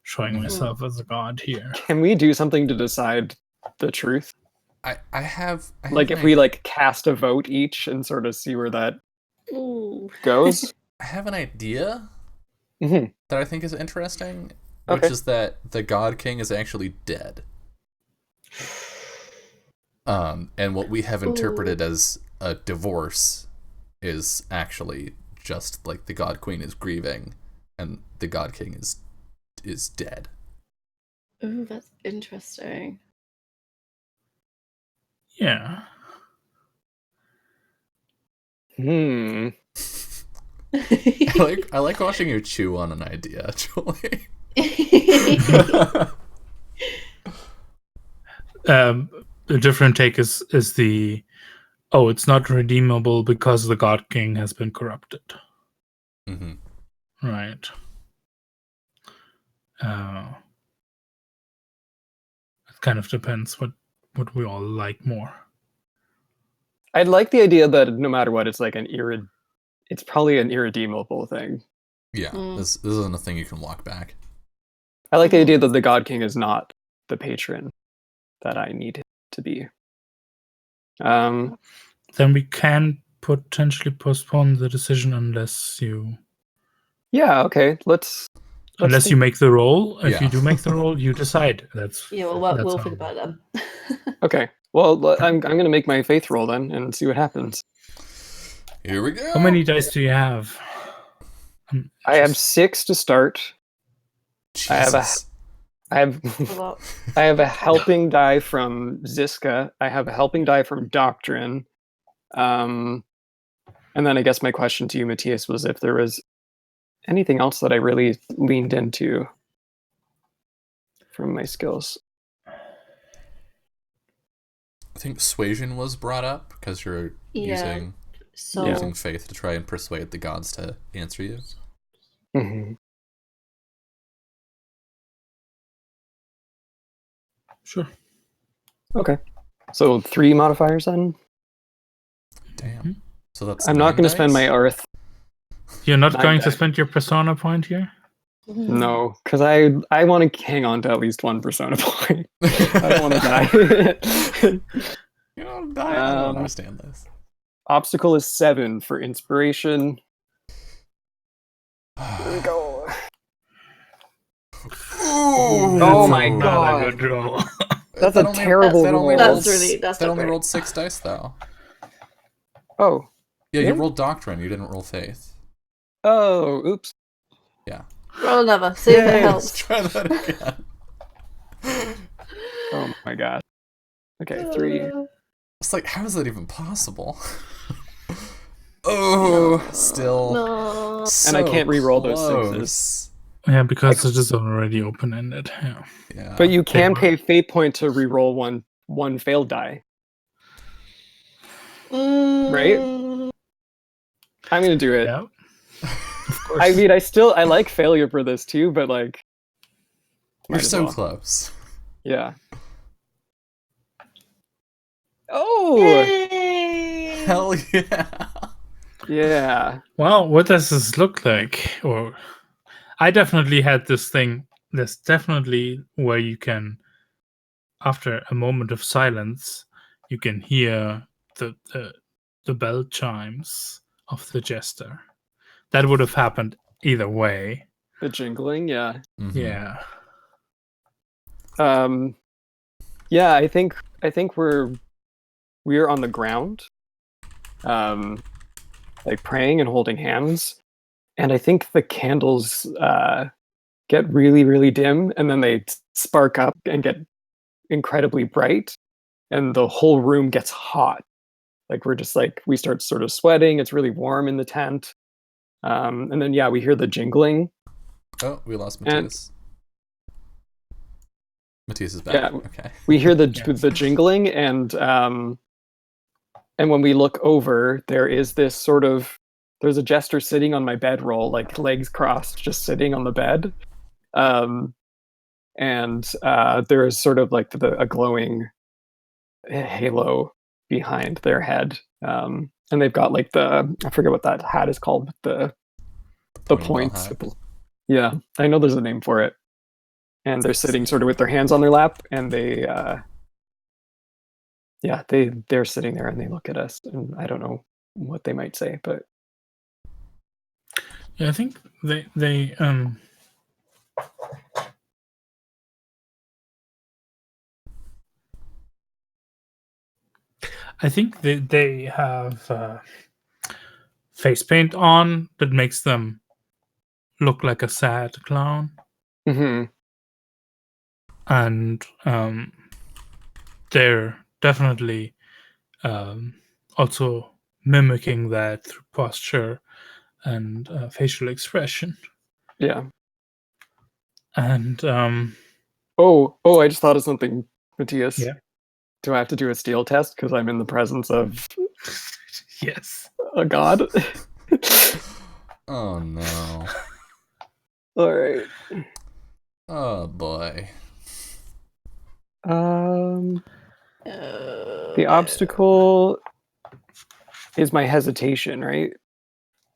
showing myself as a god here? Can we do something to decide the truth? I have Like, if we like cast a vote each and sort of see where that goes. I have an idea Mm-hmm. that I think is interesting, which is that the God King is actually dead. And what we have interpreted as a divorce is actually just like the God Queen is grieving, and the God King is dead. Ooh, that's interesting. Yeah. I like watching you chew on an idea, Julie. The different take is it's not redeemable because the God King has been corrupted. Right. It kind of depends what we all like more. I'd like the idea that no matter what, it's like it's probably an irredeemable thing. Yeah, this isn't a thing you can walk back. I like the idea that the God King is not the patron that I need him to be. Then we can potentially postpone the decision unless you. Yeah. Okay. Let's unless you make the roll. If Yeah. you do make the roll, you decide. That's we'll think about them. Okay. Well, I'm going to make my faith roll then and see what happens. Here we go. How many dice do you have? I have 6 to start. Jesus. I have a helping die from Ziska. I have a helping die from Doctrine. And then I guess my question to you, Matthias, was if there was anything else that I really leaned into from my skills. I think suasion was brought up because you're using faith to try and persuade the gods to answer you. Mm-hmm. Sure. Okay. So 3 modifiers then? Damn. So that's I'm not going to spend my Earth. You're not going to spend your persona point here? No, because I want to hang on to at least 1 persona point. I don't want to die. You don't die. I don't understand this. Obstacle is 7 for inspiration. Here we go. Oh my god. Not a good roll. That's a terrible roll. That's that only rolled 6 dice though. Oh. Yeah, you rolled Doctrine, you didn't roll Faith. Oh, oops. Yeah. Roll another. See if it helps. Let's try that again. Oh my god. Okay, 3. It's like, how is that even possible? Oh, still. No. So And I can't re-roll those close. 6s. Yeah, because it is already open-ended. Yeah. Yeah. But you can were- pay fate point to reroll one failed die. Right? I'm gonna do it. Yeah. Of course. I mean, I like failure for this too, but like, You're might as so well. close. Yeah. Oh, Hell yeah. yeah. Well, what does this look like? Or I definitely had this thing. There's definitely where you can, after a moment of silence, you can hear the bell chimes of the jester. That would have happened either way. The jingling, yeah. Mhm. Yeah. Yeah, I think we're on the ground, like praying and holding hands, and I think the candles get really, really dim, and then they spark up and get incredibly bright, and the whole room gets hot. Like we start sort of sweating. It's really warm in the tent, and then yeah, we hear the jingling. Oh, we lost And- Matthias. Matthias is back. Yeah. Okay. We hear the Yeah. the jingling, and when we look over, there's a jester sitting on my bedroll, like legs crossed, just sitting on the bed. And there is sort of like a glowing halo behind their head. And they've got like I forget what that hat is called, but the Pointy ball points. hat. Yeah, I know there's a name for it. And they're sitting sort of with their hands on their lap, and they're sitting there and they look at us, and I don't know what they might say, but Yeah, I think they I think they have face paint on that makes them look like a sad clown, mhm. and they're definitely also mimicking that through posture and facial expression. Yeah. And Oh, I just thought of something, Matthias. Yeah. Do I have to do a steel test because I'm in the presence of yes, a god? Oh no. All right. Oh boy. The obstacle is my hesitation, right?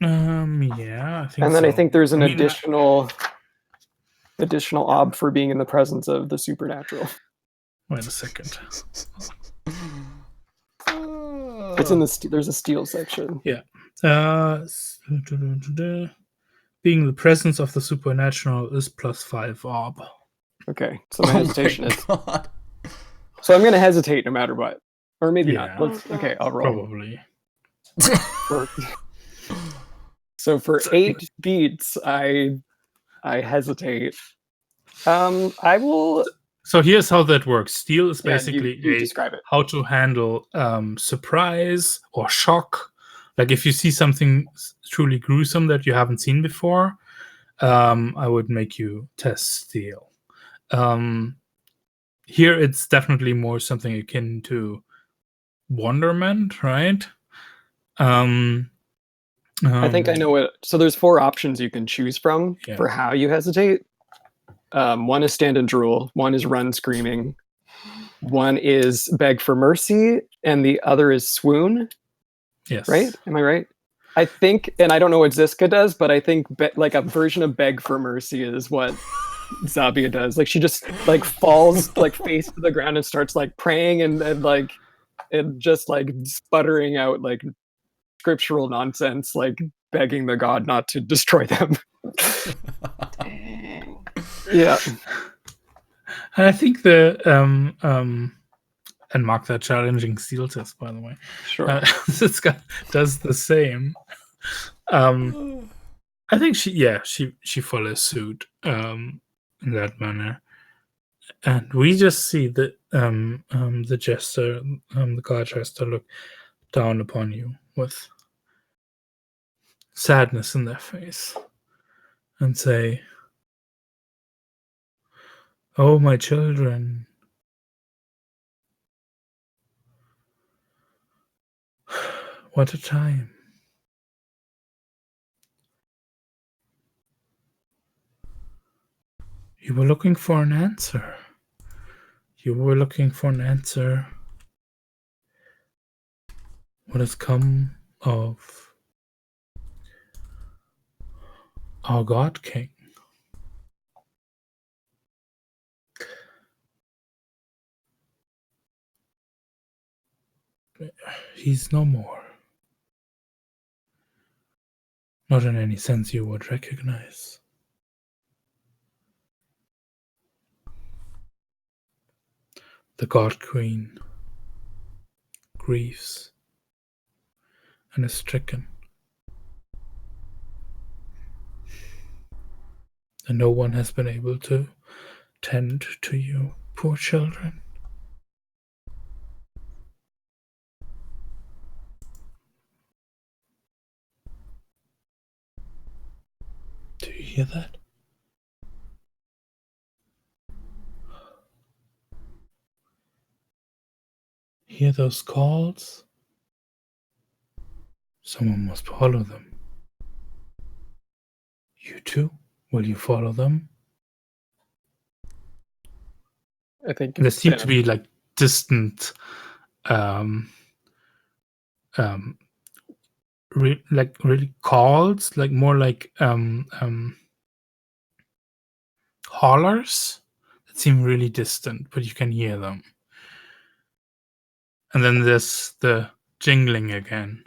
yeah, I think. And then I so. think there's an I mean, additional ob for being in the presence of the supernatural. Wait a second. It's in there's a steel section. Yeah. Being in the presence of the supernatural is +5 ob. Okay, so my hesitation Oh my is. God. So I'm gonna hesitate no matter what, or maybe Yeah. not. Okay, I'll roll. Probably. So for 8 beats, I hesitate. I will. So here's how that works. Steel is Yeah, basically you describe it. how to handle surprise or shock. Like if you see something truly gruesome that you haven't seen before, I would make you test steel. Here it's definitely more something akin to wonderment, right? I think I know what. So there's 4 options you can choose from Yeah. for how you hesitate. One is stand and drool. One is run screaming. One is beg for mercy, and the other is swoon. Yes. Right? Am I right? I think, and I don't know what Ziska does, but I think like a version of beg for mercy is what Zabia does. Like she just like falls like face to the ground and starts like praying and like and just like sputtering out like scriptural nonsense, like begging the god not to destroy them. Yeah. And I think the and mark that challenging steel test, by the way. Sure. This guy does the same. I think she follows suit in that manner, and we just see the jester, the god jester, look down upon you with sadness in their face and say, Oh, my children. What a time. You were looking for an answer. You were looking for an answer. What has come of our God King? He's no more. Not in any sense you would recognize. The God Queen grieves and is stricken, and no one has been able to tend to you, poor children. Do you hear that? Hear those calls? Someone must follow them. You too? Will you follow them? I think There seem to Sam- be like distant, um, like really calls, like more like hollers that seem really distant, but you can hear them. And then there's the jingling again.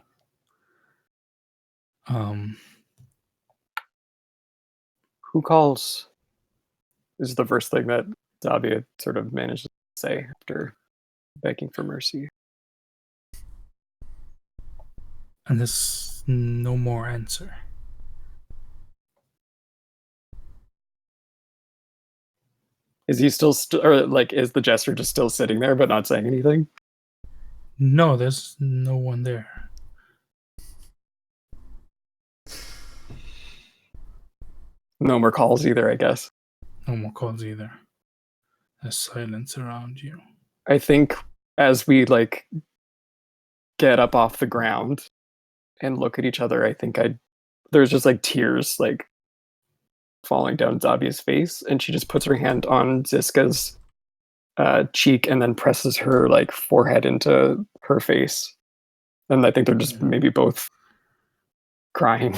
who calls is the first thing that Zabia sort of manages to say after begging for mercy. And there's no more answer. Is he still or like is the jester just still sitting there but not saying anything? No, there's no one there. No more calls either, I guess. No more calls either. There's silence around you. I think as we like get up off the ground and look at each other, I think there's just like tears like falling down Zabia's face, and she just puts her hand on Ziska's cheek and then presses her like forehead into her face. And I think they're just maybe both crying.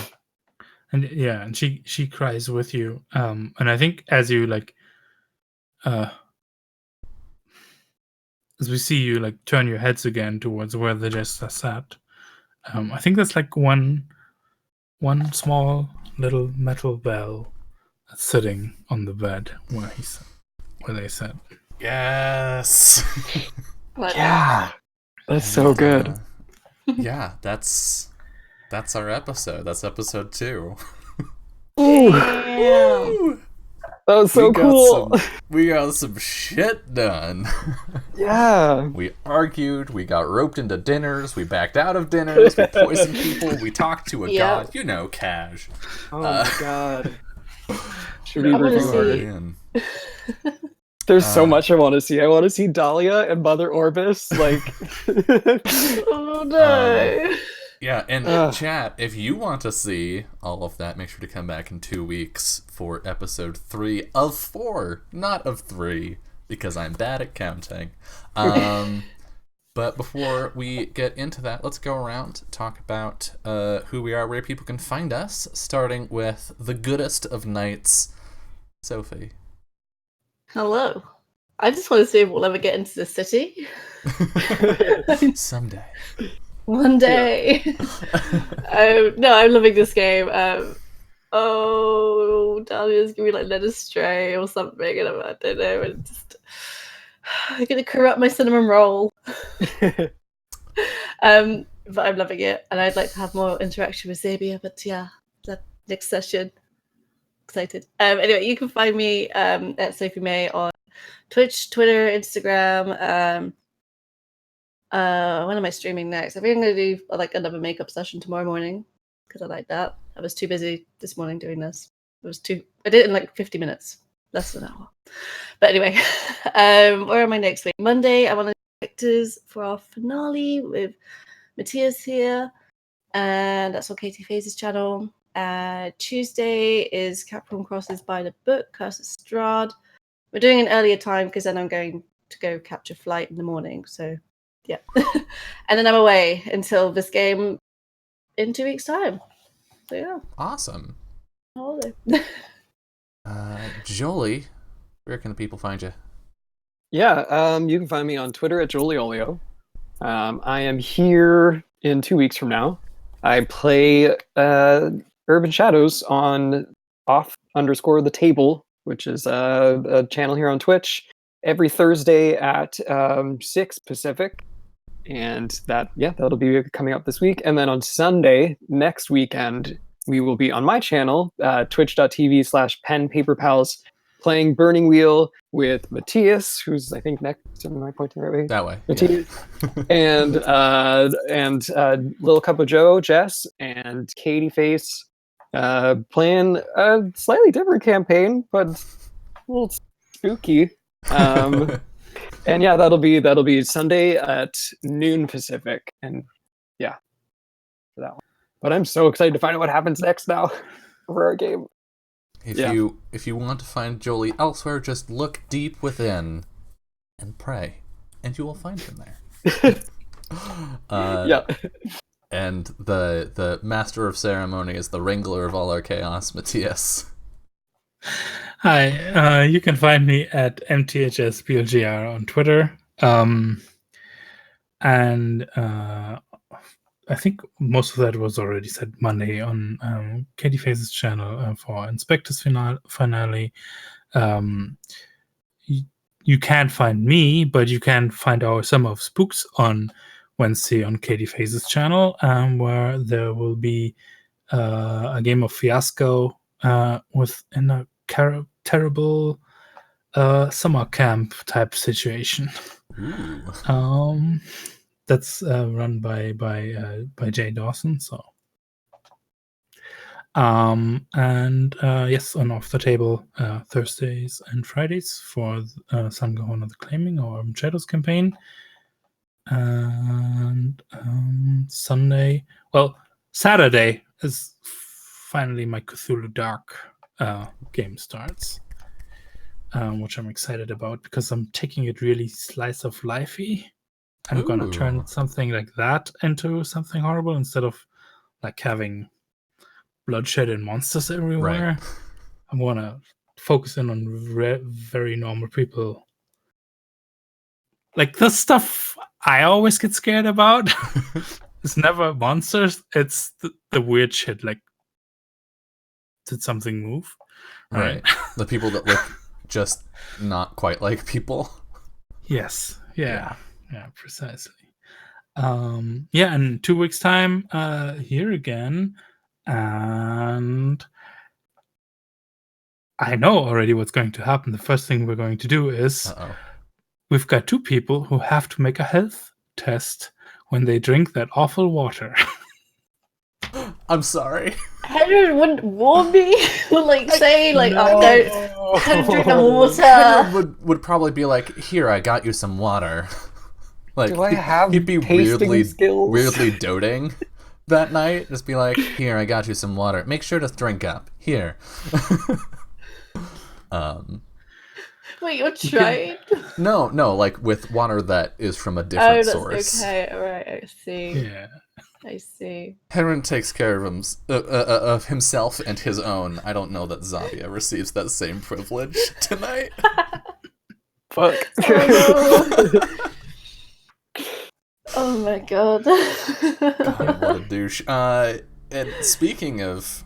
And yeah, and she cries with you. And I think as you like as we see you like turn your heads again towards where the jester sat, I think there's like one small little metal bell that's sitting on the bed where they sat. Yes. Yeah, that's so good. Yeah, that's our episode. That's episode 2. Damn. That was so cool. We got some shit done. Yeah. We argued, we got roped into dinners, we backed out of dinners, we poisoned people, we talked to a god. You know, Cash. Oh my god. Should we I wanna review see- it? There's so much I want to see. I want to see Dahlia and Mother Orbis. Like, Oh no. Yeah, and chat, if you want to see all of that, make sure to come back in 2 weeks for episode 3 of 4, not of 3, because I'm bad at counting. But before we get into that, let's go around, talk about who we are, where people can find us, starting with the goodest of knights, Sophie. Hello. I just want to see if we'll ever get into the city. Someday. One day. No, I'm loving this game. Dahlia's gonna be like led astray or something, and I don't know. And just I'm gonna corrupt my cinnamon roll. But I'm loving it, and I'd like to have more interaction with Zabia. But yeah, that next session. Excited. Anyway, you can find me at Sophie May on Twitch, Twitter, Instagram. When am I streaming next? I think I'm gonna do like another makeup session tomorrow morning because I like that. I was too busy this morning doing this. I did it in like 50 minutes, less than an hour. But anyway, where am I next week? Monday, I'm on the directors for our finale with Matthias here, and that's on Katie Faze's channel. Tuesday is Capricorn Crosses by the Book, Curse of Strahd. We're doing an earlier time because then I'm going to go catch a flight in the morning. So, yeah. And then I'm away until this game in 2 weeks' time. So, yeah. Awesome. Holiday. Jolie, where can the people find you? Yeah, you can find me on Twitter at JolieOlio. I am here in 2 weeks from now. I play Urban Shadows on off_the table, which is a channel here on Twitch, every Thursday at 6 Pacific. And that'll be coming up this week. And then on Sunday, next weekend, we will be on my channel, twitch.tv/penpaperpals, playing Burning Wheel with Matthias, who's I think next. Am I pointing the right way? That way. Matthias, yeah. and Little Cup of Joe, Jess, and Katie Face, playing a slightly different campaign, but a little spooky. And yeah, that'll be Sunday at noon Pacific, and yeah, for that one. But I'm so excited to find out what happens next now for our game. If you want to find Jolie elsewhere, just look deep within and pray, and you will find him there. Yeah. And the master of ceremony is the wrangler of all our chaos, Matthias. Hi, you can find me at mthsblgr on Twitter. And I think most of that was already said Monday on Katie Face's channel for Inspector's finale. You can't find me, but you can find our Summer of Spooks on Wednesday on Katie Face's channel, where there will be a game of Fiasco within a terrible summer camp type situation. That's run by Jay Dawson. So, and yes, on Off the Table Thursdays and Fridays for Sangahona the Claiming or Shadows campaign, and Saturday is finally my Cthulhu Dark game starts, which I'm excited about because I'm taking it really slice of lifey. I'm going to turn something like that into something horrible instead of like having bloodshed and monsters everywhere. Right. I want to focus in on very normal people. Like the stuff I always get scared about is never monsters. It's the weird shit. Like, did something move? Right. The people that look just not quite like people. Yes. Yeah, precisely. In 2 weeks' time, here again. And I know already what's going to happen. The first thing we're going to do is we've got 2 people who have to make a health test when they drink that awful water. I'm sorry. Henry wouldn't warn me. I don't drink the water. Henry would probably be like, "Here, I got you some water." Like, do I have he'd be tasting skills? weirdly doting that night. Just be like, "Here, I got you some water. Make sure to drink up. Here." Wait, you're trying? No, like with water that is from a different source. Okay, alright, I see. Yeah. I see. Henry takes care of himself and his own. I don't know that Zavia receives that same privilege tonight. Fuck. Oh, no. Oh my god. God, what a douche. And speaking of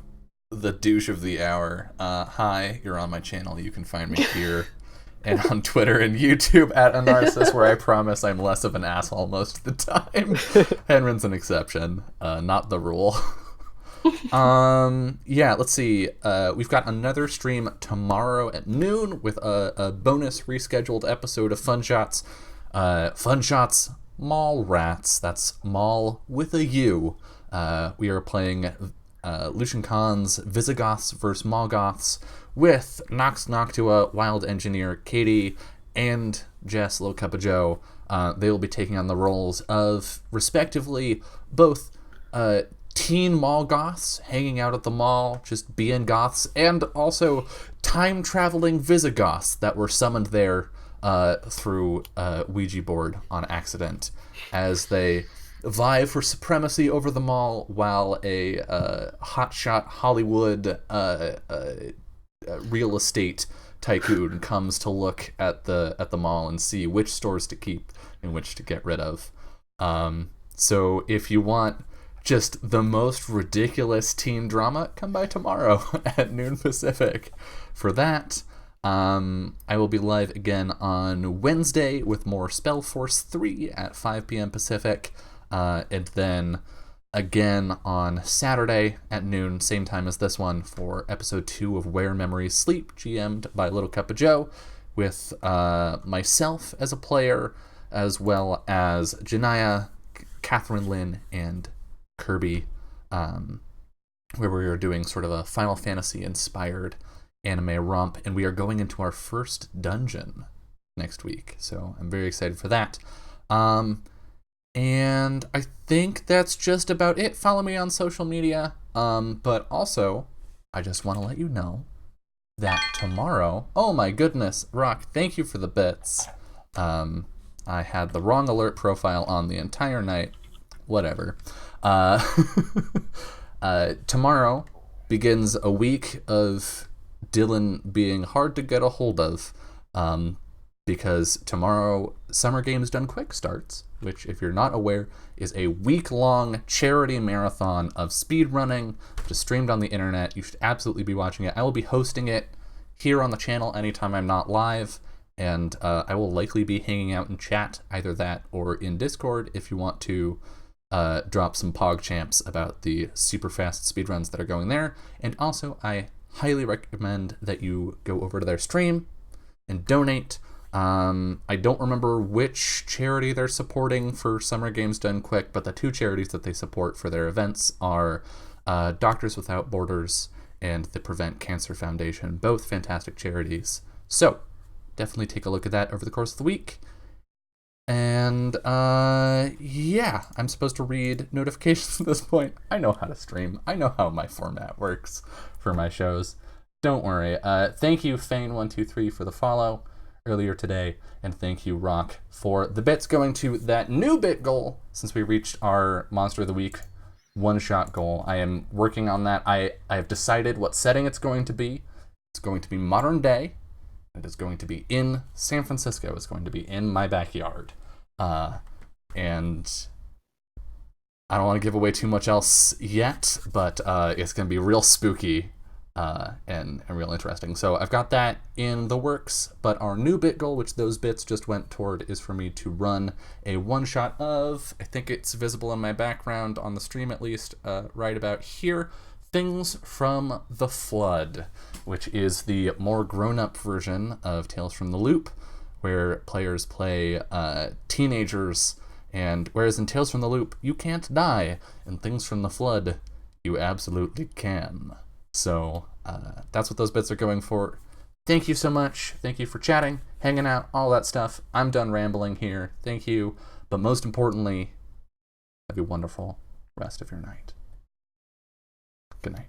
the douche of the hour, hi, you're on my channel. You can find me here and on Twitter and YouTube at Anarsis, where I promise I'm less of an asshole most of the time. Henrin's an exception, not the rule. Let's see. We've got another stream tomorrow at noon with a bonus rescheduled episode of Fun Shots. Fun Shots Mall Rats. That's Mall with a U. We are playing Lucian Khan's Visigoths vs. Molgoths with Nox Noctua, Wild Engineer, Katie, and Jess, Little Cup of Joe. They will be taking on the roles of, respectively, both teen mall goths hanging out at the mall, just being goths, and also time-traveling Visigoths that were summoned there through Ouija board on accident, as they vie for supremacy over the mall while a hotshot Hollywood real estate tycoon comes to look at the mall and see which stores to keep and which to get rid of. So if you want just the most ridiculous teen drama, come by tomorrow at noon Pacific for that. I will be live again on Wednesday with more Spellforce 3 at 5 p.m. Pacific, and then again on Saturday at noon, same time as this one, for episode 2 of Where Memories Sleep, GM'd by Little Cup of Joe, with myself as a player, as well as Janaya, Catherine Lynn, and Kirby, where we are doing sort of a Final Fantasy-inspired anime romp, and we are going into our first dungeon next week, so I'm very excited for that. And I think that's just about it. Follow me on social media, but also, I just want to let you know that tomorrow, oh my goodness, Rock, thank you for the bits. I had the wrong alert profile on the entire night. Whatever. Tomorrow begins a week of Dylan being hard to get a hold of, because tomorrow Summer Games Done Quick starts, which, if you're not aware, is a week-long charity marathon of speedrunning, just streamed on the internet. You should absolutely be watching it. I will be hosting it here on the channel anytime I'm not live, and I will likely be hanging out in chat, either that or in Discord, if you want to drop some PogChamps about the super fast speedruns that are going there. And also, I highly recommend that you go over to their stream and donate. I don't remember which charity they're supporting for Summer Games Done Quick, but the two charities that they support for their events are Doctors Without Borders and the Prevent Cancer Foundation, both fantastic charities. So definitely take a look at that over the course of the week. And yeah, I'm supposed to read notifications at this point. I know how to stream. I know how my format works for my shows. Don't worry. Thank you, Fane123, for the follow earlier today, and thank you, Rock, for the bits going to that new bit goal since we reached our Monster of the Week one-shot goal. I am working on that. I have decided what setting it's going to be. It's going to be modern day. It is going to be in San Francisco. It's going to be in my backyard. And I don't want to give away too much else yet, but it's going to be real spooky and real interesting. So I've got that in the works, but our new bit goal, which those bits just went toward, is for me to run a one-shot of, I think it's visible in my background on the stream at least, right about here, Things from the Flood, which is the more grown-up version of Tales from the Loop, where players play teenagers, and whereas in Tales from the Loop, you can't die, in Things from the Flood, you absolutely can. So that's what those bits are going for. Thank you so much. Thank you for chatting, hanging out, all that stuff. I'm done rambling here. Thank you. But most importantly, have a wonderful rest of your night. Good night.